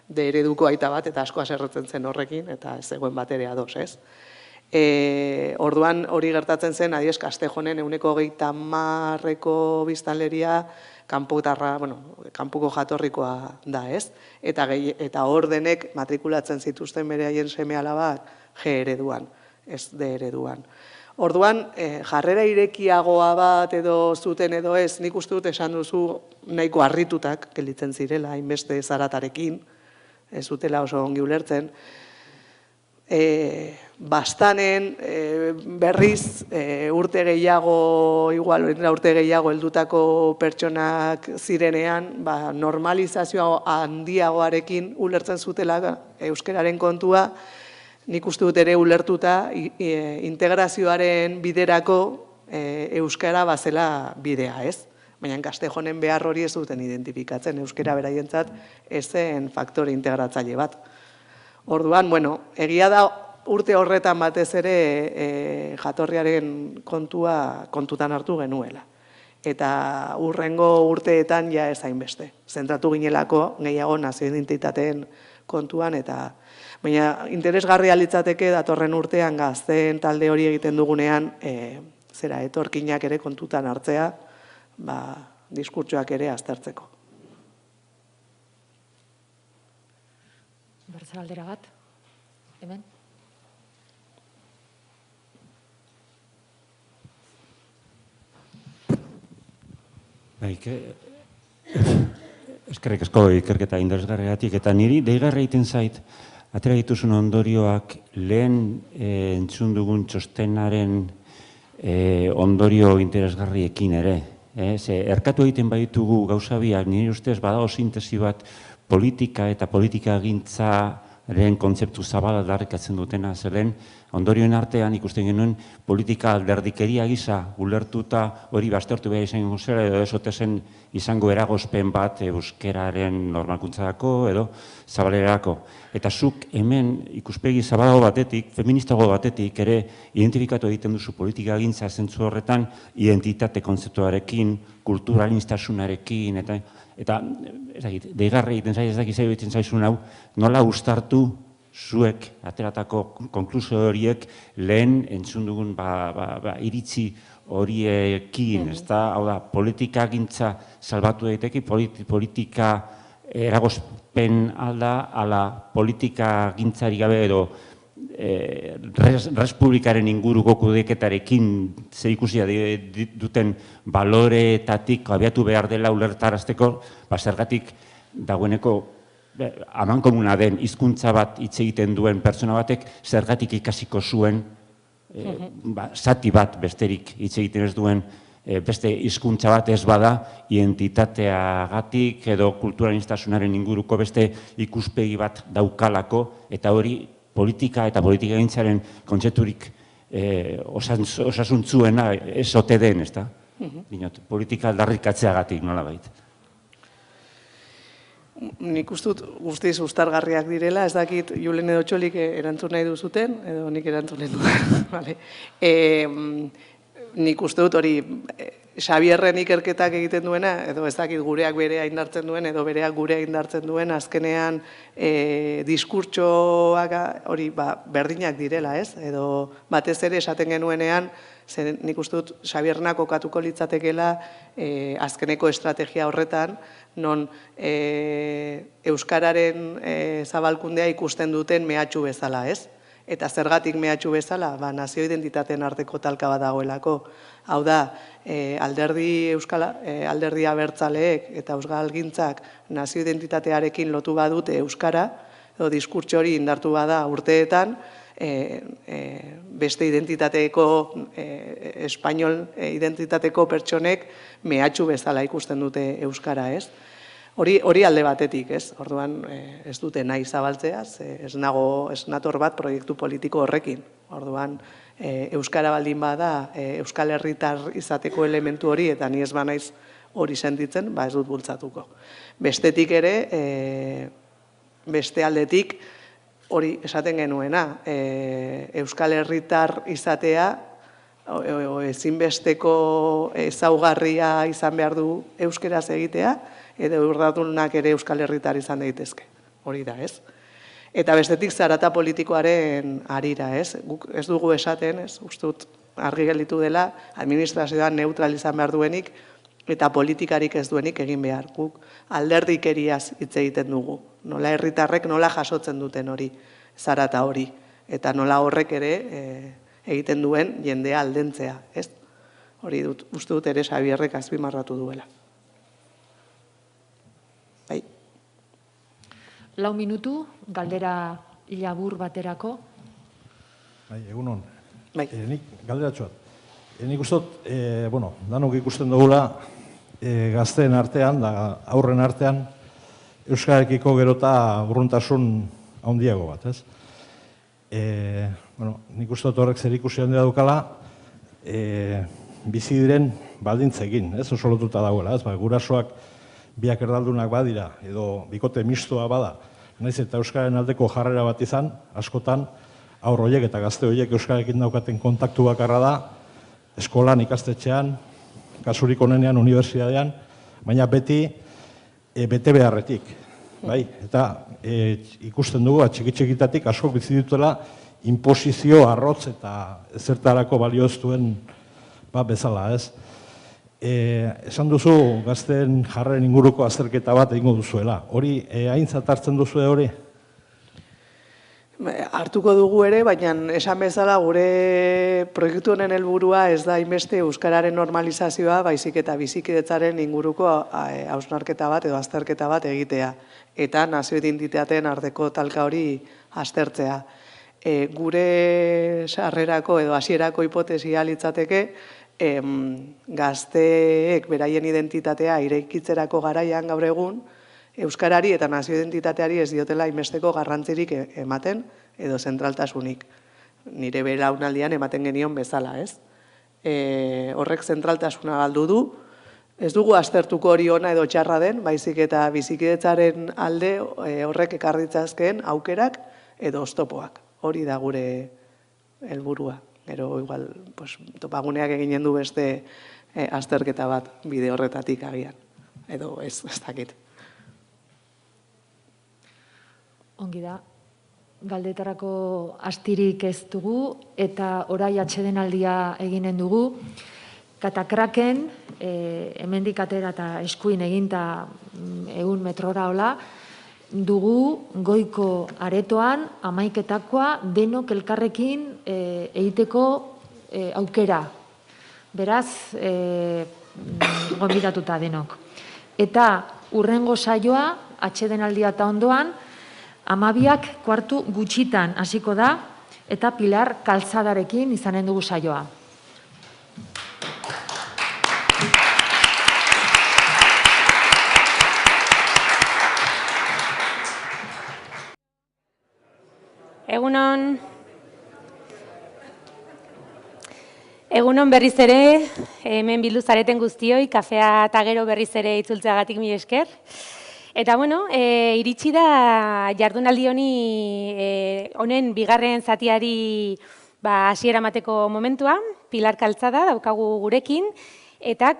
D ereduko aita bat, eta asko haserretzen zen horrekin, eta ez zegoen bat ere ados, ez? Orduan hori gertatzen zen, adiez, Castejonen 30% biztanleria kanpoko jatorrikoa da, ez? Eta hor denek matrikulatzen zituzten beraien seme-alabak G ereduan, ez D ereduan. Orduan, jarrera irekiagoa bat edo zuten edo ez, nik uste dut esan duzu nahiko harritutak gelditzen zirela, hainbeste zaratarekin, ez zutela oso ongi ulertzen. Bastanen berriz urte gehiago, igual urte gehiago heldutako pertsonak zirenean, normalizazio handiagoarekin ulertzen zutela euskararen kontua, nik uste dut ere ulertuta integrazioaren biderako euskara bazela bidea, ez? Baina Castejonen behar hori ez duten identifikatzen, euskara beraientzat ez zen faktore integratzaile bat. Orduan, egia da urte horretan batez ere jatorriaren kontutan hartu genuela. Eta urrengo urteetan ja ez hainbeste. Zentratu ginelako gehiago nazio identitateen kontuan, eta baina interesgarria litzateke datorren urtean gazteen talde hori egiten dugunean etorkinak ere kontutan hartzea, diskurtsoak ere aztertzeko. Bertzera aldera bat, hemen. Eskerrik asko ikerketa interesgarriagatik, eta niri deigarria egiten zait, atera dituzun ondorioak lehen entzun dugun txostenaren ondorio interesgarriekin ere. Erkatu egiten baditugu gauza biak, nire ustez badago sintesi bat politika eta politikagintzaren kontzeptu zabala darrikatzen dutena, zelen ondorioen artean ikusten genuen politika alderdikeria gisa ulertuta hori baztertu behar izango zera edo esotezen izango eragozpen bat euskeraren normalkuntzarako edo zabalerako. Eta zuk hemen ikuspegi zabalago batetik, feministago batetik ere identifikatu egiten duzu politikagintza zentzu horretan identitate kontzeptuarekin, kulturalistasunarekin eta deigarri egiten zaiz, ez dakiz egiten zaizun hau, nola uztartu zuek ateratako konklusio horiek lehen entzun dugun iritzi horiekin, ez da, hau da, politikagintza salbatu daiteke, politika eragozpen alda, ala politikagintzari gabe edo Respublikaren inguruko kudeaketarekin zerikusia duten baloreetatik abiatu behar dela ulertarazteko, zergatik dagoeneko amankomuna den hizkuntza bat hitz egiten duen pertsona batek zergatik ikasiko zuen zati bat besterik hitz egiten ez duen beste hizkuntza bat ez bada identitateagatik edo kulturanistasunaren inguruko beste ikuspegi bat daukalako, eta hori politika eta politikagintzaren kontzepturik osasuntzuena ez ote den, ez da? Politika aldarrikatzeagatik nola baita. Nik uste dut guztiz uztargarriak direla, ez dakit Julen edo Txolik erantzun nahi duzuten, edo nik erantzunen dut. Nik uste dut hori Xabierren ikerketak egiten duena, edo ez dakit gureak berea indartzen duen, edo bereak gurea indartzen duen, azkenean diskurtsoak hori berdinak direla, ez? Edo batez ere esaten genuenean, nik uste dut Xabierrenak kokatuko litzatekela azkeneko estrategia horretan, non euskararen zabalkundea ikusten duten mehatxu bezala, ez? Eta zergatik mehatxu bezala, nazio identitateen arteko talka bat dagoelako. Hau da, alderdi abertzaleek eta euskalgintzak nazio identitatearekin lotu badute euskara, edo diskurtso hori indartu bada urteetan, beste identitateko, espainol identitateko pertsonek mehatxu bezala ikusten dute euskara, ez? Hori alde batetik, ez? Orduan, ez dute nahi zabaltzea, ez nator bat proiektu politiko horrekin. Orduan, euskara baldin bada, euskal herritar izateko elementu hori, eta ni ez banaiz hori sentitzen, ez dut bultzatuko. Bestetik ere, beste aldetik, hori esaten genuena, euskal herritar izatea, ezinbesteko ezaugarria izan behar du euskeraz egitea, edo urdatunak ere euskal herritar izan daitezke. Hori da, ez? Eta bestetik zarata politikoaren arira, ez? Guk ez dugu esaten, ez? Uste dut argi gelditu dela, administrazioan neutral izan behar duenik, eta politikarik ez duenik egin behar. Guk alderdikeriaz hitz egiten dugu. Nola herritarrek nola jasotzen duten hori, zarata hori. Eta nola horrek ere egiten duen jendea aldentzea, ez? Hori uste dut ere Xabierrek azpimarratu duela. 4 minutu, galdera labur baterako. Egunon. Nik galderatxoat. Nik uste dut, danok ikusten dugula gazteen artean, aurren artean, euskarekiko gerota urruntasun handiago bat, ez? Nik uste dut horrek zer ikusi handia dukala, bizi diren baldintzekin, ez? Oso lotuta dagoela, ez? Gurasoak biak erdaldunak badira, edo bikote mistoa bada, naiz eta euskaren aldeko jarrera bat izan, askotan, aur horiek eta gazte horiek euskarekin daukaten kontaktu bakarra da, eskolan, ikastetxean, kasurik onenean, unibertsitatean, baina beti bete beharretik. Eta ikusten dugu, txiki-txikitatik askok bizi dutela, inposizio, arrotz eta ezertarako balio ez duen bezala, ez? Esan duzu, gazten jarren inguruko azterketa bat egingo duzuela. Hori, aintzat hartzen duzue hori? Hartuko dugu ere, baina esan bezala gure proiektu honen helburua ez da inbeste euskararen normalizazioa, baizik eta bizikidetzaren inguruko hausnarketa bat edo azterketa bat egitea. Eta nazio identitateen arteko talka hori aztertzea. Gure sarrerako edo hasierako hipotesia litzateke, gazteek beraien identitatea irekitzerako garaian gaur egun, euskarari eta nazio identitateari ez diotela inbesteko garrantzirik ematen edo zentraltasunik. Nire belaunaldian ematen genion bezala, ez? Horrek zentraltasuna galdu du, ez dugu aztertuko hori ona edo txarra den, baizik eta bizikidetzaren alde horrek ekarritzazkeen aukerak edo oztopoak. Hori da gure helburua. Gero, igual, topaguneak eginen du beste azterketa bat bide horretatik agian. Edo ez dakit. Ongi da, galdetarako astirik ez dugu, eta orai atsedenaldia eginen dugu. Katakraken, hemendik atera eta eskuin eginta 100 metrora hola, dugu goiko aretoan 11-takoa denok elkarrekin egiteko aukera. Beraz, gonbidatuta denok. Eta urrengo saioa, atsedenaldia eta ondoan, 12:15 gutxitan hasiko da, eta Pilar Kaltzadarekin izanen dugu saioa. Egunon berriz ere, hemen bildu zareten guztioi, kafea eta gero berriz ere itzultzeagatik mila esker. Eta iritsi da jardunaldi honen bigarren zatiari hasiera emateko momentua, Pilar Kaltzada daukagu gurekin, eta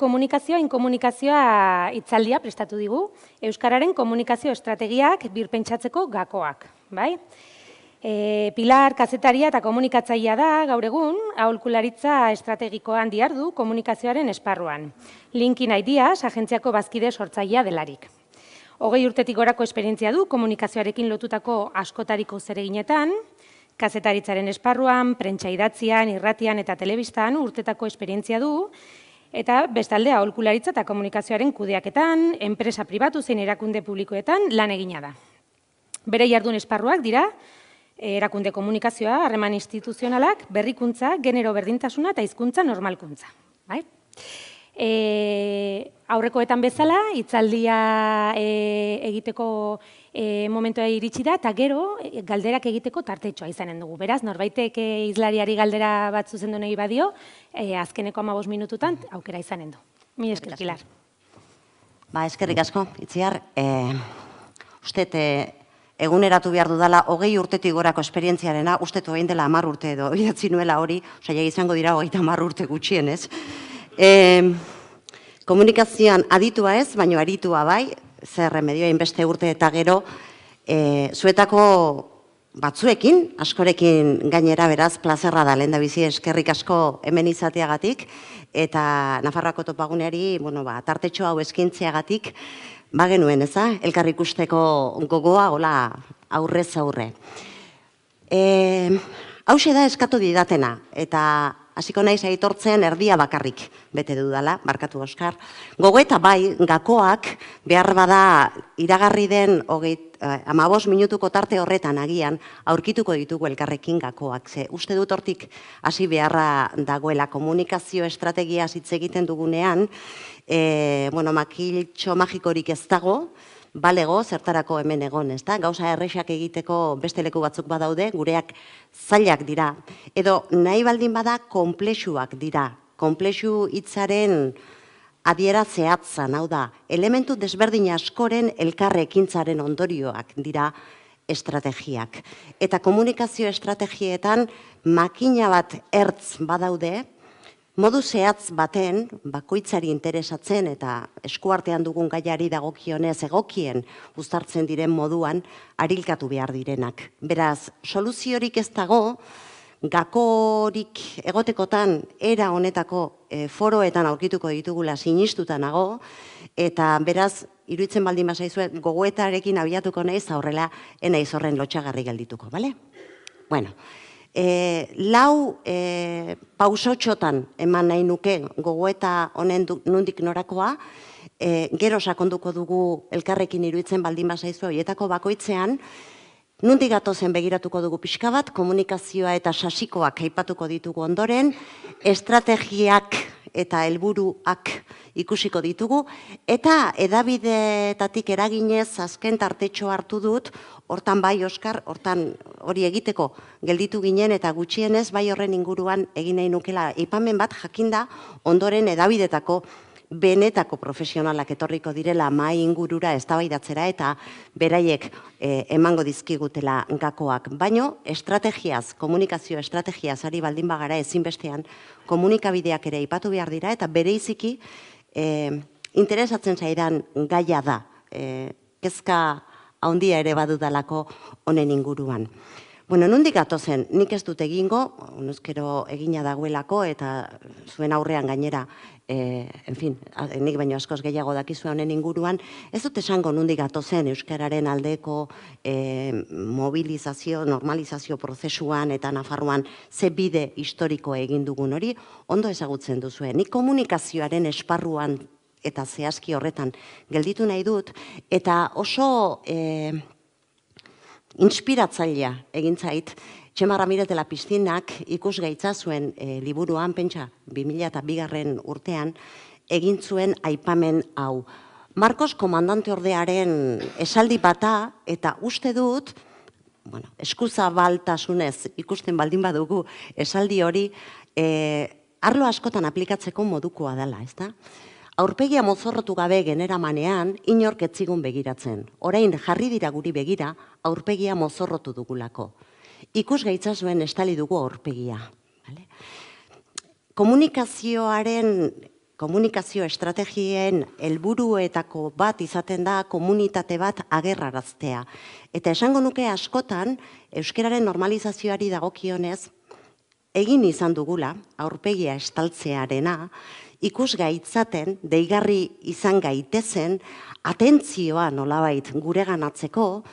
inkomunikazioa hitzaldia prestatu digu, Euskararen komunikazio estrategiak birpentsatzeko gakoak, bai? Pilar kazetaria eta komunikatzailea da gaur egun, aholkularitza estrategikoan dihardu komunikazioaren esparruan. Linkin Ideas, agentziako bazkide sortzailea delarik. 20 urtetik gorako esperientzia du komunikazioarekin lotutako askotariko zereginetan, kazetaritzaren esparruan, prentsa idatzian, irratian eta telebistan urtetako esperientzia du, eta bestalde aholkularitza eta komunikazioaren kudeaketan, enpresa pribatu zein erakunde publikoetan lan egina da. Bere jardun esparruak dira, erakunde komunikazioa, harreman instituzionalak, berrikuntza, genero berdintasuna eta hizkuntza normalkuntza. Aurrekoetan bezala, hitzaldia egiteko momentua iritsi da, eta gero galderak egiteko tartetxoa izanen dugu. Beraz, norbaitek hizlariari galdera bat zuzendu nahi badio, azkeneko 15 minututan aukera izanen du. Mila esker, Pilar. Eskerrik asko, Itziar. Uste, eguneratu behar dudala, 20 urtetik gorako esperientziarena, uste egin dela 10 urte edo, idatzi nuela hori, osea, izango dira 30 urte gutxienez. Komunikazioan aditua ez, baina aritua bai, zer remedioa inbeste urte eta gero, zuetako batzuekin, askorekin gainera beraz, plazerra da, lehen da bizi eskerrik asko hemen izateagatik, eta Nafarroako topaguneari, tartetxo hau eskintzeagatik, bagenuen eza, elkar ikusteko gogoa, hola, aurrez aurre. Hauxe da eskatu didatena, eta hasiko naiz aitortzen erdia bakarrik bete dudala, barkatu Oskar. Gogoeta bai, gakoak behar bada iragarri den 15 minutuko tarte horretan agian aurkituko ditugu elkarrekin gakoak. Ze uste dut hortik hasi beharra dagoela komunikazio estrategia hitz egiten dugunean, makiltxo magikorik ez dago, balego, zertarako hemen egon, ez da? Gauza errexak egiteko beste leku batzuk badaude, gureak zailak dira. Edo nahi baldin bada konplexuak dira. Konplexu hitzaren adiera zehatzan, hau da, elementu desberdin askoren elkarrekintzaren ondorioak dira estrategiak. Eta komunikazio estrategietan makina bat ertz badaude, modu zehatz baten, bakoitzari interesatzen eta eskuartean dugun gaiari dagokionez egokien uztartzen diren moduan arilkatu behar direnak. Beraz, soluziorik ez dago, gakorik egotekotan era honetako foroetan aurkituko ditugula sinistuta nago, eta beraz, iruditzen baldin bazaizue, gogoetarekin abiatuko naiz, horrela enaiz horren lotxagarri geldituko, bale? Bueno, lau pausotxotan eman nahi nuke gogoeta honen nundik norakoa, gero sakonduko dugu elkarrekin iruditzen baldin bazaizu horietako bakoitzean, nundik gatozen begiratuko dugu pixka bat, komunikazioa eta sasikoak aipatuko ditugu ondoren, estrategiak eta helburuak ikusiko ditugu, eta edabideetatik eraginez azken tartetxo hartu dut, hortan bai, Oskar, hortan hori egiteko gelditu ginen eta gutxienez bai horren inguruan egin nahi nukela aipamen bat jakinda ondoren edabidetako benetako profesionalak etorriko direla mahai ingurura eztabaidatzera eta beraiek emango dizkigutela gakoak. Baino, estrategiaz, komunikazio estrategiaz ari baldin bagara ezinbestean komunikabideak ere aipatu behar dira eta bereiziki interesatzen zaidan gaia da, kezka handia ere badudalako honen inguruan. Bueno, nondik gatozen, nik ez dut egingo, honezkero egina dagoelako eta zuen aurrean gainera, nik baino askoz gehiago dakizu honen inguruan, ez dut esango nondik gatozen euskararen aldeko mobilizazio, normalizazio prozesuan eta Nafarroan ze bide historiko egin dugun hori, ondo ezagutzen duzuen. Nik komunikazioaren esparruan eta zehazki horretan gelditu nahi dut, eta oso inspiratzailea egin zait, Txema Ramirez de la Piztinak ikusgaitza zuen liburuan, pentsa, 2002 urtean, egin zuen aipamen hau. Marcos komandante ordearen esaldi bata, eta uste dut, eskuzabaltasunez ikusten baldin badugu esaldi hori, arlo askotan aplikatzeko modukoa dela, ez da? Aurpegia mozorrotu gabe generamanean, inork etzigun begiratzen. Orain jarri dira guri begira, aurpegia mozorrotu dugulako. Ikus gaitza zuen estali dugu aurpegia. Komunikazio estrategien helburuetako bat izaten da komunitate bat agerraraztea. Eta esango nuke askotan, euskararen normalizazioari dagokionez, egin izan dugula, aurpegia estaltzearena, ikus gaitzaten, deigarri izan gaitezen, atentzioa nolabait gureganatzeko,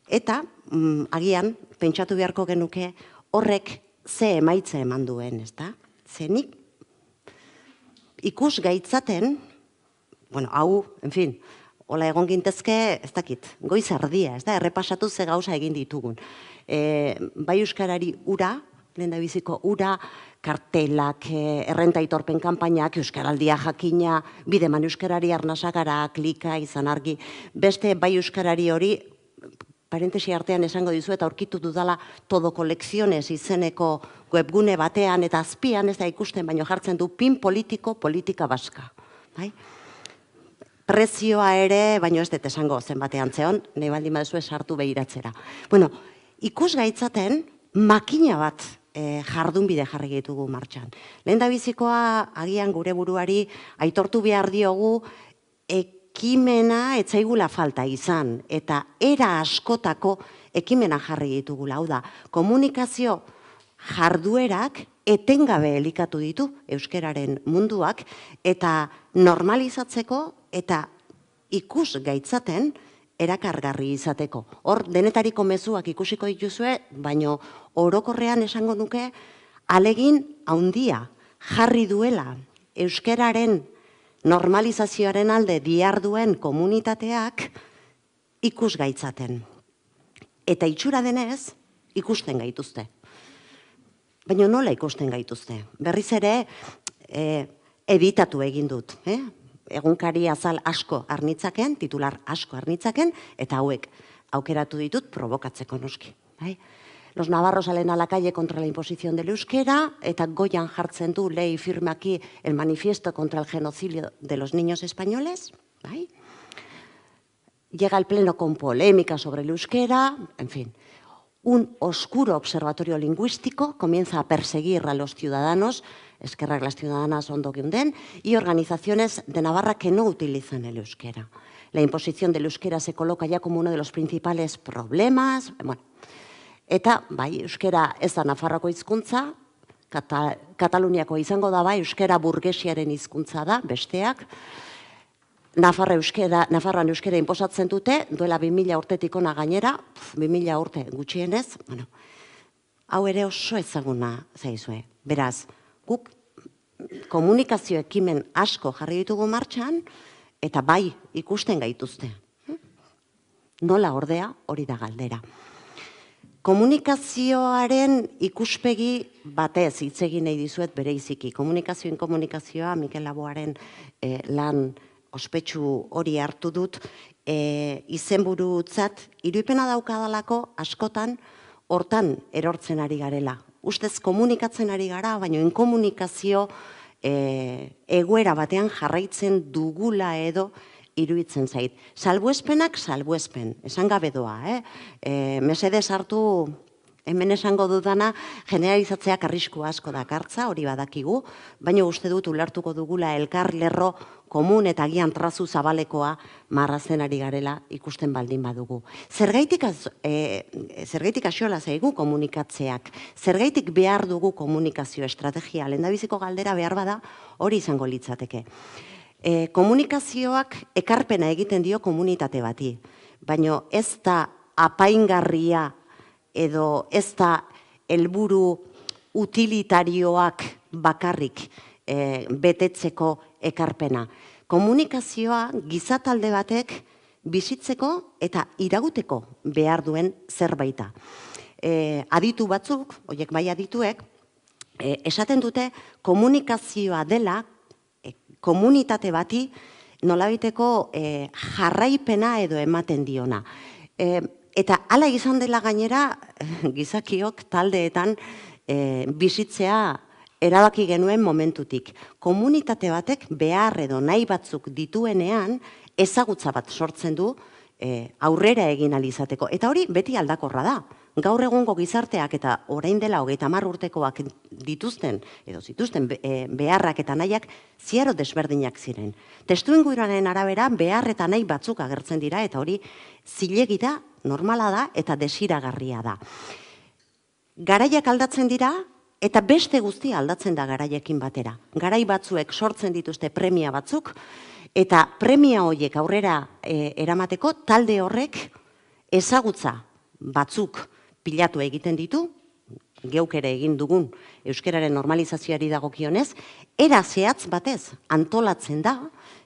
eta agian, pentsatu beharko genuke, horrek ze emaitza eman duen, ezta? Zenik ikus gaitzaten, bueno, hau, en fin, hola egon gintezke, ez dakit, goiz erdia, ez da, errepasatu ze gauza egin ditugun. Bai euskarari ura, lehendabiziko ura, kartelak, errenta aitorpen kanpainak, euskaraldia jakina, bideman euskarari arnasagara, klika, izan argi, beste bai euskarari hori, parentesi artean esango dizu eta aurkitu dudala todo kolekzionez izeneko webgune batean eta azpian ez da ikusten, baino jartzen du pin politiko, politika baska. Prezioa ere, baino ez dut esango zenbatean zeon, nahi baldin baduzue sartu behiratzera. Bueno, ikus gaitzaten makina bat jardunbide jarri ditugu martxan. Lehendabizikoa agian gure buruari aitortu behar diogu ekimena etzaigula falta izan, eta era askotako ekimena jarri ditugula. Hau da, komunikazio jarduerak etengabe elikatu ditu euskararen munduak, eta normalizatzeko eta ikus gaitzaten erakargarri izateko. Hor, denetariko mezuak ikusiko dituzue, baino orokorrean esango nuke ahalegin handia jarri duela euskararen normalizazioaren alde diharduen komunitateak ikus gaitzaten. Eta itxura denez, ikusten gaituzte. Baina nola ikusten gaituzte? Berriz ere, editatu egin dut. Egunkari azal asko arnitzaken, titular asko arnitzaken, eta hauek aukeratu ditut provokatzeko noski. Los navarros salen a la calle contra la imposición del euskera, eta goian jartzen du ley firme aquí el manifiesto contra el genocidio de los niños españoles. Llega al pleno con polémica sobre el euskera, en fin. Un oscuro observatorio lingüístico comienza a perseguir a los ciudadanos, Esquerrak las Ciudadanas ondo geunden, y organizaciones de Navarra que no utilizan el euskera. La imposición del euskera se coloca ya como uno de los principales problemas. Bueno, eta, bai, euskera ez da Nafarroako hizkuntza, Kataluniako izango da bai, euskera burgesiaren hizkuntza da, besteak. Nafarroan euskera inposatzen dute, duela 2000 urtetik ona gainera, 2000 urte gutxienez, bueno, hau ere oso ezaguna zaizue. Beraz, guk komunikazio ekimen asko jarri ditugu martxan, eta bai, ikusten gaituzte. Nola ordea, hori da galdera. Komunikazioaren ikuspegi batez hitz egin nahi dizuet bereiziki. Komunikazioa, Mikel Laboaren lan ospetsu hori hartu dut, izenburutzat, iruipena daukadalako askotan hortan erortzen ari garela. Ustez komunikatzen ari gara, baina inkomunikazio egoera batean jarraitzen dugula edo iruditzen zait. Salbuespenak, salbuespen, esan gabe doa. Mesedez hartu, hemen esango dudana, generalizatzeak arrisku asko dakartza, hori badakigu, baina uste dut ulertuko dugula elkar lerro komun eta agian trazu zabalekoa marrazen ari garela ikusten baldin badugu. Zergaitik axola zaigu komunikatzeak, zergaitik behar dugu komunikazio estrategia, lehendabiziko galdera behar bada hori izango litzateke. Komunikazioak ekarpena egiten dio komunitate bati, baina ez da apaingarria edo ez da helburu utilitarioak bakarrik betetzeko ekarpena. Komunikazioa gizatalde batek bizitzeko eta iraguteko behar duen zerbaita. Aditu batzuk, horiek bai adituek, esaten dute komunikazioa dela komunitate bati nolabaiteko jarraipena edo ematen diona. Eta hala izan dela gainera, gizakiok taldeetan bizitzea erabaki genuen momentutik. Komunitate batek behar edo nahi batzuk dituenean ezagutza bat sortzen du aurrera egin alizateko. Eta hori beti aldakorra da. Gaur egungo gizarteak eta orain dela 30 urtekoak dituzten, edo zituzten beharrak eta nahiak ziaro desberdinak ziren. Testuinguruaren arabera behar eta nahi batzuk agertzen dira eta hori zilegi da, normala da eta desiragarria da. Garaiak aldatzen dira eta beste guztia aldatzen da garaiekin batera. Garai batzuek sortzen dituzte premia batzuk eta premia horiek aurrera eramateko talde horrek ezagutza batzuk pilatu egiten ditu, geuk ere egin dugun euskararen normalizazioari dagokionez, era zehatz batez antolatzen da,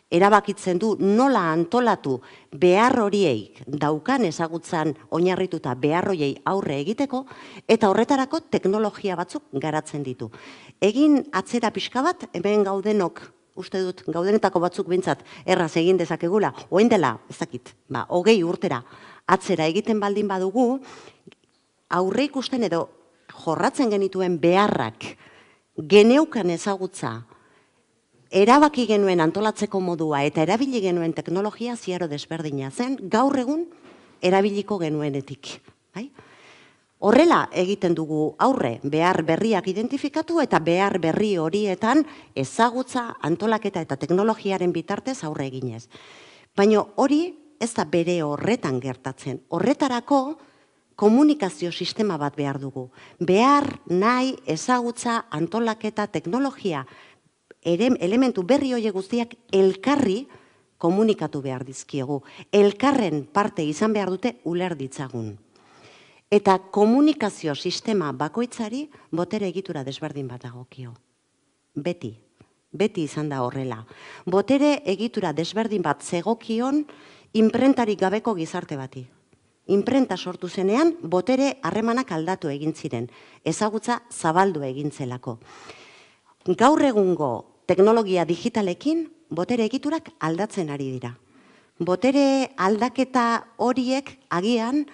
erabakitzen du nola antolatu behar horiei daukan ezagutzan oinarrituta behar horiei aurre egiteko, eta horretarako teknologia batzuk garatzen ditu. Egin atzera pixka bat, hemen gaudenok, uste dut, gaudenetako batzuk bintzat erraz egin dezakegula, oen dela, ez dakit, 20 urtera atzera egiten baldin badugu, aurre ikusten edo jorratzen genituen beharrak geneukan ezagutza, erabaki genuen antolatzeko modua eta erabili genuen teknologia ziaro desberdina zen, gaur egun erabiliko genuenetik. Horrela egiten dugu aurre, behar berriak identifikatu eta behar berri horietan ezagutza, antolaketa eta teknologiaren bitartez aurre eginez. Baina hori ez da bere horretan gertatzen. Horretarako komunikazio sistema bat behar dugu. Behar, nahi, ezagutza, antolaketa, teknologia, elementu berri horiek guztiak elkarri komunikatu behar dizkiegu. Elkarren parte izan behar dute uler ditzagun. Eta komunikazio sistema bakoitzari botere egitura desberdin bat dagokio. Beti izan da horrela. Botere egitura desberdin bat zegokion inprentarik gabeko gizarte bati. Inprenta sortu zenean, botere harremanak aldatu egin ziren, ezagutza zabaldu egin zelako. Gaur egungo teknologia digitalekin, botere egiturak aldatzen ari dira. Botere aldaketa horiek agian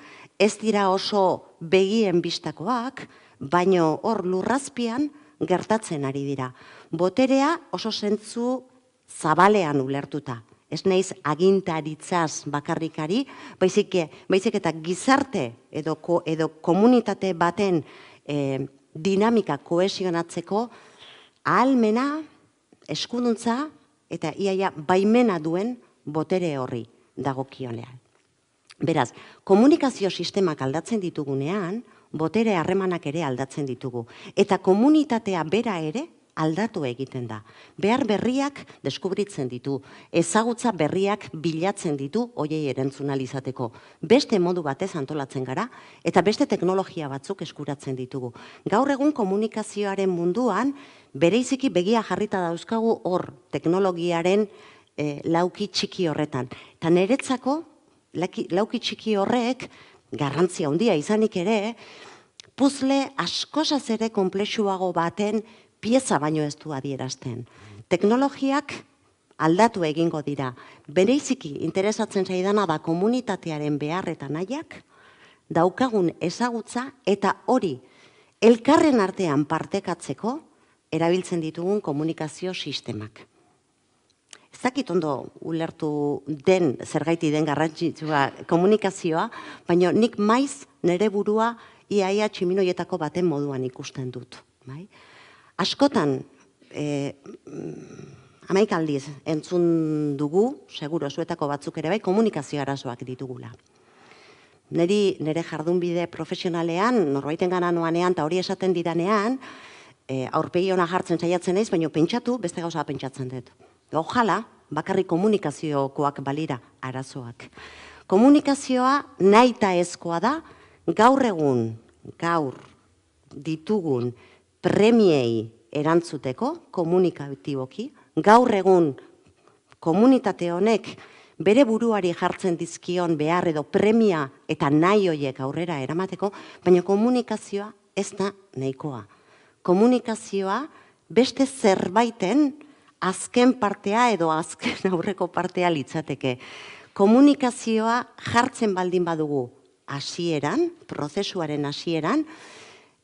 ez dira oso begien bistakoak, baino hor lurrazpian gertatzen ari dira. Boterea oso zentzu zabalean ulertuta. Ez naiz agintaritzaz bakarrikari, baizik eta gizarte edo komunitate baten dinamika kohesionatzeko ahalmena, eskuduntza eta iaia baimena duen botere horri dagokionean. Beraz, komunikazio sistemak aldatzen ditugunean, botere harremanak ere aldatzen ditugu. Eta komunitatea bera ere aldatu egiten da. Behar berriak deskubritzen ditu, ezagutza berriak bilatzen ditu hoiei erantzun ahal izateko. Beste modu batez antolatzen gara eta beste teknologia batzuk eskuratzen ditugu. Gaur egun komunikazioaren munduan bereiziki begia jarrita dauzkagu hor teknologiaren lauki txiki horretan. Eta niretzako lauki txiki horrek garrantzia handia izanik ere, puzle askozaz ere konplexuago baten pieza baino ez du adierazten. Teknologiak aldatu egingo dira. Bereiziki interesatzen zaidana da komunitatearen behar eta nahiak, daukagun ezagutza eta hori elkarren artean partekatzeko erabiltzen ditugun komunikazio sistemak. Ez dakit ondo ulertu den, zergaiti den garrantzitsua komunikazioa, baina nik maiz nire burua iaia tximinoietako baten moduan ikusten dut. Askotan, 11 aldiz entzun dugu, seguro zuetako batzuk ere bai, komunikazio arazoak ditugula. Nire jardunbide profesionalean, norbaiten gana noanean, eta hori esaten didanean, aurpegi hona jartzen saiatzen naiz, baina pentsatu, beste gauza pentsatzen dut. Ojala, bakarrik komunikaziokoak balira arazoak. Komunikazioa nahita ezkoa da, gaur ditugun premiei erantzuteko, komunikatiboki, gaur egun komunitate honek bere buruari jartzen dizkion behar edo premia eta nahi horiek aurrera eramateko, baina komunikazioa ez da nahikoa. Komunikazioa beste zerbaiten azken partea edo azken aurreko partea litzateke. Komunikazioa jartzen baldin badugu hasieran, prozesuaren hasieran,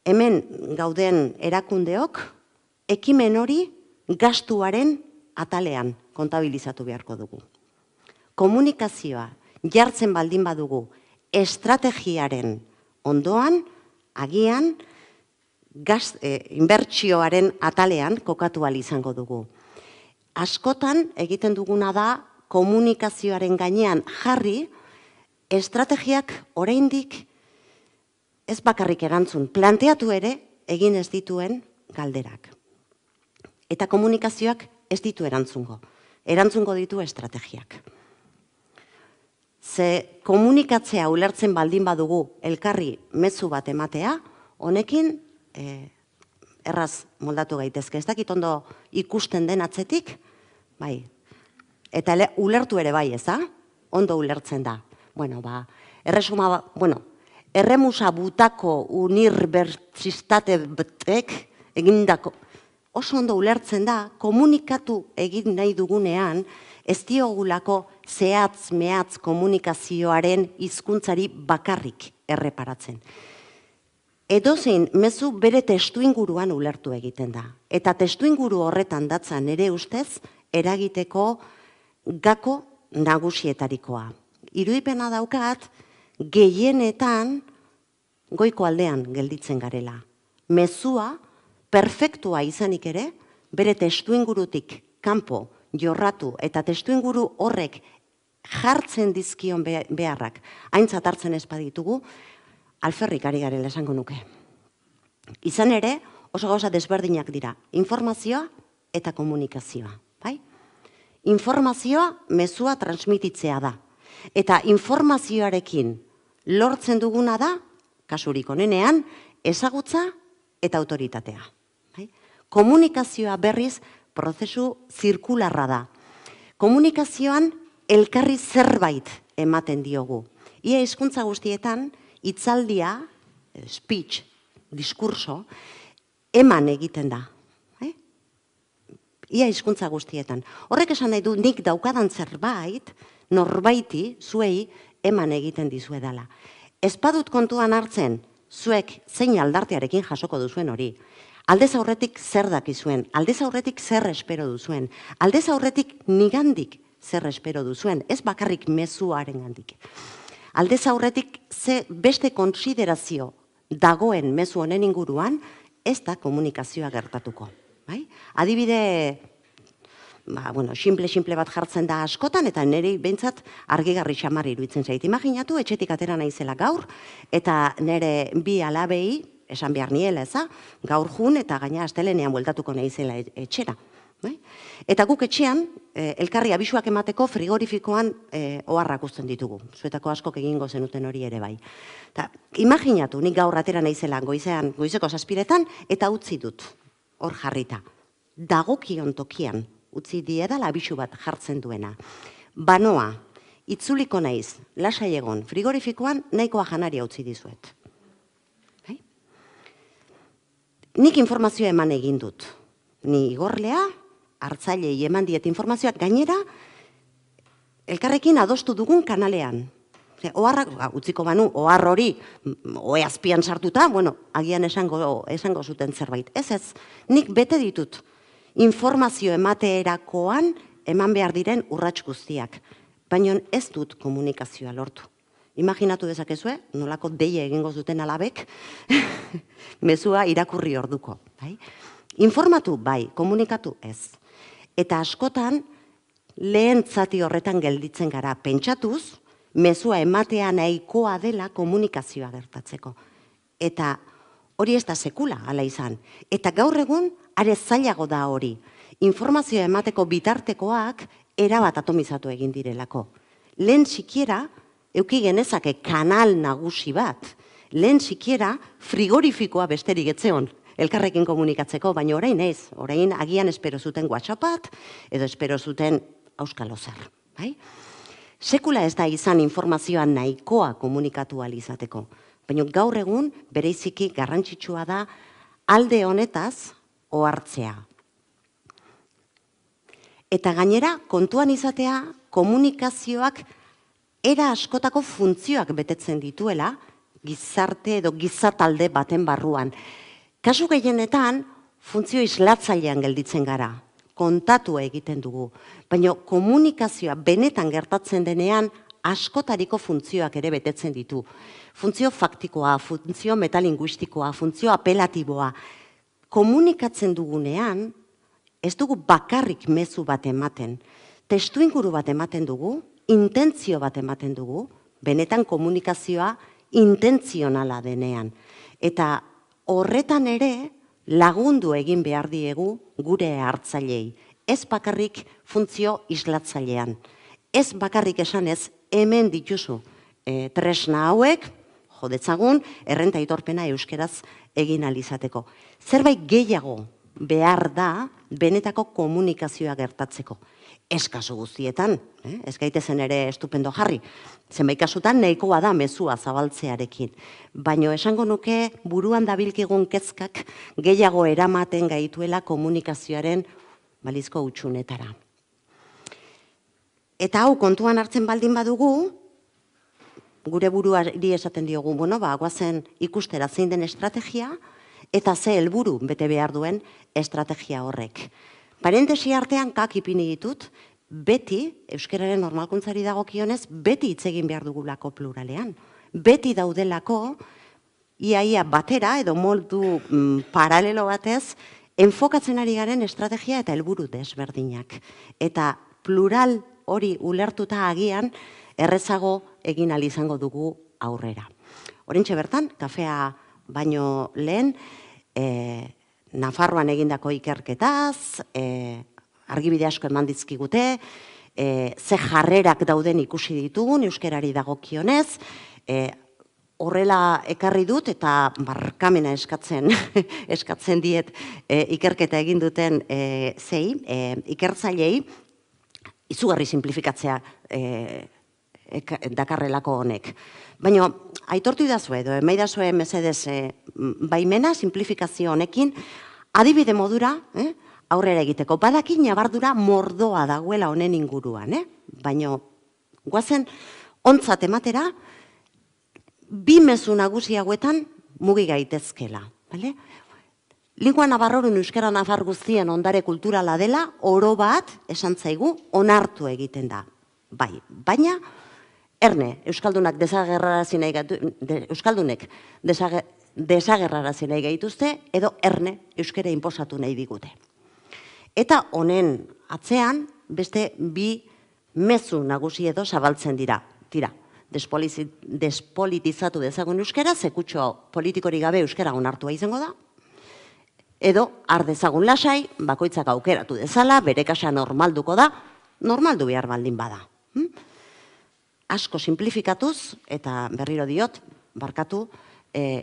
hemen gauden erakundeok, ekimen hori gastuaren atalean kontabilizatu beharko dugu. Komunikazioa jartzen baldin badugu estrategiaren ondoan, agian, inbertsioaren atalean kokatu ahal izango dugu. Askotan egiten duguna da komunikazioaren gainean jarri, estrategiak oraindik ez bakarrik erantzun, planteatu ere egin ez dituen galderak. Eta komunikazioak ez ditu erantzungo. Erantzungo ditu estrategiak. Ze komunikatzea ulertzen baldin badugu elkarri mezu bat ematea, honekin erraz moldatu gaitezke. Ez dakit ondo ikusten den atzetik, bai. Eta ulertu ere bai, ez da? Ondo ulertzen da. Bueno, erremusa butako unibertsitate batek egindako oso ondo ulertzen da, komunikatu egin nahi dugunean, ez diogulako zehatz-mehatz komunikazioaren hizkuntzari bakarrik erreparatzen. Edozein mezu bere testuinguruan ulertu egiten da. Eta testuinguru horretan datza nire ustez eragiteko gako nagusietarikoa. Irudipena daukat, gehienetan goiko aldean gelditzen garela. Mezua, perfektua izanik ere, bere testuingurutik kanpo jorratu eta testuinguru horrek jartzen dizkion beharrak aintzat hartzen ez baditugu, alferrik ari garela esango nuke. Izan ere, oso gauza desberdinak dira, informazioa eta komunikazioa. Informazioa mezua transmititzea da. Eta informazioarekin lortzen duguna da, kasurik onenean, ezagutza eta autoritatea. Komunikazioa berriz prozesu zirkularra da. Komunikazioan elkarri zerbait ematen diogu. Ia hizkuntza guztietan, hitzaldia, speech, diskurso, eman egiten da. Ia hizkuntza guztietan. Horrek esan nahi du nik daukadan zerbait, norbaiti, zuei, eman egiten dizuedala. Ez badut kontuan hartzen, zuek zein aldartearekin jasoko duzuen hori. Aldez aurretik zer dakizuen, aldez aurretik zer espero duzuen, aldez aurretik nigandik zer espero duzuen, ez bakarrik mezuaren gandik. Aldez aurretik beste kontsiderazio dagoen mezu honen inguruan, ez da komunikazioa gertatuko. Adibide, simple bat jartzen da askotan, eta niri behintzat argigarri xamarri iruditzen zait. Imaginatu, etxetik atera naizela gaur, eta nire bi alabei, esan behar niela eza, gaur jun, eta gaina astelenean bueltatuko naizela etxera. Eta guk etxean, elkarri abisuak emateko frigorifikoan oharrak uzten ditugu. Zuetako askok egingo zenuten hori ere bai. Imaginatu, nik gaur atera naizela goizeko 7:00 eta utzi dut. Hor jarrita, dagokion tokian utzi diedala abisu bat jartzen duena. Banoa, itzuliko naiz, lasai egon, frigorifikoan nahikoa janaria utzi dizuet. Nik informazioa eman egin dut. Ni igorlea, hartzailei eman diet informazioak gainera, elkarrekin adostu dugun kanalean. Oharrak, utziko banu, ohar hori, ohe azpian sartuta, agian esango zuten zerbait. Ez, nik bete ditut informazio emateerakoan eman behar diren urrats guztiak. Baina ez dut komunikazioa lortu. Imaginatu dezakezue, nolako deia egingo zuten alabek, mezua irakurri orduko. Informatu bai, komunikatu ez. Eta askotan, lehen zati horretan gelditzen gara pentsatuz, mezua ematea nahikoa dela komunikazioa gertatzeko. Eta hori ez da sekula, ala izan. Eta gaur egun, are zailago da hori. Informazioa emateko bitartekoak erabat atomizatu egin direlako. Lehen sikiera, euki genezake kanal nagusi bat, lehen sikiera frigorifikoa besterik etzeon, elkarrekin komunikatzeko, baina orain ez, orain agian espero zuten WhatsAppat, edo espero zuten auskalo zer. Sekula ez da izan informazioa nahikoa komunikatu ahal izateko, baina gaur egun bereiziki garrantzitsua da alde honetaz ohartzea. Eta gainera, kontuan izatea, komunikazioak era askotako funtzioak betetzen dituela, gizarte edo gizatalde baten barruan. Kasu gehienetan, funtzio islatzailean gelditzen gara, kontatu egiten dugu, baina komunikazioa benetan gertatzen denean askotariko funtzioak ere betetzen ditu. Funtzio faktikoa, funtzio metalinguistikoa, funtzio apelatiboa. Komunikatzen dugunean, ez dugu bakarrik mezu bat ematen, testuinguru bat ematen dugu, intentzio bat ematen dugu, benetan komunikazioa intentzionala denean. Eta horretan ere lagundu egin behar diegu gure hartzailei. Ez bakarrik funtzio islatzailean. Ez bakarrik esanez hemen dituzu tresna hauek, jodetzagun, errenta aitorpena euskeraz egin alizateko. Zerbait gehiago behar da benetako komunikazioa gertatzeko. Ez kasu guztietan, ez gaitezen ere estupendo jarri. Zenbait kasutan nahikoa da mezua zabaltzearekin. Baina esango nuke buruan dabilkigun kezkak gehiago eramaten gaituela komunikazioaren balizko hutsunetara. Eta hau kontuan hartzen baldin badugu, gure buruari esaten diogu, guazen ikustera zein den estrategia, eta ze helburu bete behar duen estrategia horrek. Parentesi artean kak ipini ditut, beti, euskararen normalkuntzari dagokionez, beti hitz egin behar dugulako pluralean. Beti daudelako, iaia batera edo moldu paralelo batez, enfokatzen ari garen estrategia eta helburu desberdinak. Eta plural hori ulertuta agian, errezago egin ahal izango dugu aurrera. Horentxe bertan, kafea baino lehen, Nafarroan egindako ikerketaz, argibide asko eman dizkigute, ze jarrerak dauden ikusi ditugun, euskarari dagokionez, horrela ekarri dut eta barkamena eskatzen diet ikerketa egin duten ikertzailei, izugarri simplifikatzea dakarrelako honek. Baina, aitortu idazue edo, emaidazue mesedez baimena, simplifikazio honekin, adibide modura, aurrera egiteko. Badakin nabardura mordoa dagoela honen inguruan, baina, guazen, ontzat ematera, bi mezu nagusi hauetan mugi gaitezkela. Lingua navarrorun euskara nafar guztien ondare kulturala dela, oro bat, esan zaigu, onartu egiten da. Bai, baina, erne, euskaldunek desagerrarazi nahi gaituzte, edo erne, euskara inposatu nahi digute. Eta honen atzean, beste bi mezu nagusi edo zabaltzen dira. Tira, despolitizatu dezagun euskara, zekutxo politikori gabe euskara onartua izango da, edo har dezagun lasai, bakoitzak aukeratu dezala, bere kasa normalduko da, normaldu behar baldin bada. Asko simplifikatuz, eta berriro diot, barkatu,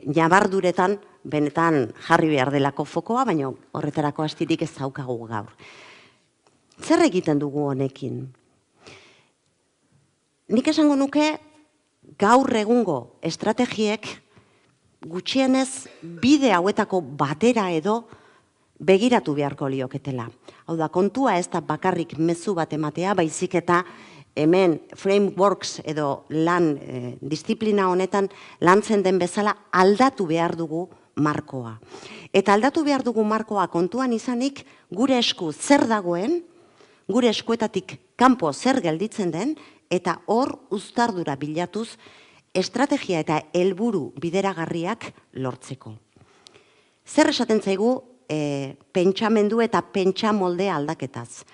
nabarduretan benetan jarri behar delako fokoa, baina horretarako astirik ez daukagu gaur. Zer egiten dugu honekin? Nik esango nuke gaur egungo estrategiek gutxienez bide hauetako batera edo begiratu beharko lioketela. Hau da, kontua ez da bakarrik mezu bat ematea, baizik eta hemen frameworks edo lan disiplina honetan lantzen den bezala aldatu behar dugu markoa. Eta aldatu behar dugu markoa kontuan izanik gure esku zer dagoen, gure eskuetatik kanpo zer gelditzen den, eta hor uztardura bilatuz estrategia eta helburu bideragarriak lortzeko. Zer esaten zaigu pentsamendu eta pentsamolde aldaketaz.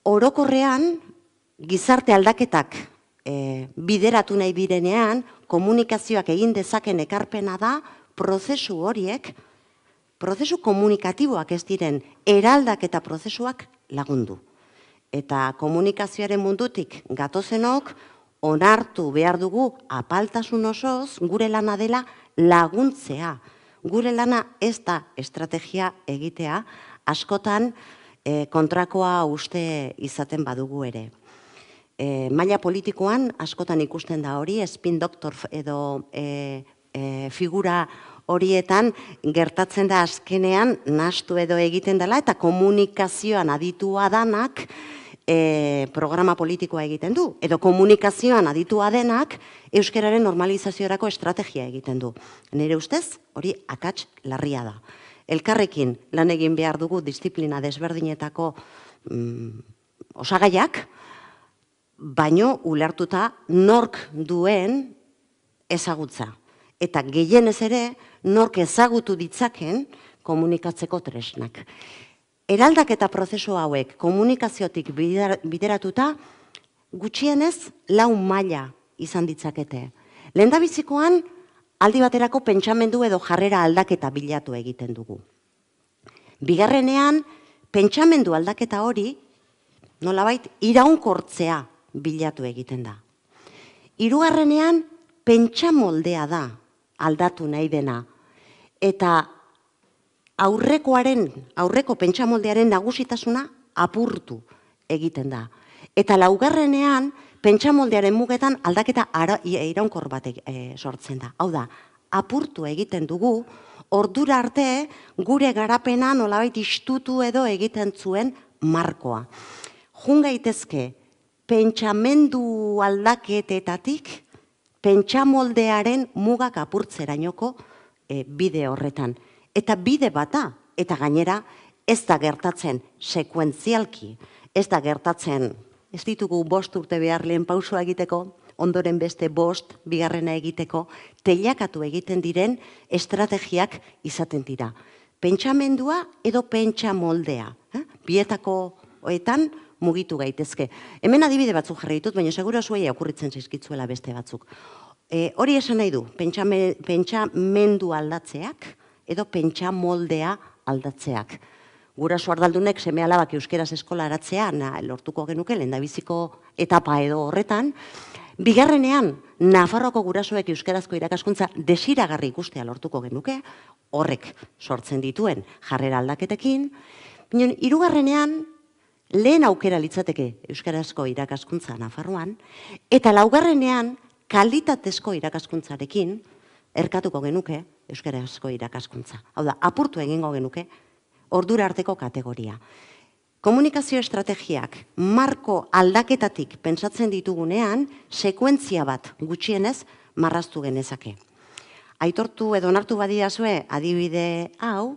Orokorrean, gizarte aldaketak bideratu nahi direnean, komunikazioak egin dezaken ekarpena da, prozesu horiek, prozesu komunikatiboak ez diren, eraldaketa prozesuak lagundu. Eta komunikazioaren mundutik gatozenok, onartu behar dugu apaltasun osoz, gure lana dela laguntzea. Gure lana ez da estrategia egitea, askotan, kontrakoa uste izaten badugu ere. Maila politikoan askotan ikusten da hori, spin doctor edo figura horietan gertatzen da azkenean nahastu edo egiten dela eta komunikazioan aditua danak programa politikoa egiten du. Edo komunikazioan aditua denak euskararen normalizaziorako estrategia egiten du. Nire ustez hori akats larria da. Elkarrekin lan egin behar dugu disiplina desberdinetako osagaiak, baino ulertuta nork duen ezagutza. Eta gehienez ere nork ezagutu ditzaken komunikatzeko tresnak. Eraldaketa prozesu hauek komunikaziotik bideratuta gutxienez 4 maila izan ditzakete. Lehendabizikoan aldi baterako pentsamendu edo jarrera aldaketa bilatu egiten dugu. Bigarrenean, pentsamendu aldaketa hori, nolabait, iraunkortzea bilatu egiten da. Hirugarrenean, pentsamoldea da aldatu nahi dena. Eta aurreko pentsamoldearen nagusitasuna apurtu egiten da. Eta laugarrenean, pentsamoldearen mugetan aldaketa iraunkor bat sortzen da. Hau da, apurtu egiten dugu, ordura arte gure garapena nolabait istutu edo egiten zuen markoa. Jun gaitezke, pentsamendu aldaketetatik, pentsamoldearen mugak apurtzerainoko bide horretan. Eta bide bata, eta gainera, ez da gertatzen sekuentzialki, ez da gertatzen, ez ditugu 5 urte behar lehen pausua egiteko, ondoren beste 5, bigarrena egiteko, teilakatu egiten diren estrategiak izaten dira. Pentsamendua edo pentsamoldea. Bietako hoetan mugitu gaitezke. Hemen adibide batzuk jarri ditut, baina segura zuei okurritzen zaizkitzuela beste batzuk. Hori esan nahi du, pentsamendu aldatzeak edo pentsamoldea aldatzeak. Guraso ardaldunek seme alabak euskeraz eskolaratzea lortuko genuke lehendabiziko etapa edo horretan. Bigarrenean, Nafarroako gurasoek euskerazko irakaskuntza desiragarri ikustea lortuko genuke, horrek sortzen dituen jarrera aldaketekin. Hirugarrenean, lehen aukera litzateke euskarazko irakaskuntza Nafarroan, eta laugarrenean, kalitatezko irakaskuntzarekin erkatuko genuke euskarazko irakaskuntza. Hau da, apurtu egingo genuke ordura arteko kategoria. Komunikazio estrategiak marko aldaketatik pentsatzen ditugunean, sekuentzia bat gutxienez marraztu genezake. Aitortu edo onartu badiazue adibide hau,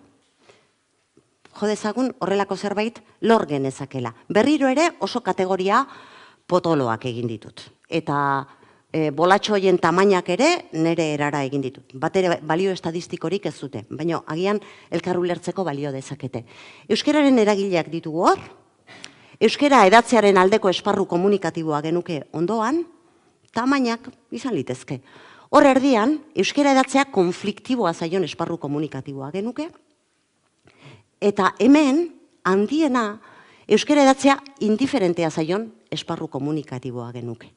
jo dezagun horrelako zerbait lor genezakela. Berriro ere oso kategoria potoloak egin ditut. Eta bolatxoien tamainak ere nire erara egin ditut. Batere balio estadistikorik ez dute, baina agian elkar ulertzeko balio dezakete. Euskararen eragileak ditugu hor, euskara edatzearen aldeko esparru komunikatiboa genuke ondoan, tamainak izan litezke. Hor erdian, euskara edatzea konfliktiboa zaion esparru komunikatiboa genuke, eta hemen, handiena, euskara edatzea indiferentea zaion esparru komunikatiboa genuke.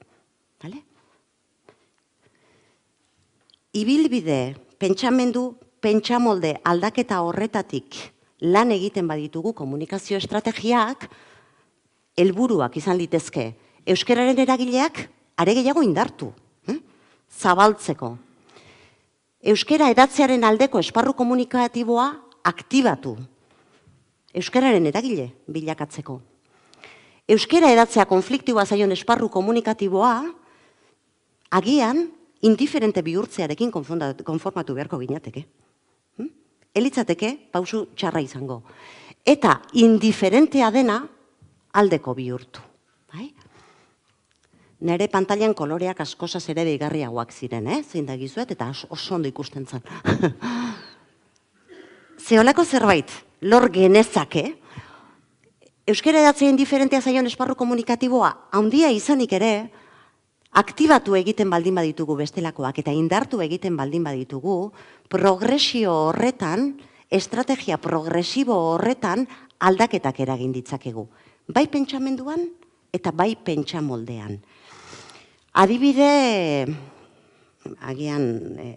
Ibilbide, pentsamendu, pentsamolde aldaketa horretatik lan egiten baditugu komunikazio estrategiak, helburuak izan litezke. Euskararen eragileak are gehiago indartu, zabaltzeko. Euskara edatzearen aldeko esparru komunikatiboa aktibatu. Euskararen eragile bilakatzeko. Euskara edatzea konfliktiboa zaion esparru komunikatiboa agian indiferente bihurtzearekin konformatu beharko ginateke. Elitzateke pausu txarra izango. Eta indiferentea dena aldeko bihurtu. Nere pantailan koloreak askozaz ere deigarriagoak ziren, zein da gizuet, eta oso ondo ikusten zen. Zeolako zerbait, lor genezake, euskara edatzea indiferentea zaion esparru komunikatiboa, handia izanik ere, aktibatu egiten baldin baditugu bestelakoak eta indartu egiten baldin baditugu, progresio horretan, estrategia progresibo horretan aldaketak eragin ditzakegu. Bai pentsamenduan eta bai pentsamoldean. Adibide, agian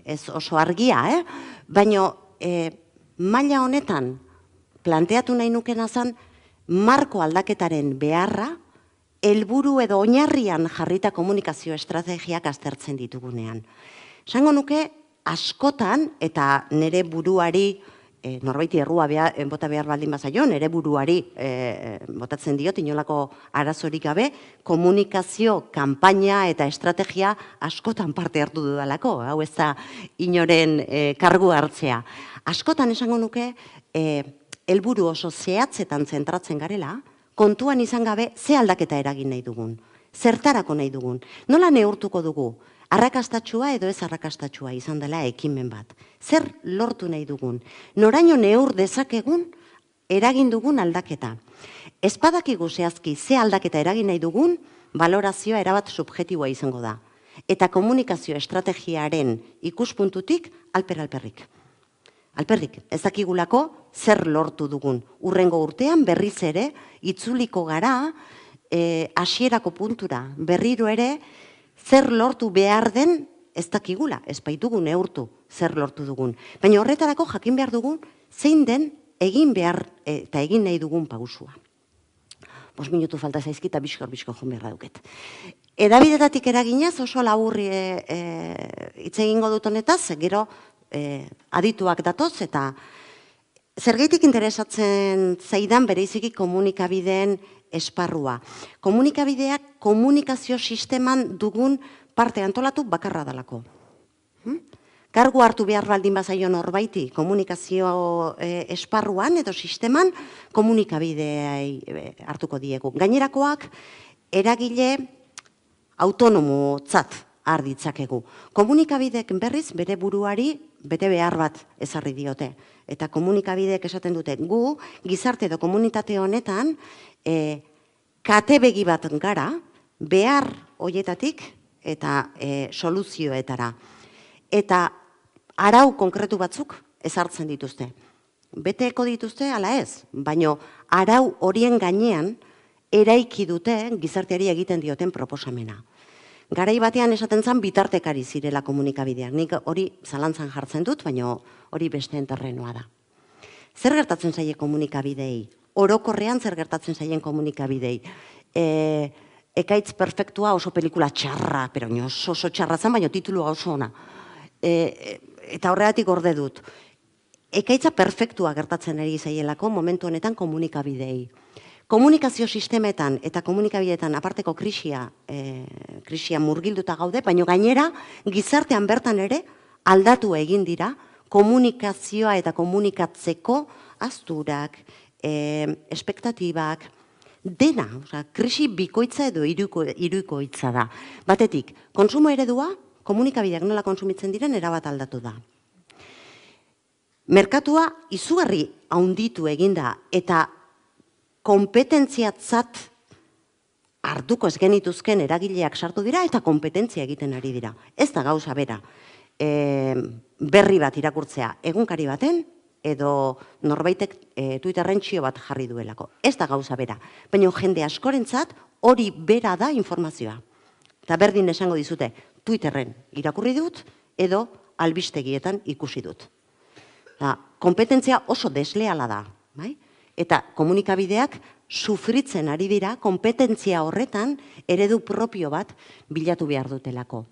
ez oso argia, baina maila honetan planteatu nahi nukena zen marko aldaketaren beharra, helburu edo oinarrian jarrita komunikazio estrategiak aztertzen ditugunean. Esango nuke, askotan, eta nire buruari, norbaiti errua bota behar baldin bazaio, nire buruari botatzen diot, inolako arazorik gabe, komunikazio, kanpaina eta estrategia askotan parte hartu dudalako, hau ez da inoren kargu hartzea. Askotan esango nuke, helburu oso zehatzetan zentratzen garela, kontuan izan gabe ze aldaketa eragin nahi dugun, zertarako nahi dugun, nola neurtuko dugu, arrakastatxua edo ez arrakastatxua izan dela ekimen bat, zer lortu nahi dugun, noraino neur dezakegun eragin dugun aldaketa. Ez badakigu zehazki ze aldaketa eragin nahi dugun, balorazioa erabat subjetiboa izango da, eta komunikazio estrategiaren ikuspuntutik alperrik. Alperrik, ez dakigulako zer lortu dugun. Urrengo urtean berriz ere, itzuliko gara, hasierako puntura berriro ere, zer lortu behar den ez dakigula, ez baitugu neurtu zer lortu dugun. Baina horretarako jakin behar dugun zein den egin behar eta egin nahi dugun pausua. 5 minutu falta zaizkita bizkor joan behar duket. Edabidetatik eraginez oso laburri hitz egingo dut honetaz, gero adituak datoz eta zergaitik interesatzen zaidan bereiziki komunikabideen esparrua. Komunikabideak komunikazio sisteman dugun parte antolatu bakarra dalako. Kargu hartu behar baldin bazaio norbaiti komunikazio esparruan edo sisteman komunikabidea hartuko diegu. Gainerakoak eragile autonomotzat har ditzakegu. Komunikabidek berriz bere buruari bete behar bat ezarri diote. Eta komunikabideek esaten dute gu gizarte edo komunitate honetan kate begi bat gara behar hoietatik eta soluzioetara. Eta arau konkretu batzuk ezartzen dituzte. Beteko dituzte, ala ez, baino arau horien gainean eraiki dute gizarteari egiten dioten proposamena. Garai batean esaten zen bitartekari zirela komunikabideak. Nik hori zalantzan jartzen dut, baino hori besteen terrenoa da. Zer gertatzen zaie komunikabidei? Orokorrean zer gertatzen zaien komunikabidei? Ekaitz perfektua oso pelikula txarra, pero oso txarra zen, baino titulua oso ona. Eta horregatik gorde dut. Ekaitza perfektua gertatzen ari zaielako momentu honetan komunikabidei. Komunikazio sistemetan eta komunikabideetan aparteko krisia murgilduta gaude, baina gainera gizartean bertan ere aldatu egin dira komunikazioa eta komunikatzeko azturak, espektatibak, dena, krisi bikoitza edo hirukoitza da. Batetik, kontsumo eredua, komunikabideak nola kontsumitzen diren erabat aldatu da. Merkatua izugarri handitu eginda eta kompetentziatzat hartuko ez genituzken eragileak sartu dira eta kompetentzia egiten ari dira. Ez da gauza bera berri bat irakurtzea egunkari baten edo norbaitek Twitterren txio bat jarri duelako. Ez da gauza bera. Baina jende askorentzat hori bera da informazioa. Eta berdin esango dizute, Twitterren irakurri dut edo albistegietan ikusi dut. Kompetentzia oso desleala da. Eta komunikabideak sufritzen ari dira kompetentzia horretan eredu propio bat bilatu behar dutelako.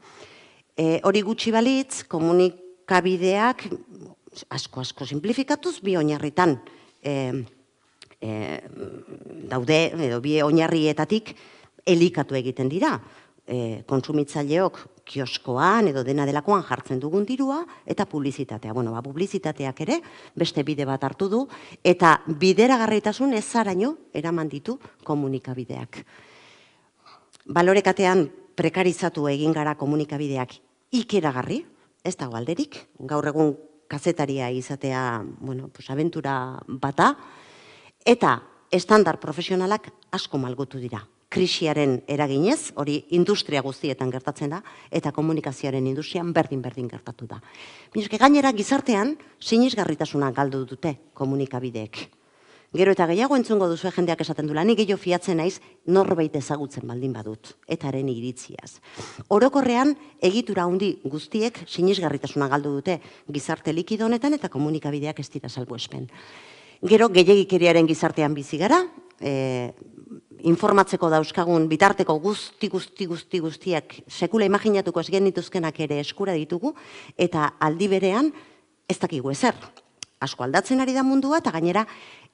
Hori gutxi balitz, komunikabideak asko simplifikatuz bi oinarritan daude, edo bi oinarrietatik elikatu egiten dira. Kontsumitzaileok kioskoan edo dena delakoan jartzen dugun dirua eta publizitatea. Publizitateak ere beste bide bat hartu du eta bideragarritasun ezaraino eraman ditu komunikabideak. Balorekatean prekarizatu egin gara komunikabideak ikeragarri, ez dago alderik, gaur egun kazetaria izatea, abentura bata, eta estandar profesionalak asko malgutu dira. Krisiaren eraginez, hori industria guztietan gertatzen da, eta komunikazioaren industrian berdin gertatu da. Gainera gizartean sinesgarritasuna galdu dute komunikabideek. Gero eta gehiago entzungo duzu jendeak esaten du, nik gehiago fiatzen naiz norbait ezagutzen baldin badut, eta haren iritziaz. Orokorrean egitura handi guztiek sinesgarritasuna galdu dute gizarte likido honetan eta komunikabideak ez dira salbuespen. Gero gehiagikeriaren gizartean bizi gara, informatzeko dauzkagun bitarteko guztiak sekula imaginatuko ez genituzkenak ere eskura ditugu, eta aldi berean ez dakigu ezer. Asko aldatzen ari da mundua, eta gainera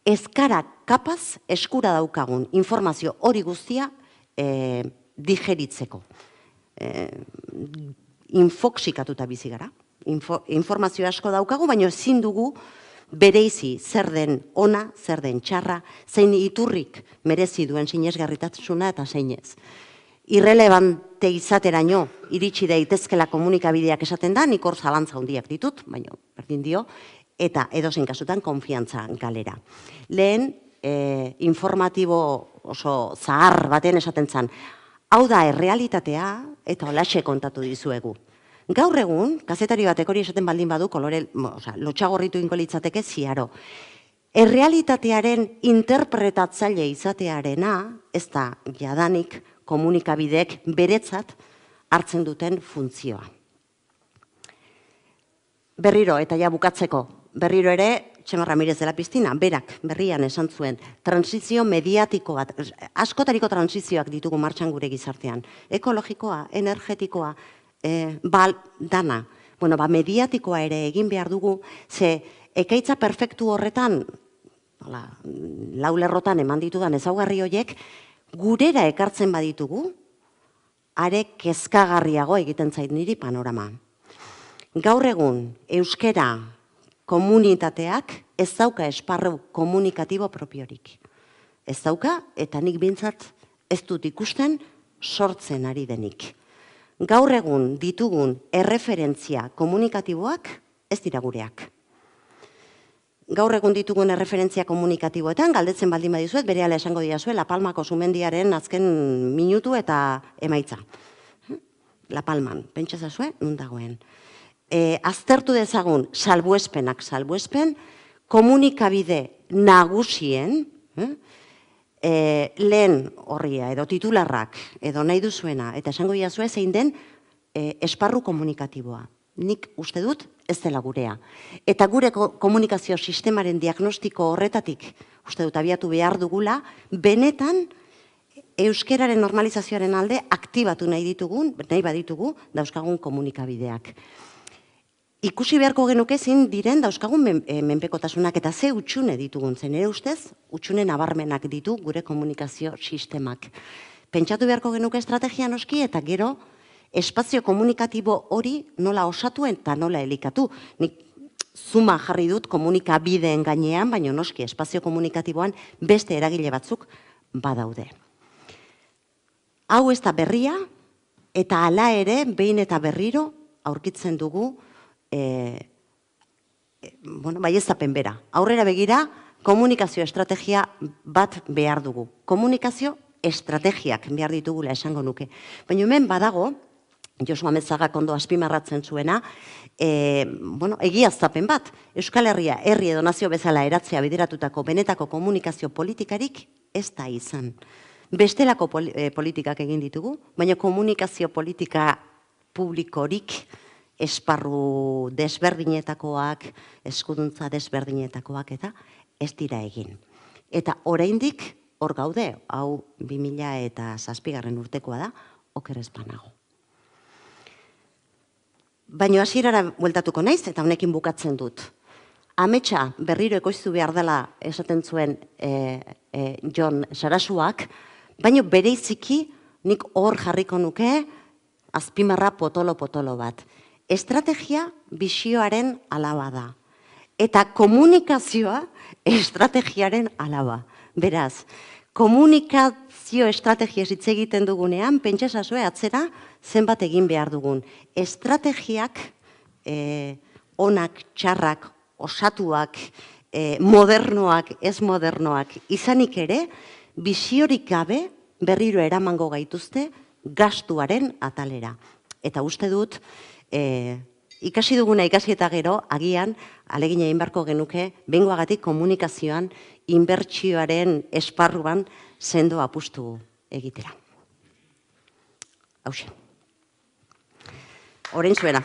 ezkara kapaz eskura daukagun informazio hori guztia digeritzeko. Infoksikatuta bizi gara. Informazio asko daukagu, baina ezin dugu bereizi zer den ona, zer den txarra, zein iturrik merezi duen sinesgarritasuna eta zeinez. Irrelevante izateraino iritsi daitezkela komunikabideak esaten da, nik hor zalantza handiak ditut, baina berdin dio, eta edozein kasutan konfiantza galera. Lehen, informatibo oso zahar batean esaten zen, hau da errealitatea eta holaxe kontatu dizuegu. Gaur egun, kazetari batek hori esaten baldin badu, lotxagorritu ingo litzateke ziaro. Errealitatearen interpretatzaile izatearena, ez da jadanik komunikabideek beretzat hartzen duten funtzioa. Berriro, eta ja bukatzeko, berriro ere, Txema Ramirez de la Piztina, berak berrian esan zuen, transizio mediatiko bat, askotariko transizioak ditugu martxan gure gizartean, ekologikoa, energetikoa, dana, mediatikoa ere egin behar dugu, ze ekaitza perfektu horretan, lau lerrotan eman ditudan ezaugarri horiek, gurera ekartzen baditugu, are kezkagarriago egiten zait niri panorama. Gaur egun, euskera komunitateak ez dauka esparru komunikatibo propiorik. Ez dauka, eta nik bintzat ez dut ikusten sortzen ari denik. Gaur egun ditugun erreferentzia komunikatiboak ez dira gureak. Gaur egun ditugun erreferentzia komunikatiboetan, galdetzen baldin badizuet, berehala esango diazue, La Palmako sumendiaren azken minutu eta emaitza. La Palman, pentsazazue, nun dagoen. Aztertu dezagun salbuespenak salbuespen, komunikabide nagusien, lehen horria, edo titularrak, edo nahi duzuena, eta esango diazue zein den esparru komunikatiboa. Nik uste dut ez dela gurea. Eta gure komunikazio sistemaren diagnostiko horretatik, uste dut abiatu behar dugula, benetan euskeraren normalizazioaren alde aktibatu nahi baditugu dauzkagun komunikabideak. Ikusi beharko genuke zein diren dauzkagun menpekotasunak eta ze utxune ditugun zen. Ere ustez, utxune nabarmenak ditu gure komunikazio sistemak. Pentsatu beharko genuke estrategia noski eta gero espazio komunikatibo hori nola osatu eta nola elikatu. Nik zuma jarri dut komunikabideen gainean, baina noski espazio komunikatiboan beste eragile batzuk badaude. Hau ez da berria eta hala ere behin eta berriro aurkitzen dugu baieztapen bera. Aurrera begira, komunikazio estrategia bat behar dugu. Komunikazio estrategiak behar ditugula esango nuke. Baina hemen badago, Josu Amezagak ondo azpimarratzen zuena, egiaztapen bat. Euskal Herria, herri edo nazio bezala eratzea bideratutako benetako komunikazio politikarik ez da izan. Bestelako politikak egin ditugu, baina komunikazio politika publikorik esparru desberdinetakoak, eskuduntza desberdinetakoak eta ez dira egin. Eta oraindik hor gaude, hau 2007 urtekoa da, oker ez banago. Baina hasierara bueltatuko naiz eta honekin bukatzen dut. Ametsa berriro ekoiztu behar dela esaten zuen Jon Sarasuak, baina bereiziki nik hor jarriko nuke azpimarra potolo bat. Estrategia bisioaren alaba da. Eta komunikazioa estrategiaren alaba. Beraz, komunikazio estrategia hitz egiten dugunean, pentsazazue atzera zenbat egin behar dugun. Estrategiak onak, txarrak, osatuak, modernoak, ez modernoak, izanik ere, bisiorik gabe berriro eramango gaituzte gastuaren atalera. Eta uste dut, ikasi duguna ikasi eta gero, agian, alegin egin beharko genuke, bengoagatik komunikazioan, inbertsioaren esparruan sendo apustu egitera. Hauxe. Orain zuena.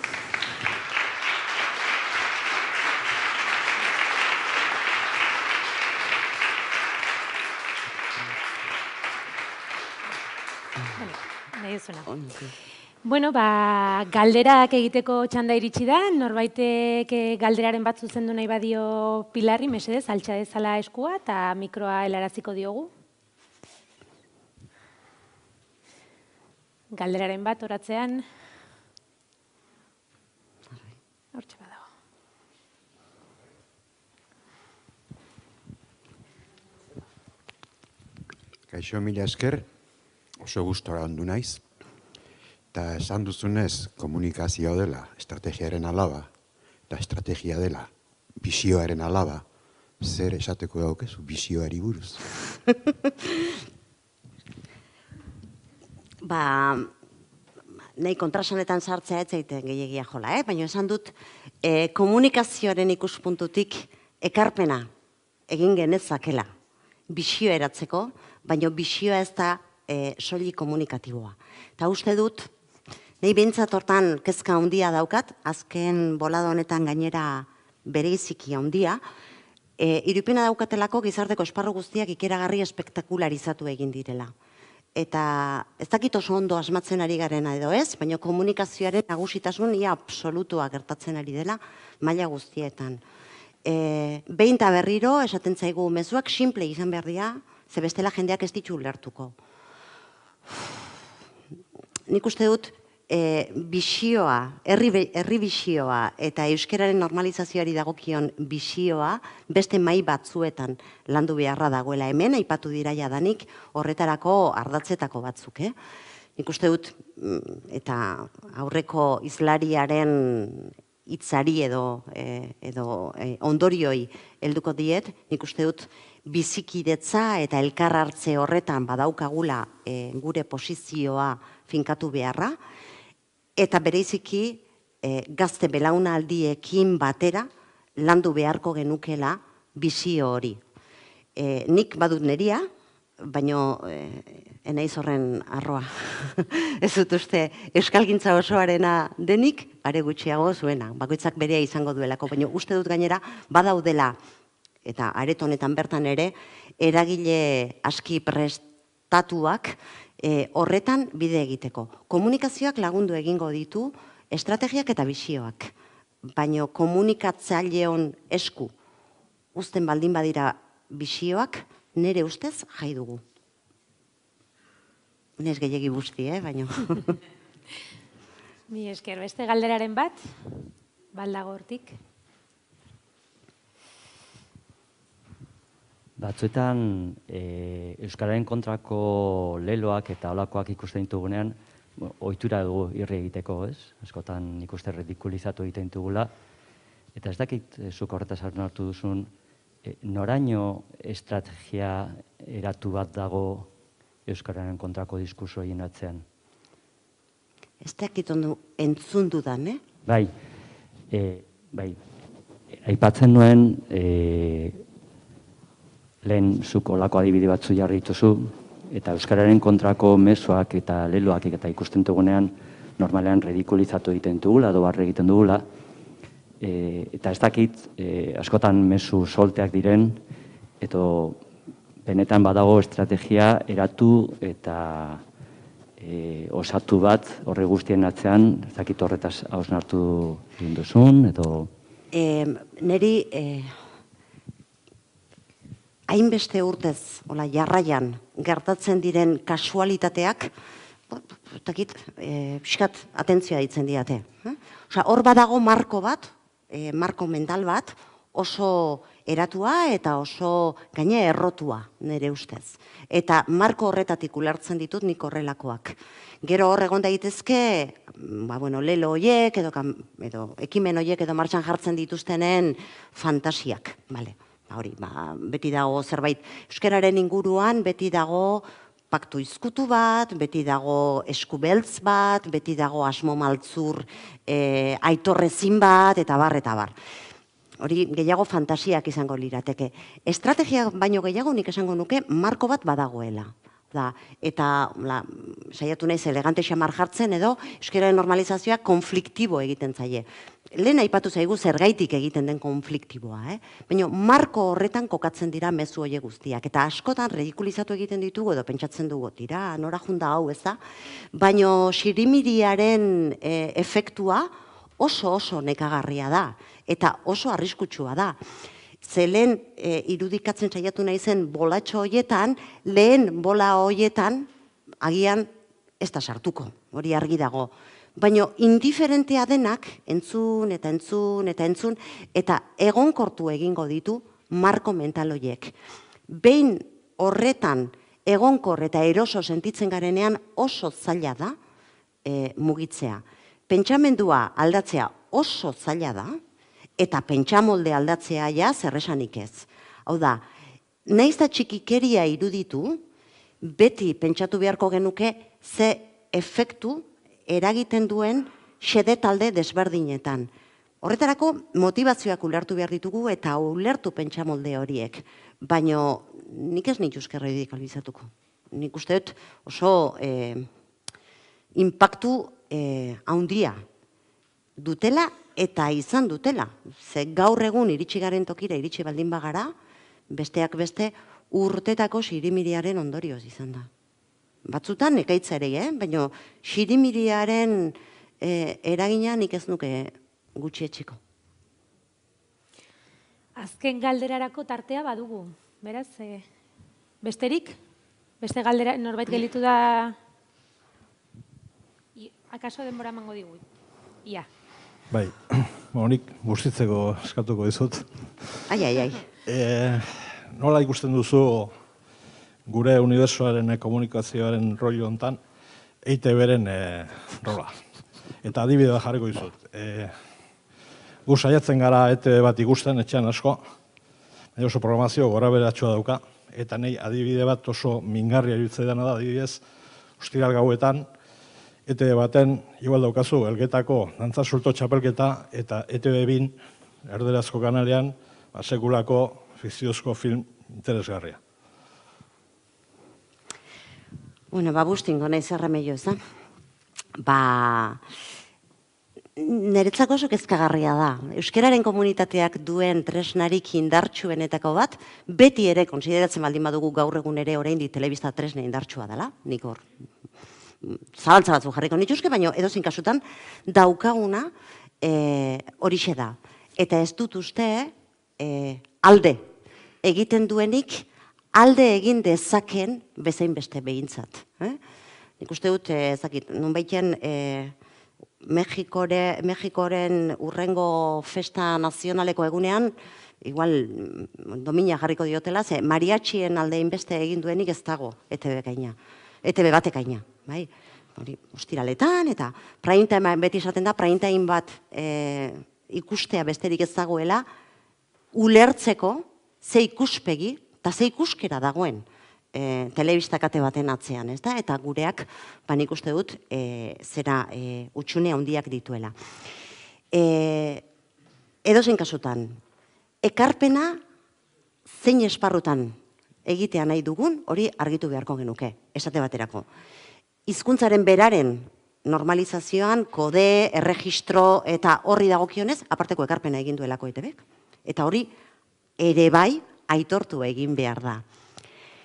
Nahi zuna. Bueno, galderak egiteko txanda iritsi da, norbaitek galderaren bat zuzendu nahi badio Pilarri, mesedez, altxa dezala eskua eta mikroa helaraziko diogu. Galderaren bat oratzean. Hortxe badago. Kaixo, mila esker, oso gustora ondu naiz. Eta esan duzunez, komunikazioa dela estrategiaren alaba, eta estrategia dela bisioaren alaba, zer esateko daukezu bisioari buruz? Nahi kontrasanetan sartzea ez zaiten gehiagia jola, baina esan dut komunikazioaren ikuspuntutik ekarpena egin genezakela bisioa eratzeko, baina bisioa ez da soilik komunikatiboa. Eta uste dut, Nei behintzat hortan kezka handia daukat, azken bolada honetan gainera bereiziki handia, irupena daukatelako gizarteko esparru guztiak ikeragarri espektakularizatu egin direla. Eta ez dakit oso ondo asmatzen ari garena edo ez, baina komunikazioaren nagusitasun ia absolutua gertatzen ari dela maila guztietan. Behin eta berriro, esaten zaigu mezuak simple izan behar dira, ze bestela jendeak ez ditu ulertuko. Nik uste dut, bisioa, herri bisioa eta euskararen normalizazioari dagokion bisioa beste mai batzuetan landu beharra dagoela. Hemen aipatu dira jadanik horretarako ardatzetako batzuk. Nik uste dut, eta aurreko hizlariaren hitzari edo ondorioi helduko diet, nik uste dut bizikidetza eta elkar hartze horretan badaukagula gure posizioa finkatu beharra, eta bereiziki gazte belaunaldiekin batera landu beharko genukela bizio hori. Nik badut neria, baino enaiz horren arroa. Ez dut uste euskalgintza osoarena denik, are gutxiago zuena. Bakoitzak berea izango duelako, baina uste dut gainera badaudela, eta areto honetan bertan ere, eragile aski prestatuak horretan bide egiteko. Komunikazioak lagundu egingo ditu estrategiak eta bisioak, baina komunikatzaileon esku uzten baldin badira bisioak, nire ustez jai dugu. Nez gehiagi guzti, baina. Mi esker, beste galderaren bat, baldago hortik. Batzuetan, euskararen kontrako leloak eta olakoak ikusten ditugunean, ohitura dugu irri egiteko, ez? Askotan ikuste ridikulizatu egiten ditugula. Eta ez dakit, zuk horretaz hartu duzun, noraino estrategia eratu bat dago euskararen kontrako diskurso egin atzean? Ez dakit ondo entzun dudan, Bai, aipatzen nuen, lehen zuk olako adibide batzu jarri dituzu, eta euskararen kontrako mezuak eta leloak eta ikusten dugunean normalean ridikulizatu egiten dugula, edo barre egiten dugula, eta ez dakit askotan mezu solteak diren, eta benetan badago estrategia eratu eta osatu bat horre guztien atzean, ez dakit horretaz hausnartu egin duzun, edo... Neri hainbeste urtez, jarraian, gertatzen diren kasualitateak, pixkat atentzioa ditzen diate. Hor badago marko bat, marko mental bat, oso eratua eta oso gaine errotua nire ustez. Eta marko horretatik ulertzen ditut nik horrelakoak. Gero hor egon daitezke, lelo horiek edo ekimen horiek edo martxan jartzen dituztenen fantasiak, bale. Hori, beti dago zerbait, euskararen inguruan beti dago paktu izkutu bat, beti dago eskubeltz bat, beti dago asmo maltzur aitorrezin bat, eta bar. Hori, gehiago fantasiak izango lirateke. Estrategia baino gehiago nik esango nuke marko bat badagoela. Eta saiatu naiz elegante xamar jartzen edo euskararen normalizazioa konfliktibo egiten zaie. Lehen aipatu zaigu zergaitik egiten den konfliktiboa, baina marko horretan kokatzen dira mezu horiek guztiak. Eta askotan ridikulizatu egiten ditugu edo pentsatzen dugu, tira, nora junda hau, ez da? Baina xirimiriaren efektua oso nekagarria da eta oso arriskutsua da. Ze lehen irudikatzen saiatu nahi zen bolatxo horietan, lehen bola horietan agian ez da sartuko, hori argi dago. Baina indiferentea denak entzun, eta egonkortu egingo ditu marko mental horiek. Behin horretan egonkor eta eroso sentitzen garenean oso zaila da mugitzea. Pentsamendua aldatzea oso zaila da, eta pentsamolde aldatzea zerresanik ez. Hau da, nahiz da txikikeria iruditu, beti pentsatu beharko genuke ze efektu eragiten duen xede talde desberdinetan. Horretarako motivazioak ulertu behar ditugu eta ulertu pentsamolde horiek. Baina nik ez nituzke radikalizatuko. Nik uste dut oso inpaktu handia dutela eta izan dutela. Ze gaur egun iritsi garen tokira, iritsi baldin bagara, besteak beste urtetako sirimiriaren ondorioz izan da. Batzutan ekaitza ere, baina sirimiriaren eragina nik ez nuke gutxi etxiko. Azken galderarako tartea badugu, beraz, besterik? Beste galdera, norbait gelitu da, akaso denbora emango digu. Ia. Bai, nik bustitzeko eskatuko dizut. Ai. Nola ikusten duzu gure unibertsuaren komunikazioaren rolo hontan EITB-ren rola. Eta adibidea jarriko dizut. Gu saiatzen gara ETB bat ikusten, etxean asko, baina oso programazio gorabeheratxoa dauka, eta nahi adibide bat oso mingarria iruditzen da, adibidez, ostiral gauetan, ETB baten, igual daukazu, Elgetako dantza sulto txapelketa, eta ETB-bin, erderazko kanalean, sekulako fikziozko film interesgarria. Bueno, bustingo nahi zerremeio, ez da? Niretzako oso kezkagarria da. Euskararen komunitateak duen tresnarik indartsuenetako bat, beti ere, konsideratzen baldin badugu gaur egun ere oraindik telebista tresna indartsua dela, nik hor zabaltza batzu jarriko nituzke, baina edozein kasutan daukaguna horixe da. Eta ez dut uste alde egiten duenik, alde egin dezaken bezain beste behintzat. Nik uste dut, ezakit, nunbaiten Mexikoren urrengo festa nazionaleko egunean, igual domina jarriko diotela, ze mariatxien alde inbeste egin duenik ez dago ETB batekaina. Ostiraletan, eta prime beti esaten da, prime time bat ikustea besterik ez dagoela, ulertzeko ze ikuspegi eta ze ikuskera dagoen telebistakate baten atzean, ez da? Eta gureak, nik uste dut, zera utxune handiak dituela. Edozein kasutan, ekarpena zein esparrutan egitea nahi dugun, hori argitu beharko genuke, esate baterako. Hizkuntzaren beraren normalizazioan, kode, erregistro eta horri dagokionez, aparteko ekarpena egin duelako ETBek. Eta hori ere bai aitortu egin behar da.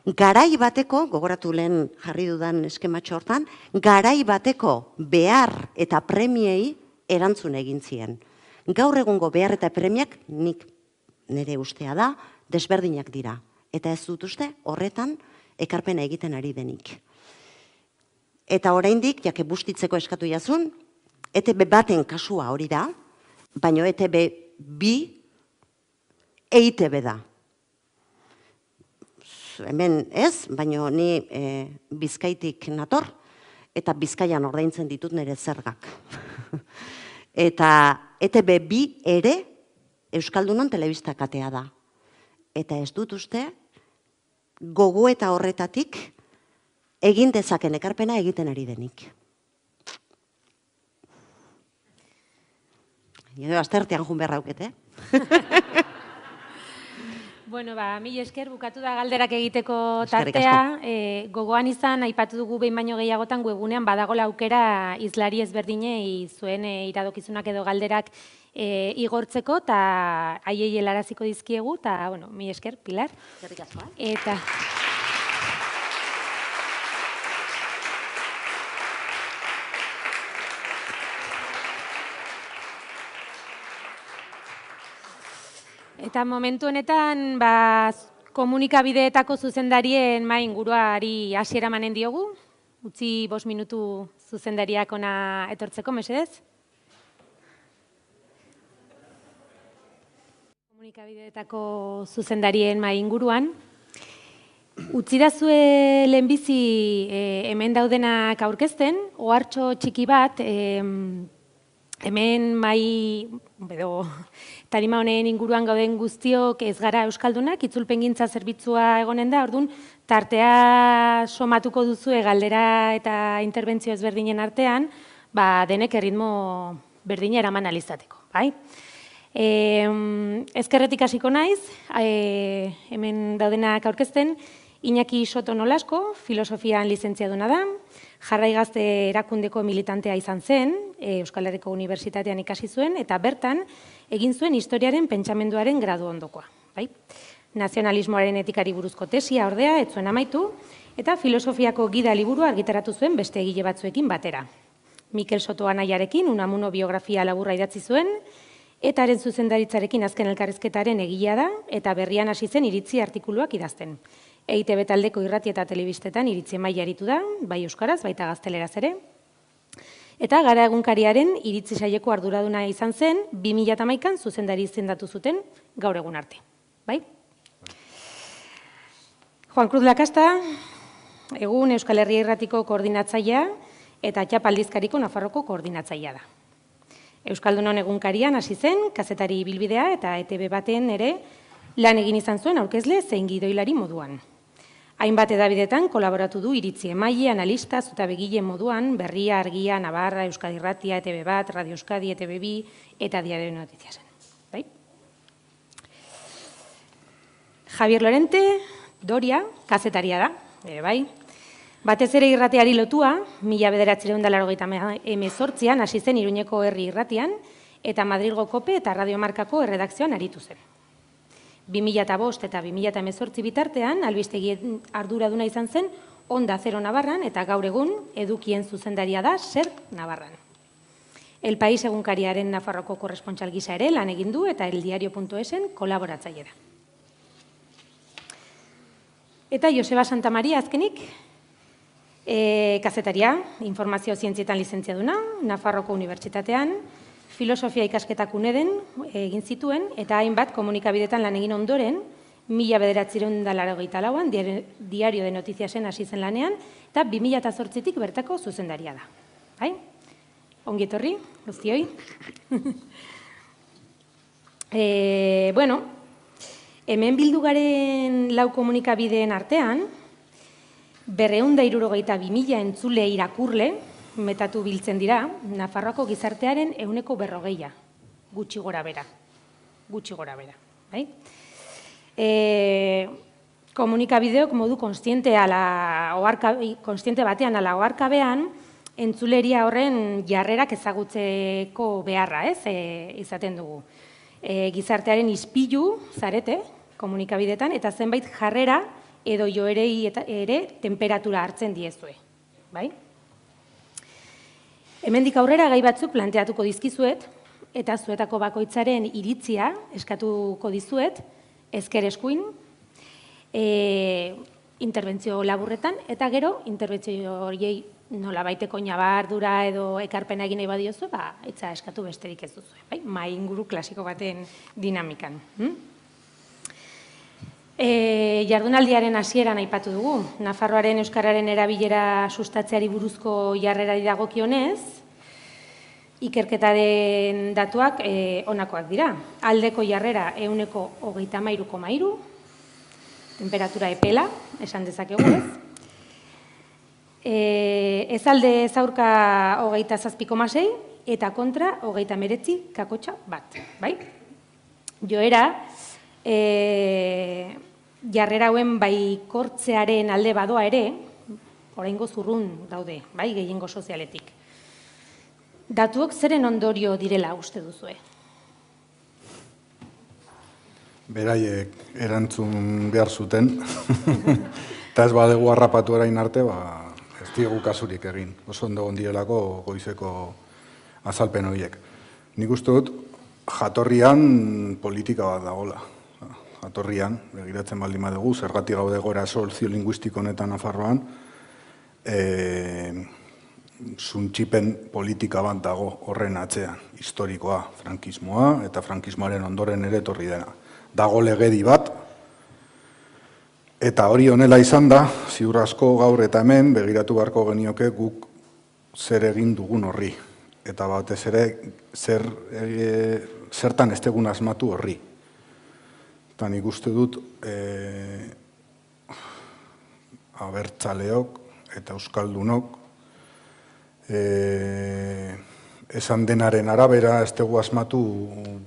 Garai bateko, gogoratu lehen jarri dudan eskematxo hortan, garai bateko behar eta premiei erantzun egin zien. Gaur egungo behar eta premiak nik nire ustea da, desberdinak dira. Eta ez dut uste horretan ekarpena egiten ari denik. Eta oraindik, jake bustitzeko eskatu jazun, ETB baten kasua hori da, baina ETB bi EITB da. Hemen ez, baina ni Bizkaitik nator, eta Bizkaian ordaintzen ditut nire zergak. Eta ETB bi ere Euskaldunon telebistakatea da. Eta ez dut uste, gogoeta horretatik egin dezaken ekarpena egiten ari denik. Aztertean jun behar haukete. Bueno, mila esker, bukatu da galderak egiteko tartea. Gogoan izan, aipatu dugu behin baino gehiagotan, webunean badagola aukera izlari ezberdinei zuen iradokizunak edo galderak igortzeko, eta haiei helaraziko dizkiegu, eta, bueno, mila esker, Pilar. Eskerrik asko, Eta... Eta momentu honetan, komunikabideetako zuzendarien inguruari hasiera emanen diogu. Utzi 5 minutu zuzendariak ona etortzeko, mesedez. Komunikabideetako zuzendarien inguruan. Utzi da zue lehenbizi hemen daudenak aurkezten, ohartxo txiki bat, hemen tarima honen inguruan gauden guztiok ez gara euskaldunak, itzulpengintza zerbitzua egonen da, orduan, tartea somatuko duzue galdera eta interbentzio ezberdinen artean, denek erritmo berdina eraman alizateko, bai? Ezkerretik hasiko naiz, hemen daudenak aurkezten, Iñaki Soto Nolasko, filosofian lizentziaduna da, Jarrai Gazte erakundeko militantea izan zen, Euskal Herriko Unibertsitatean ikasi zuen, eta bertan egin zuen historiaren pentsamenduaren gradu ondokoa. Nazionalismoaren etikari buruzko tesia ordea, ez zuen amaitu, eta filosofiako gida liburua argitaratu zuen beste egile batzuekin batera. Mikel Soto anaiarekin Unamuno biografia laburra idatzi zuen, eta haren zuzendaritzarekin azken elkarrizketaren egilea da, eta berrian hasi zen iritzi artikuluak idazten. EITB taldeko irrati eta telebistetan iritzi emaile aritu da, bai euskaraz, baita gazteleraz ere. Eta Gara egunkariaren iritzi saileko arduraduna izan zen, 2011an zuzendari izendatu zuten gaur egun arte. Bai? Juan Cruz Lakasta, egun Euskal Herria Irratiko koordinatzailea eta Txapaldizkariko Nafarroko koordinatzailea da. Euskaldunon egunkarian hasi zen, kazetari ibilbidea eta ETB baten ere lan egin izan zuen aurkezle zein gidoilari moduan. Hainbat edabidetan kolaboratu du iritzi emaile, analista, zutabegile moduan, Berria, Argia, Navarra, Euskadi Irratia, ETB bat, Radio Euskadi, ETB bi eta Diario de Noticiasen. Bai? Javier Lorente, Doria, kazetaria da, bai. Batez ere irratiari lotua, 1988an hasi zen Iruñeko Herri Irratian eta Madrilgo Kope eta Radio Markako erredakzioan aritu zen. 2005 eta 2018 bitartean albistegien arduraduna izan zen Onda Zero Navarran eta gaur egun edukien zuzendaria da Ser Navarran. El País egunkariaren Nafarroko korrespontxal gisa ere lan egin du eta eldiario.esen kolaboratzaile da. Eta Joseba Santamaria azkenik, kazetaria, informazio zientzietan lizentziaduna, Nafarroko Unibertsitatean, filosofia ikasketak UNEDen egin zituen, eta hainbat komunikabidetan lan egin ondoren, 1984an Diario de Noticiasen hasi zen lanean, eta 2008tik bertako zuzendaria da. Bai? Ongi etorri, guztioi. Bueno, hemen bildu garen lau komunikabideen artean, 262.000 entzule irakurle, metatu biltzen dira, Nafarroako gizartearen 40%, gutxi gora bera. Bai? Komunikabideok modu konstiente batean ala oharkabean, entzuleria horren jarrerak ezagutzeko beharra, izaten dugu. Gizartearen ispilu zarete komunikabidetan, eta zenbait jarrera edo joerei ere temperatura hartzen diezue. Bai? Hemendik aurrera gai batzuk planteatuko dizkizuet, eta zuetako bakoitzaren iritzia eskatuko dizuet, ezker eskuin, interbentzio laburretan, eta gero interbentzio horiei nola baiteko nabardura edo ekarpena egin nahi badiozu, etza eskatu besterik ez duzu, bai? Mai inguru klasiko baten dinamikan. Jardunaldiaren hasieran aipatu dugu, Nafarroaren euskararen erabilera sustatzeari buruzko jarrerari dagokionez, ikerketaren datuak honakoak dira. Aldeko jarrera 33,3, temperatura epela, esan dezakegu ez. Ez alde ez aurka 27,6 eta kontra 39,1, bai? Joera, jarrera hauen baikortzearen alde badoa ere, oraingo zurrun daude, bai, gehiengo sozialetik. Datuok zeren ondorio direla uste duzue? Beraiek erantzun behar zuten, eta ez badegu harrapatu erain arte, ez diegu kasurik egin, oso ondo ondielako goizeko azalpen horiek. Nik uste dut, jatorrian politika bat dagoela. Jatorrian, begiratzen baldin badugu, zergatik gaude gora soziolinguistiko honetan Nafarroan, suntsipen politika bat dago horren atzean, historikoa, frankismoa, eta frankismoaren ondoren ere etorri dena. Dago legedi bat, eta hori honela izan da, ziur asko gaur eta hemen, begiratu beharko genioke guk zer egin dugun horri. Eta batez ere, zertan ez tegun asmatu horri. Eta nik uste dut, abertzaleok eta euskaldunok, esan denaren arabera, ez tegu asmatu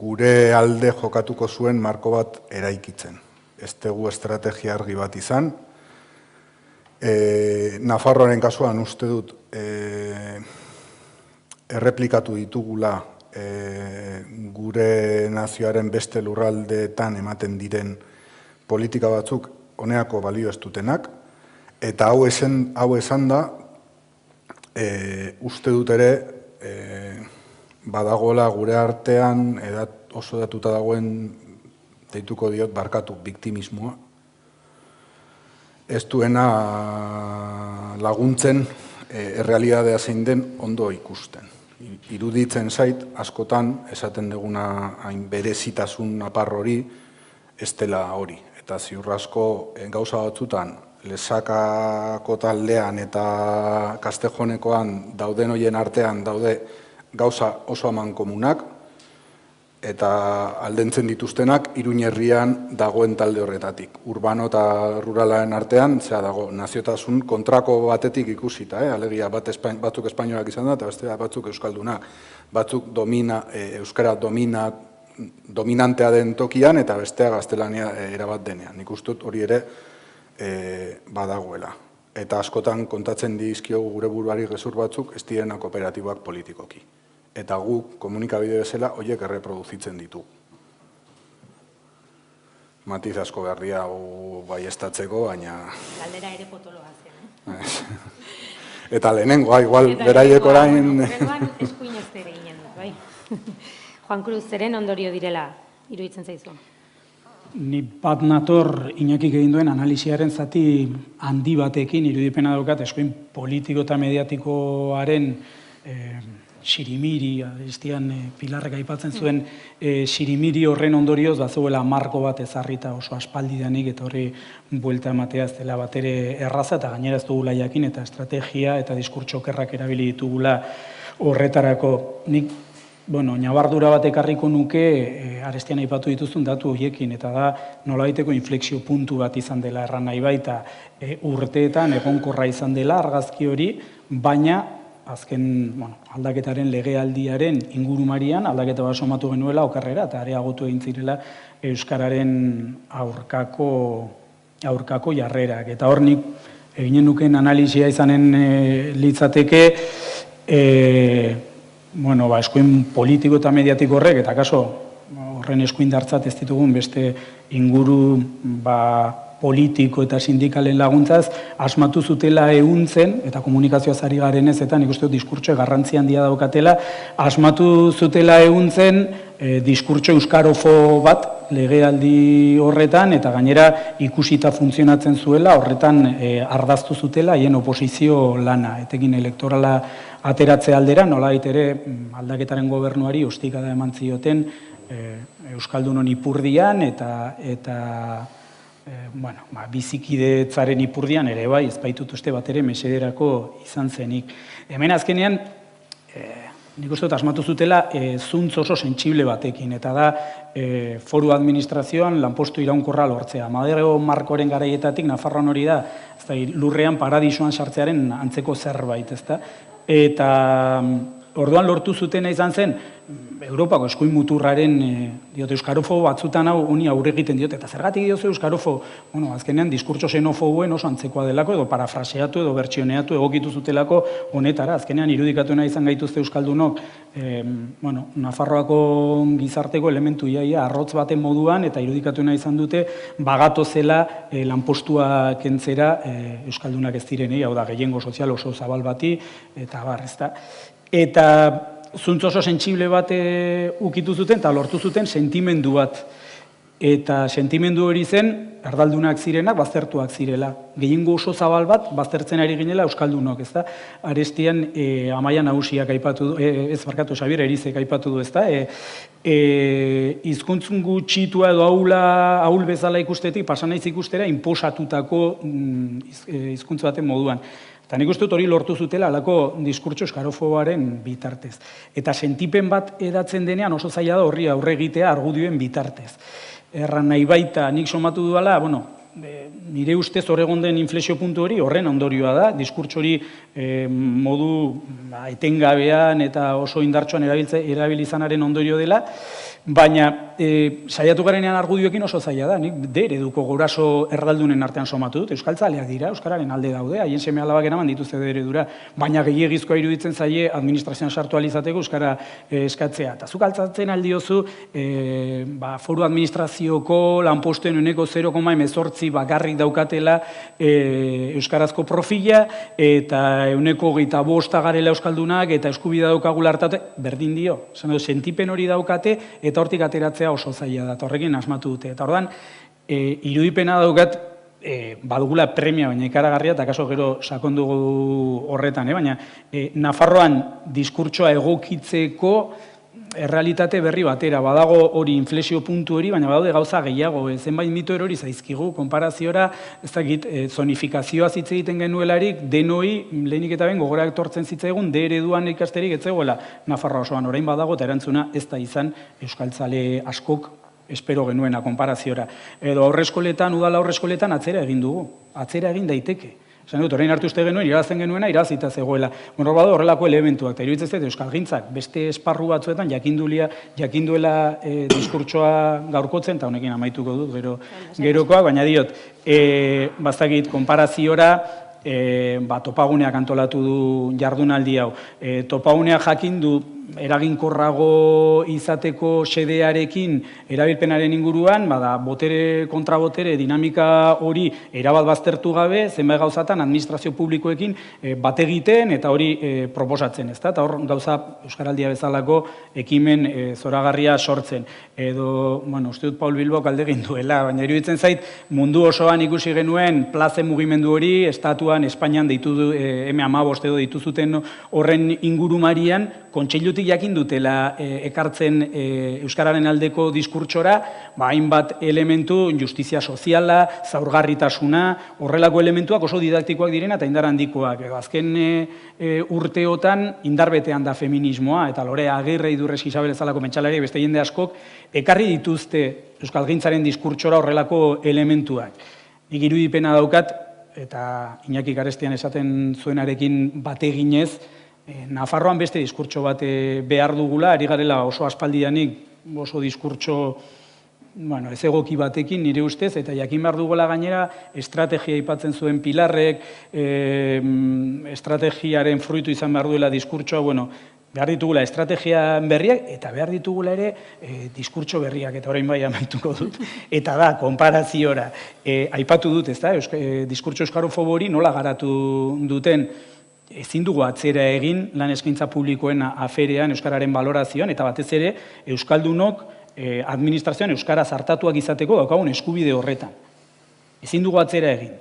gure alde jokatuko zuen marko bat eraikitzen. Ez tegu estrategia argi bat izan, Nafarroaren kasuan uste dut erreplikatu ditugula gure nazioaren beste lurraldeetan ematen diren politika batzuk honeako balio ez dutenak, eta hau esan da, uste dut ere badagoela gure artean oso datuta dagoen, deituko diot, barkatu, biktimismoa. Ez duena laguntzen errealitatea zein den ondo ikusten. Iruditzen zait, askotan, esaten duguna hain berezitasun apar hori, ez dela hori. Eta ziur asko gauza batzutan, Lesakako taldean eta Kastejonekoan dauden hoien artean daude gauza oso amankomunak, eta aldentzen dituztenak Iruin herrian dagoen talde horretatik. Urbano eta ruralaren artean, dago naziotasun kontrako batetik ikusita, alegia batzuk espainolak izan da, eta beste batzuk euskaldunak. Batzuk euskara dominantea den tokian, eta bestea gaztelania erabat denean. Nik uste dut hori ere badagoela. Eta askotan kontatzen dizkiogu gure buruari gezur batzuk ez direna kooperatiboak politikoki. Eta guk komunikabide bezala horiek erreproduzitzen ditu. Matiz asko berria baiestatzeko, baina... Galdera ere potoloa zen. Eta lehenengoa, igual, beraiek orain... Lehenengoan eskuin ez ere ginen, bai. Juan Cruz, zeren ondorio direla, iruditzen zaizu? Ni bat nator Iñakik egin duen analisiaren zati handi batekin irudipena daukat eskuin politiko eta mediatikoaren sirimiri, estian Pilarrek aipatzen zuen sirimiri horren ondorioz bazuela marko bat ezarrita oso aspaldidanik eta horri buelta ematea ez dela bat ere erraza eta gainera ez dugula jakin eta estrategia eta diskurtso okerrak erabili ditugula horretarako. Nik nabardura bat ekarriko nuke arestian aipatu dituzun datu horiekin eta da nolabaiteko inflexio puntu bat izan dela erran nahi baita urteetan egonkorra izan dela argazki hori, baina azken aldaketaren legealdiaren ingurumarian aldaketa bat somatu genuela okerrera eta areagotu egin zirela euskararen aurkako jarrerak. Eta hor nik eginen nuken analisia izanen litzateke eskuin politiko eta mediatiko horrek, eta kaso horren eskuin dartzat ez ditugun beste inguru politiko eta sindikalen laguntzaz, asmatu zutela ehuntzen, eta komunikazioaz ari garenez, eta nik uste dut diskurtso garrantzi handia daukatela, asmatu zutela ehuntzen diskurtso euskarofo bat legealdi horretan, eta gainera ikusita funtzionatzen zuela, horretan ardaztu zutela, haien oposizio lana, etekin elektorala ateratze aldera, nolabait ere aldaketaren gobernuari ostikada eman zioten Euskaldunon ipurdian eta bizikidetzaren ipurdian ere bai, ez baitut uste bat ere mesederako izan zenik. Hemen azkenean, nik uste dut asmatu zutela zuntz oso sentsible batekin, eta da foru administrazioan lanpostu iraunkorra lortzea. Madero markoren garaietatik Nafarroan hori da, lurrean paradisoan sartzearen antzeko zerbait, ezta? Eta orduan lortu zutena izan zen, Europako eskuin muturraren, euskarofo batzutan hau honi aurre egiten diot, eta zergatik diozu euskarofo, azkenean diskurtso xenofoboen oso antzekoa delako, edo parafraseatu edo bertsioneatu egokitu zutelako honetara, azkenean irudikatuena izan gaituzte euskaldunok, Nafarroako gizarteko elementu iaia arrotz baten moduan, eta irudikatuena izan dute, bagato zela lanpostua kentzera euskaldunak ez direnei, hau da, gehiengo sozial oso zabal bati, eta barrezta. Eta zuntz oso sentsible bat ukitu zuten eta lortu zuten sentimendu bat. Eta sentimendu hori zen, erdaldunak zirenak, baztertuak zirela. Gehiengo oso zabal bat, baztertzen ari ginela euskaldunok, ez da? Arestian Amaia Nagusiak aipatu du, Xabier Erizek aipatu du, ez da? Hizkuntzun gutxitua edo ahul bezala ikustetik, pasanaiz ikustera, inposatutako hizkuntz baten moduan. Eta nik uste dut hori lortu zutela alako diskurtso eskarofoboaren bitartez. Eta sentipen bat edatzen denean oso zaila da horri aurre egitea argudioen bitartez. Erran nahi baita nik somatu duela, nire ustez hor egon den inflexio puntu hori horren ondorioa da, diskurtso hori modu etengabean eta oso indartsuan erabilizanaren ondorio dela, Baina, saiatu garenean argudioekin oso zaila da, nik D ereduko guraso erraldunen artean somatu dut, euskaltzaleak dira, euskararen alde daude, haien seme alabak eraman dituzte D eredura, baina gehiegizkoa iruditzen zaie administrazioan sartu alizateko euskara eskatzea. Eta zuk altzatzen aldiozu, foru administrazioko lanpostuen uneko 0,18 bakarrik daukatela euskarazko profila, eta uneko 25 garela euskaldunak, eta eskubidea daukagula hartate, berdin dio, sentipen hori daukate, eta hortik ateratzea oso zaila da, eta horrekin asmatu dute. Eta ordan, irudipena daukat, badugula premia, baina ikaragarria, eta kaso gero sakondugu horretan, baina Nafarroan diskurtsoa egokitzeko errealitate berri batera, badago hori inflexio puntu hori, baina badaude gauza gehiago, zenbait mito erori zaizkigu, konparaziora, ez dakit, zonifikazioa hitz egiten genuelarik, denoi, lehenik eta ben, gogora etortzen zitzaigun, D ereduan ikasterik ez zegoela Nafarroa osoan, orain badago, eta erantzuna ez da izan euskaltzale askok espero genuena konparaziora. Edo aurreskoletan, udala aurreskoletan atzera egin dugu, atzera egin daiteke. Zan dut, orain hartu uste genuen, irabazten genuena, irabazita zegoela. Bueno, badu horrelako elementuak, eta iruditzen ez euskalgintzak beste esparru batzuetan jakinduela diskurtsoa gaurkotzen, eta honekin amaituko dut, gerokoak, baina diot, bazakit, konparaziora, topaguneak antolatu du jardunaldi hau. Topaguneak jakin du eraginkorrago izateko xedearekin erabilpenaren inguruan, botere kontra botere dinamika hori erabat baztertu gabe, zenbait gauzatan administrazio publikoekin bat egiten eta hori proposatzen, ezta? Eta hor gauza Euskaraldia bezalako ekimen zoragarria sortzen. Edo, uste dut Paul Bilbok alde egin duela, baina iruditzen zait mundu osoan ikusi genuen plazen mugimendu hori, estatuan, Espainian deitu M15 edo dituzuten horren ingurumarian, kontseilutik jakin dutela ekartzen euskararen aldeko diskurtsora, hainbat elementu, justizia soziala, zaurgarritasuna, horrelako elementuak oso didaktikoak direna eta indar handikoak. Azken urteotan indarbetean da feminismoa, eta Lore Agirre, Idurrez Isabel ezalako mentxalari, beste jende askok, ekarri dituzte euskalgintzaren diskurtsora horrelako elementuak. Nik irudipena daukat, eta Iñaki Garestian esaten zuenarekin bateginez, Nafarroan beste diskurtso bat behar dugula, ari garela oso aspaldianik oso diskurtso ez egoki batekin nire ustez, eta jakin behar dugula gainera estrategia aipatzen zuen Pilarrek, estrategiaren fruitu izan behar duela diskurtsoa, behar ditugula estrategia berriak, eta behar ditugula ere diskurtso berriak, eta orain bai amaituko dut. Eta da, konparaziora, aipatu dut, ez da, diskurtso euskarofobo hori nola garatu duten, ezin dugu atzera egin lan eskaintza publikoen aferean, euskararen balorazioan, eta batez ere, euskaldunok administrazioan euskara zartatuak izateko daukagun eskubide horretan. Ezin dugu atzera egin.